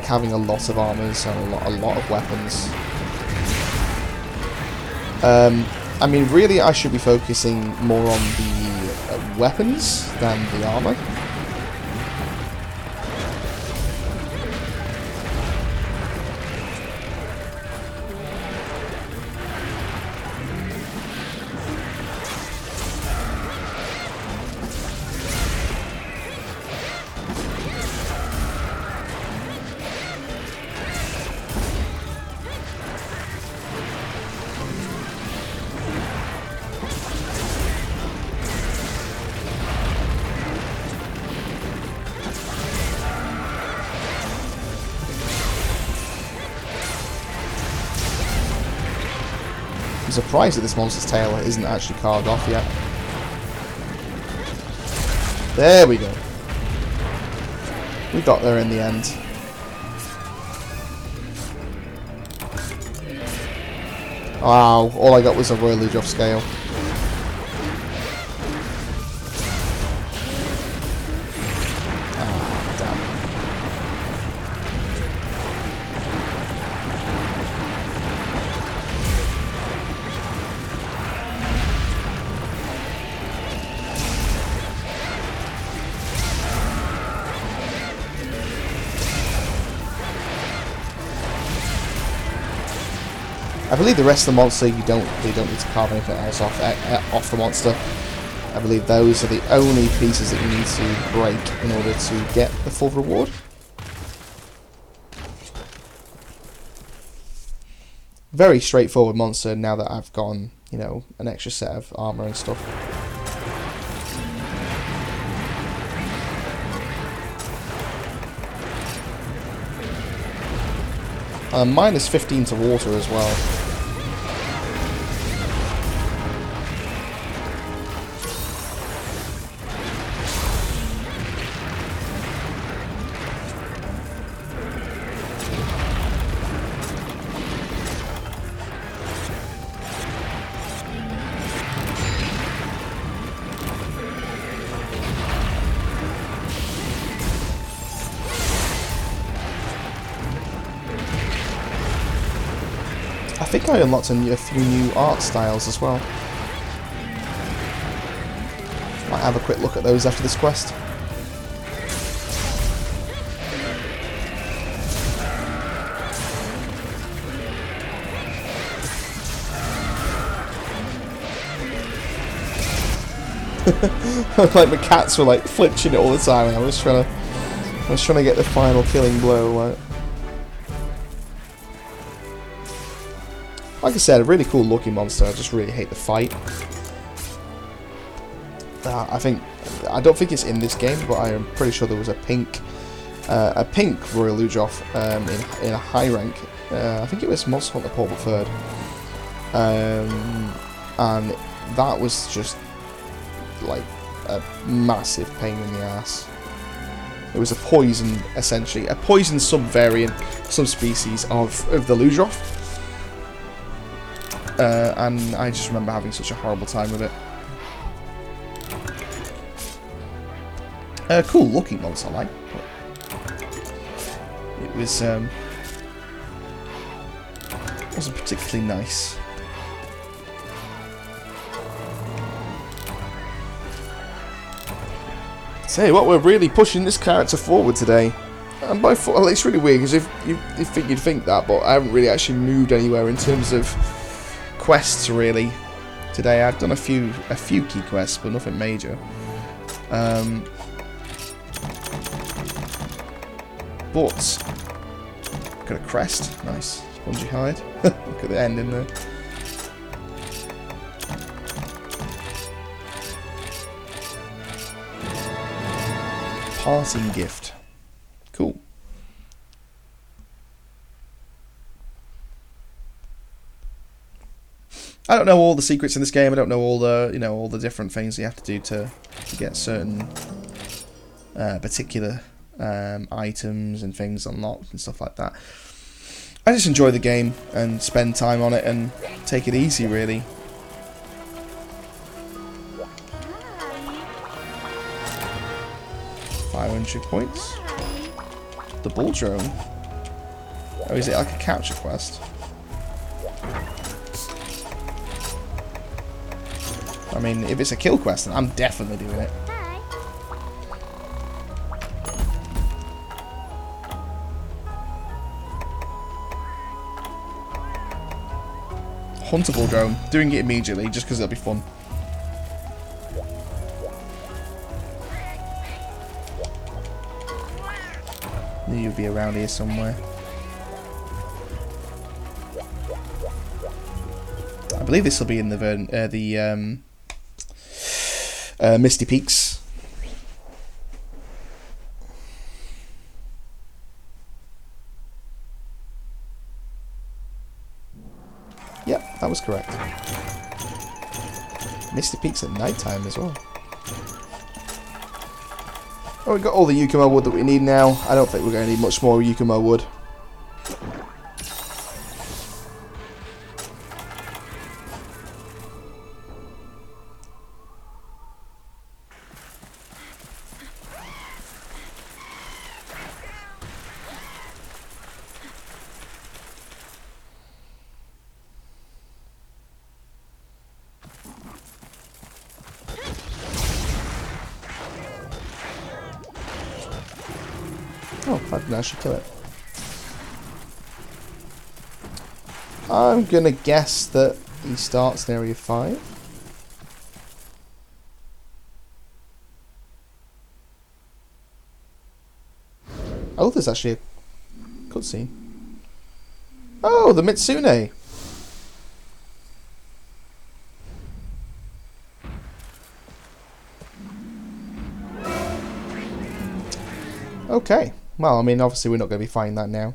having a lot of armors and a lot of weapons. I mean, really, I should be focusing more on the weapons than the armor. I'm surprised that this monster's tail isn't actually carved off yet. There we go. We got there in the end. Wow, all I got was a Royal Luge off scale. I believe the rest of the monster they don't need to carve anything else off the monster. I believe those are the only pieces that you need to break in order to get the full reward. Very straightforward monster now that I've gotten, you know, an extra set of armor and stuff. Minus 15 to water as well. I think I unlocked a few new art styles as well. Might have a quick look at those after this quest. Like my cats were like flinching it all the time, and I was trying to get the final killing blow. Like I said, a really cool looking monster. I just really hate the fight. I don't think it's in this game, but I am pretty sure there was a pink a pink Royal Ludroth in a high rank. I think it was Monster Hunter Portable 3rd. And that was just like a massive pain in the ass. It was a poison, essentially, a poison subvariant, subspecies of the Ludroth. And I just remember having such a horrible time with it. Cool looking monster, like. It was wasn't particularly nice. Say what, we're really pushing this character forward today. And by well, it's really weird because if you'd think that, but I haven't really actually moved anywhere in terms of quests really today. I've done a few key quests, but nothing major. But got a crest, nice spongy hide. Look at the end in there. Parting gift. Cool. I don't know all the secrets in this game. I don't know all the all the different things you have to do to get certain particular items and things unlocked and stuff like that. I just enjoy the game and spend time on it and take it easy, really. $500 points. The bull drone. Oh, is it like a capture quest? I mean, if it's a kill quest, then I'm definitely doing it. Huntable drone. Doing it immediately, just because it'll be fun. Knew you'd be around here somewhere. I believe this will be in the Misty Peaks. Yep, that was correct. Misty Peaks at night time as well. Oh, we got all the Yukumo wood that we need now. I don't think we're going to need much more Yukumo wood. Oh, I didn't actually kill it. I'm gonna guess that he starts in Area 5. Oh, there's actually a cutscene. Oh, the Mitsune! Okay. Well, I mean, obviously we're not going to be fighting that now.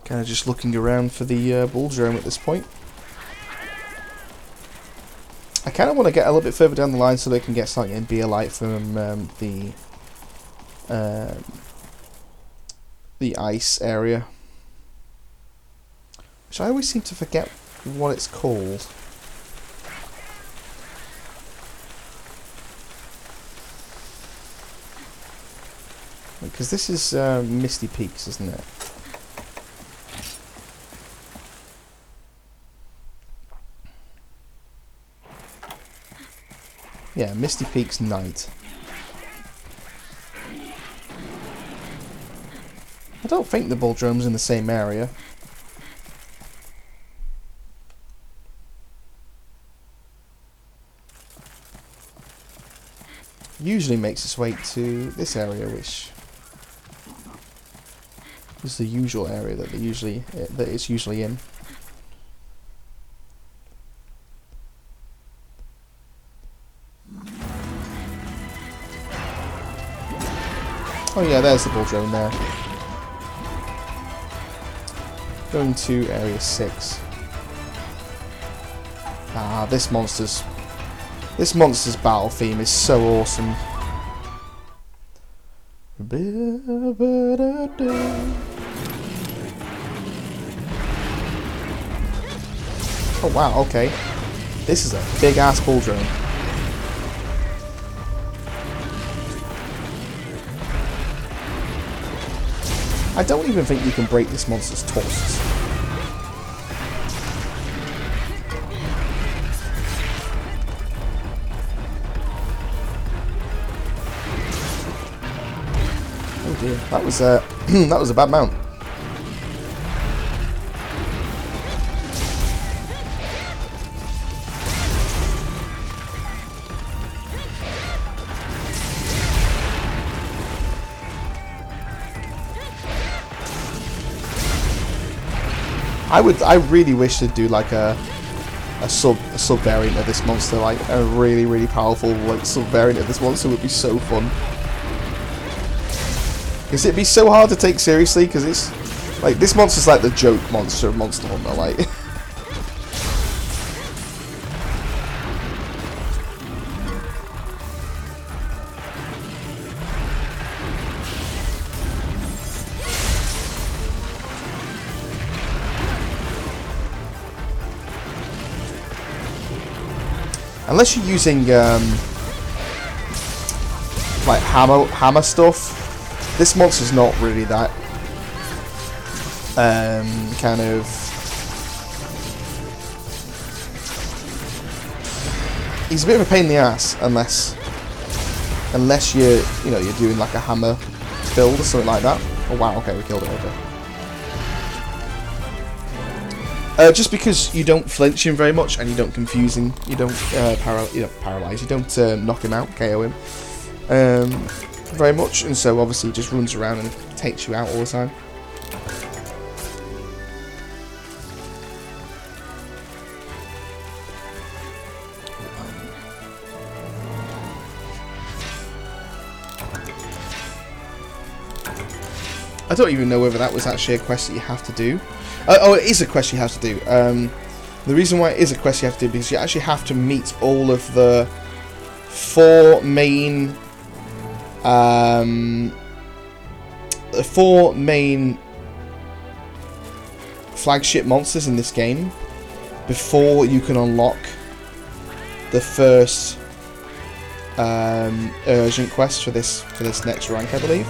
Kind of just looking around for the bull drone at this point. I kind of want to get a little bit further down the line so they can get something in Beerlight from the ice area, which I always seem to forget what it's called. Because this is Misty Peaks, isn't it? Yeah, Misty Peaks Night. I don't think the bull drone's in the same area. Usually makes its way to this area, which This is the usual area that it's usually in. Oh yeah, there's the bull drone there. Going to area 6. Ah, this monster's battle theme is so awesome. Oh wow, okay. This is a big ass bull drone. I don't even think you can break this monster's tusks. Oh dear, that was that was a bad mount. I really wish to do like a sub variant of this monster, like a really powerful like sub variant of this monster would be so fun. Because it'd be so hard to take seriously, because it's like this monster's like the joke monster of Monster Hunter, like. Unless you're using like hammer stuff, this monster's not really that kind of. He's a bit of a pain in the ass unless you're doing like a hammer build or something like that. Oh wow, okay, we killed it. Okay. Just because you don't flinch him very much and you don't confuse him, you don't paralyze, you don't knock him out, KO him very much, and so obviously he just runs around and takes you out all the time. I don't even know whether that was actually a quest that you have to do. Oh, it is a quest you have to do. The reason why it is a quest you have to do because you actually have to meet all of the 4 main flagship monsters in this game before you can unlock the first urgent quest for this next rank, I believe.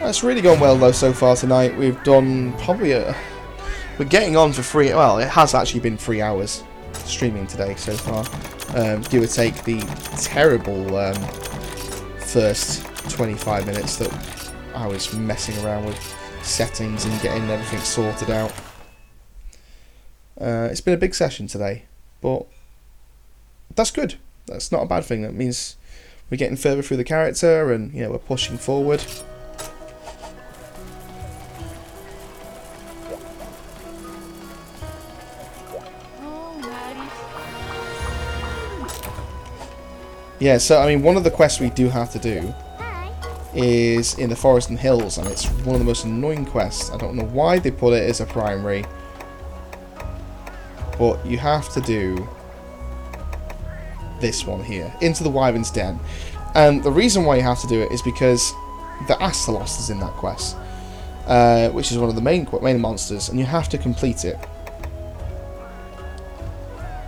It's really gone well though so far tonight. We've done probably we're getting on for 3. Well, it has actually been 3 hours streaming today so far. Give or take the terrible first 25 minutes that I was messing around with settings and getting everything sorted out. It's been a big session today, but that's good. That's not a bad thing. That means we're getting further through the character and we're pushing forward. Yeah, so I mean, one of the quests we do have to do is in the Forest and Hills, and it's one of the most annoying quests. I don't know why they put it as a primary, but you have to do this one here, Into the Wyvern's Den. And the reason why you have to do it is because the Astalos is in that quest, which is one of the main monsters, and you have to complete it.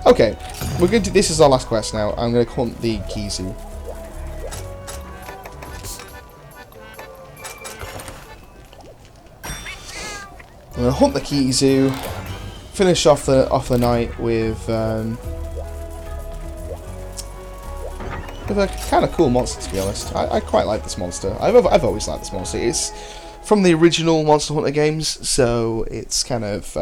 Okay, we're going to. This is our last quest now. I'm going to hunt the Kizu. I'm going to hunt the Kizu. Finish off the night with a kind of cool monster, to be honest. I quite like this monster. I've always liked this monster. It's from the original Monster Hunter games, so it's kind of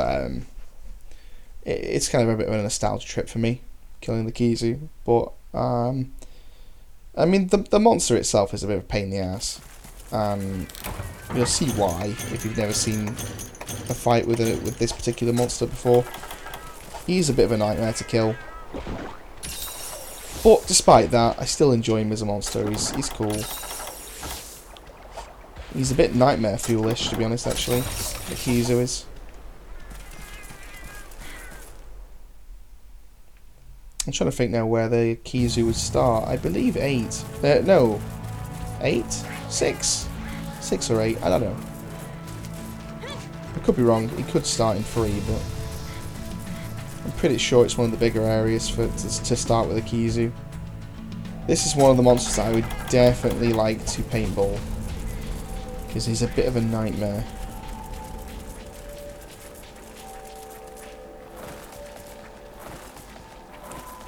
it's kind of a bit of a nostalgia trip for me, killing the Kizu. But I mean, the monster itself is a bit of a pain in the ass, and you'll see why if you've never seen a fight with this particular monster before. He's a bit of a nightmare to kill. But despite that, I still enjoy him as a monster. He's cool. He's a bit nightmare fuelish, to be honest, actually. The Kizu is. I'm trying to think now where the Kizu would start. I believe 8. No. 8? 6? 6 or 8, I don't know. I could be wrong. He could start in 3, but I'm pretty sure it's one of the bigger areas to start with a Kizu. This is one of the monsters that I would definitely like to paintball, because he's a bit of a nightmare.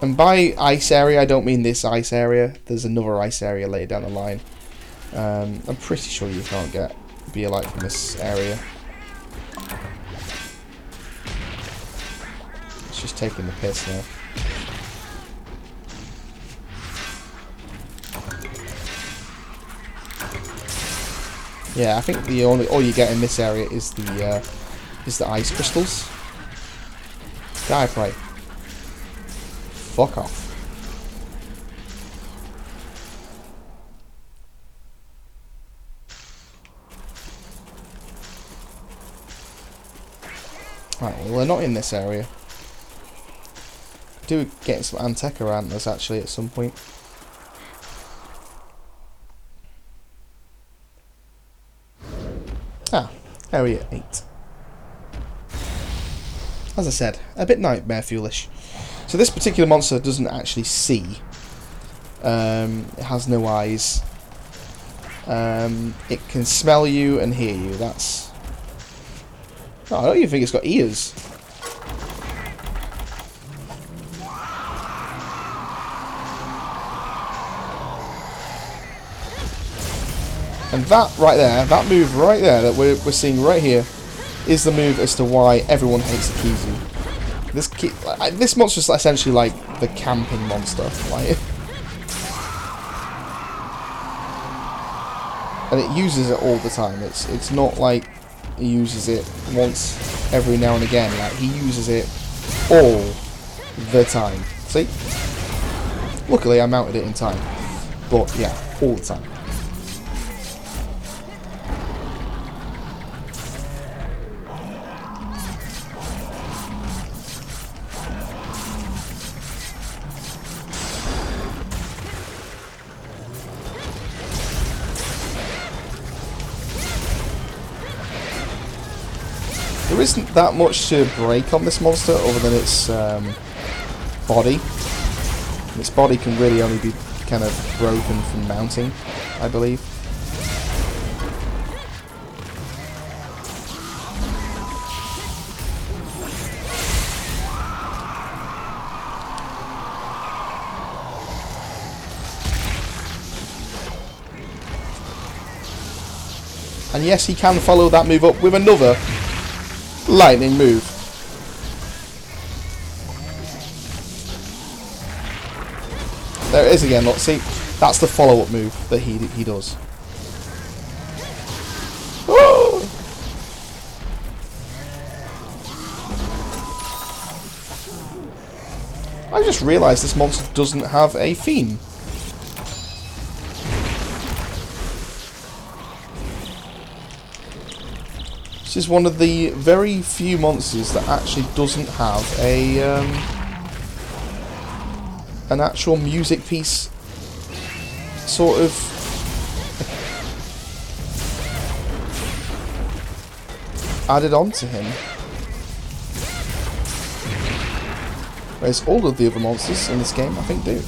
And by ice area, I don't mean this ice area. There's another ice area later down the line. I'm pretty sure you can't be alive from this area. It's just taking the piss now. Yeah, I think all you get in this area is the ice crystals. Die, prey. Fuck off. Right, well, we're not in this area. Do get some Anteka antlers actually at some point. Ah, area 8. As I said, a bit nightmare fuelish. So this particular monster doesn't actually see. It has no eyes. It can smell you and hear you. That's... Oh, I don't even think it's got ears. And that right there, that move right there that we're seeing right here, is the move as to why everyone hates the Kizu. This monster's essentially like the camping monster, like, and it uses it all the time. It's not like he uses it once every now and again. Like, he uses it all the time. See? Luckily, I mounted it in time, but yeah, all the time. There isn't that much to break on this monster other than its body. Its body can really only be kind of broken from mounting, I believe. And yes, he can follow that move up with another lightning move. There it is again, look, see? That's the follow-up move that he does. Oh! I just realised this monster doesn't have a theme. This is one of the very few monsters that actually doesn't have a an actual music piece sort of added on to him. Whereas all of the other monsters in this game, I think, do.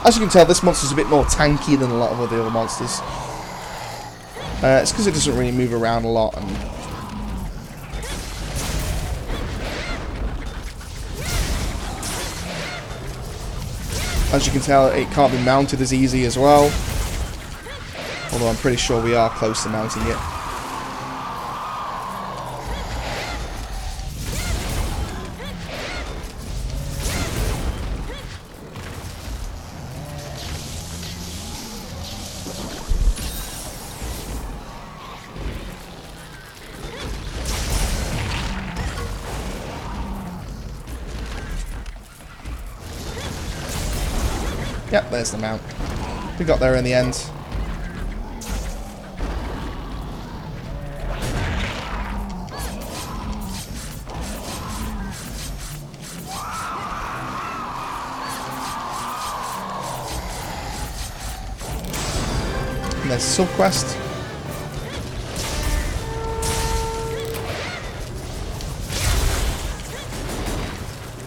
As you can tell, this monster's a bit more tanky than a lot of the other monsters. It's because it doesn't really move around a lot. And as you can tell, it can't be mounted as easy as well. Although I'm pretty sure we are close to mounting it. Yep, there's the mount. We got there in the end. And there's a sub-quest.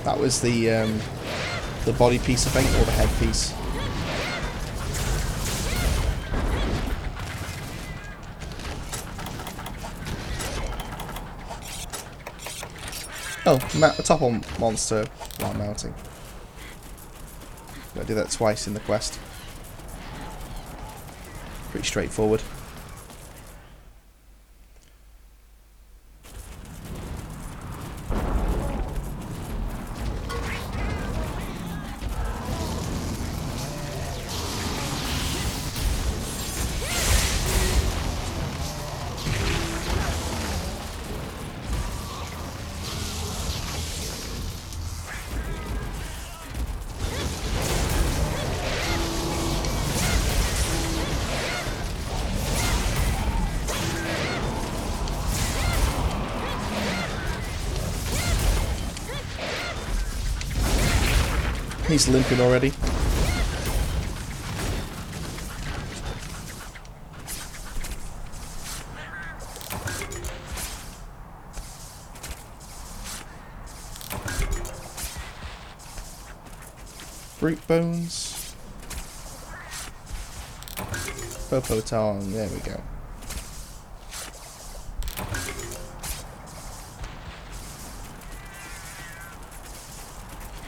That was the body piece, I think, or the head piece. Oh, the top on monster while mounting. Gotta do that twice in the quest. Pretty straightforward. He's limping already. Brute bones. Popoton, there we go.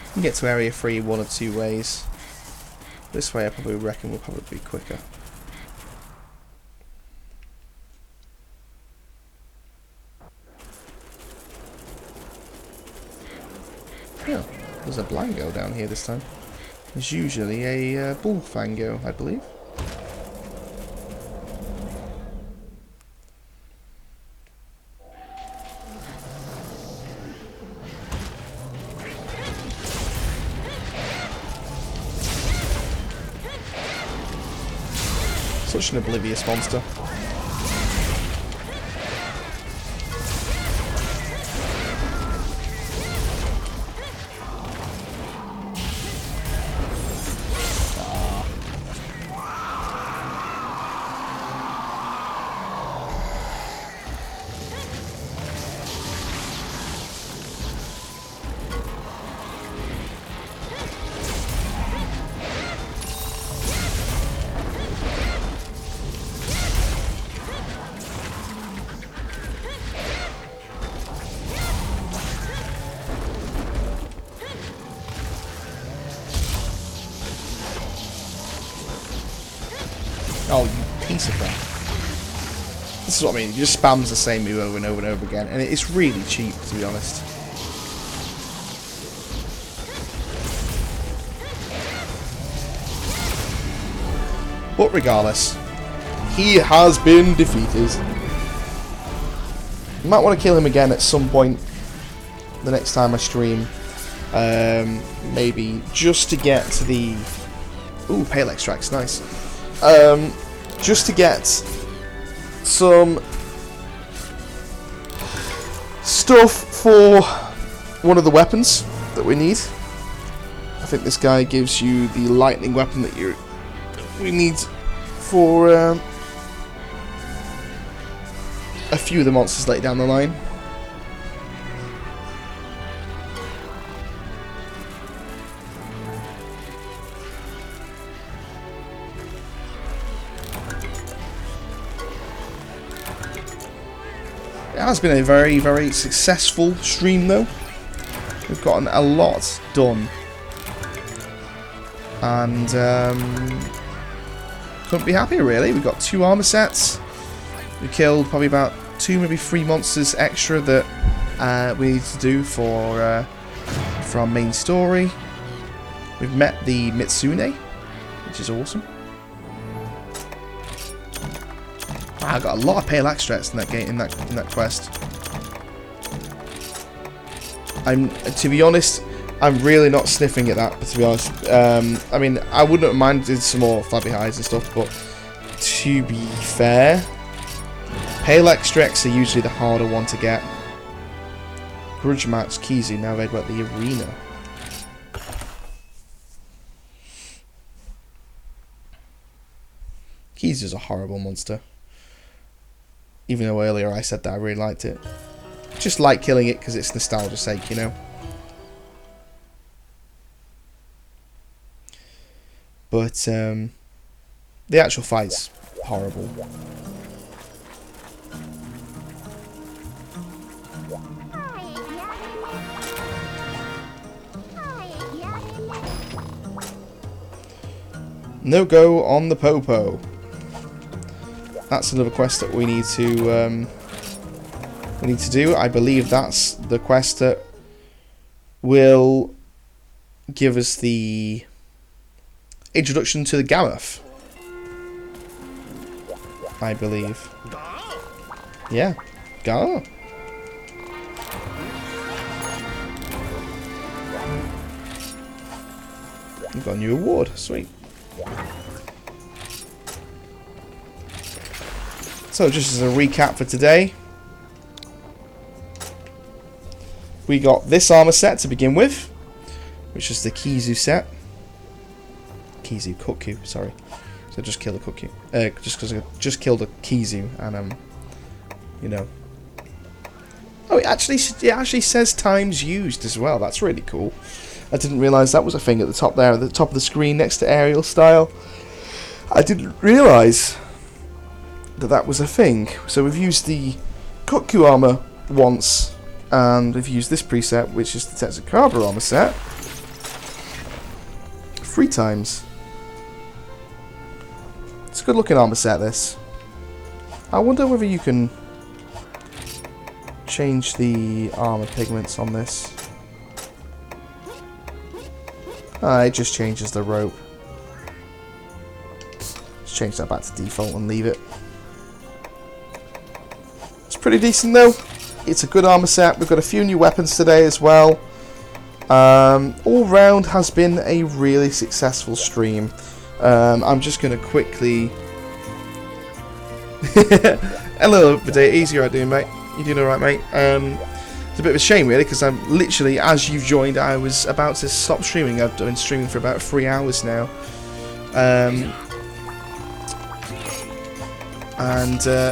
You can get to Area 3 one of two ways. This way I probably reckon will probably be quicker. Yeah, there's a Blango down here this time. There's usually a Bullfango, I believe. Such an oblivious monster. Oh, you piece of crap. This is what I mean, he just spams the same move over and over and over again, and it's really cheap, to be honest. But regardless, he has been defeated. You might want to kill him again at some point the next time I stream. Maybe just to get to the... Ooh, Pale Extract's nice. Just to get some stuff for one of the weapons that we need. I think this guy gives you the lightning weapon that we need for a few of the monsters later down the line. has been a very, very successful stream, though. We've gotten a lot done. And couldn't be happier, really. We got 2 armor sets. We killed probably about 2, maybe 3 monsters extra that we need to do for our main story. We've met the Mitsune, which is awesome. Wow, I got a lot of pale extracts in that game, in that quest. To be honest, I'm really not sniffing at that. But to be honest, I mean, I wouldn't have minded some more Flabby Hides and stuff, but to be fair, pale extracts are usually the harder one to get. Grudge Match, Kizu. Now they've got the arena. Kizu's a horrible monster. Even though earlier I said that I really liked it. Just like killing it because it's nostalgia's sake, you know. But the actual fight's horrible. No go on the Popo. That's another quest that we need to do. I believe that's the quest that will give us the introduction to the Gammoth. I believe. Yeah. Go. We've got a new award. Sweet. So just as a recap for today, we got this armor set to begin with, which is the Kizu set. Kukku, sorry. So just kill the Kukku. Just because I just killed a Kizu and you know. Oh, it actually says times used as well. That's really cool. I didn't realise that was a thing at the top there, at the top of the screen next to aerial style. I didn't realise that was a thing. So we've used the Kukku armor once, and we've used this preset, which is the Tetsukaba armor set, 3 times. It's a good looking armor set, this. I wonder whether you can change the armor pigments on this. It just changes the rope. Let's change that back to default and leave it. It's pretty decent though. It's a good armor set. We've got a few new weapons today as well. All round has been a really successful stream. I'm just going to quickly... Hello, Videa. Easy, right doing, mate? You doing alright, mate? It's a bit of a shame, really, because I'm literally, as you've joined, I was about to stop streaming. I've been streaming for about 3 hours now.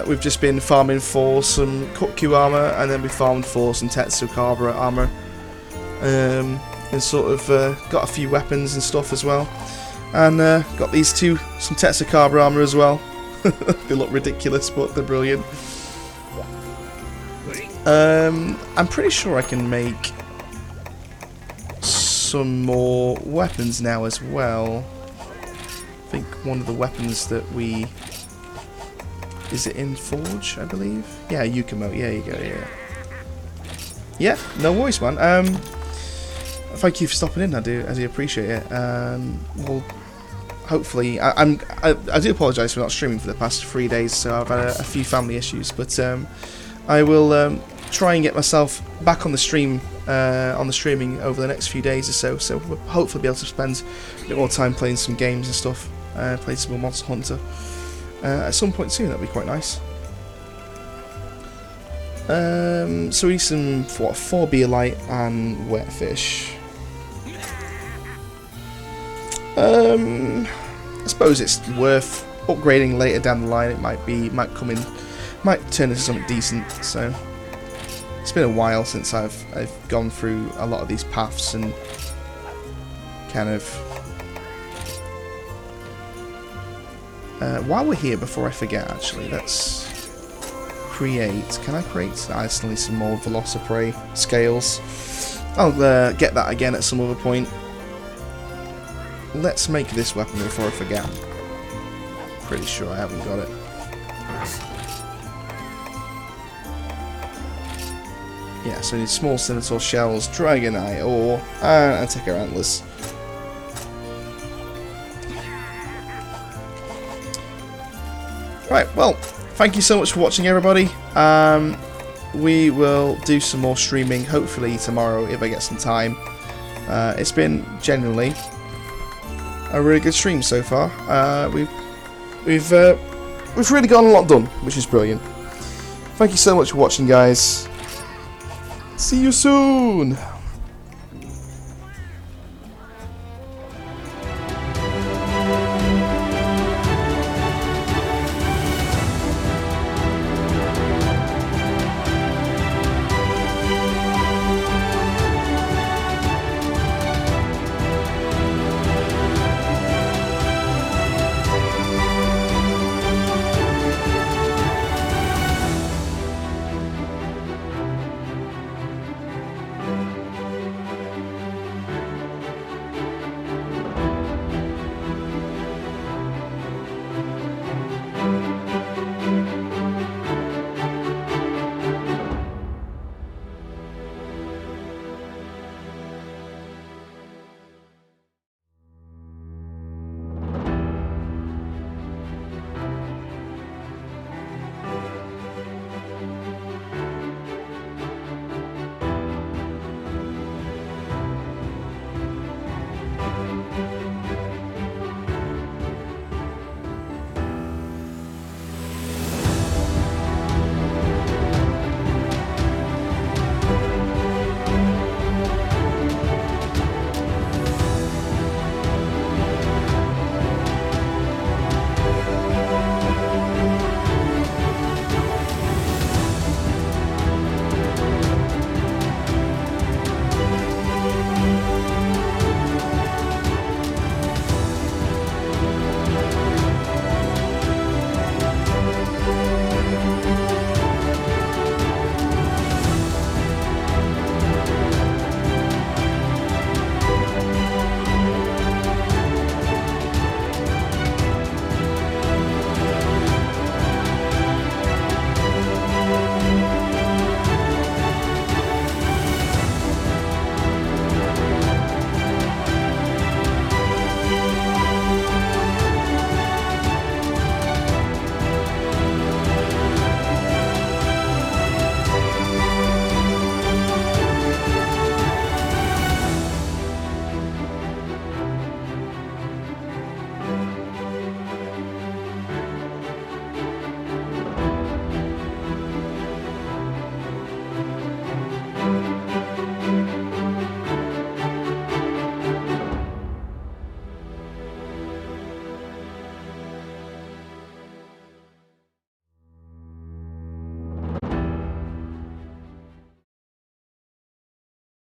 We've just been farming for some Kukku armor, and then we farmed for some Tetsukaba armor. And sort of got a few weapons and stuff as well. And got these some Tetsukaba armor as well. They look ridiculous, but they're brilliant. I'm pretty sure I can make some more weapons now as well. I think one of the weapons that we... Is it in Forge, I believe? Yeah, Yukimo. Yeah, you go, yeah. Yeah, no worries, man. Thank you for stopping in, I do appreciate it. Well, hopefully... I do apologise for not streaming for the past 3 days, so I've had a few family issues, but I will... try and get myself back on the streaming over the next few days or so we'll hopefully be able to spend a bit more time playing some games and stuff, play some more Monster Hunter at some point soon. That'd be quite nice. So we need some 4 Beerlight and Wetfish. I suppose it's worth upgrading later down the line. It might turn into something decent. So it's been a while since I've gone through a lot of these paths and kind of... while we're here, before I forget, actually, let's create... Can I create? I still need some more Velociprey scales. I'll get that again at some other point. Let's make this weapon before I forget. Pretty sure I haven't got it. Yeah, so I need small Scimitar shells, Dragonite ore, and Ateca antlers. Right, well, thank you so much for watching, everybody. We will do some more streaming, hopefully tomorrow if I get some time. It's been genuinely a really good stream so far. We've really gotten a lot done, which is brilliant. Thank you so much for watching, guys. See you soon!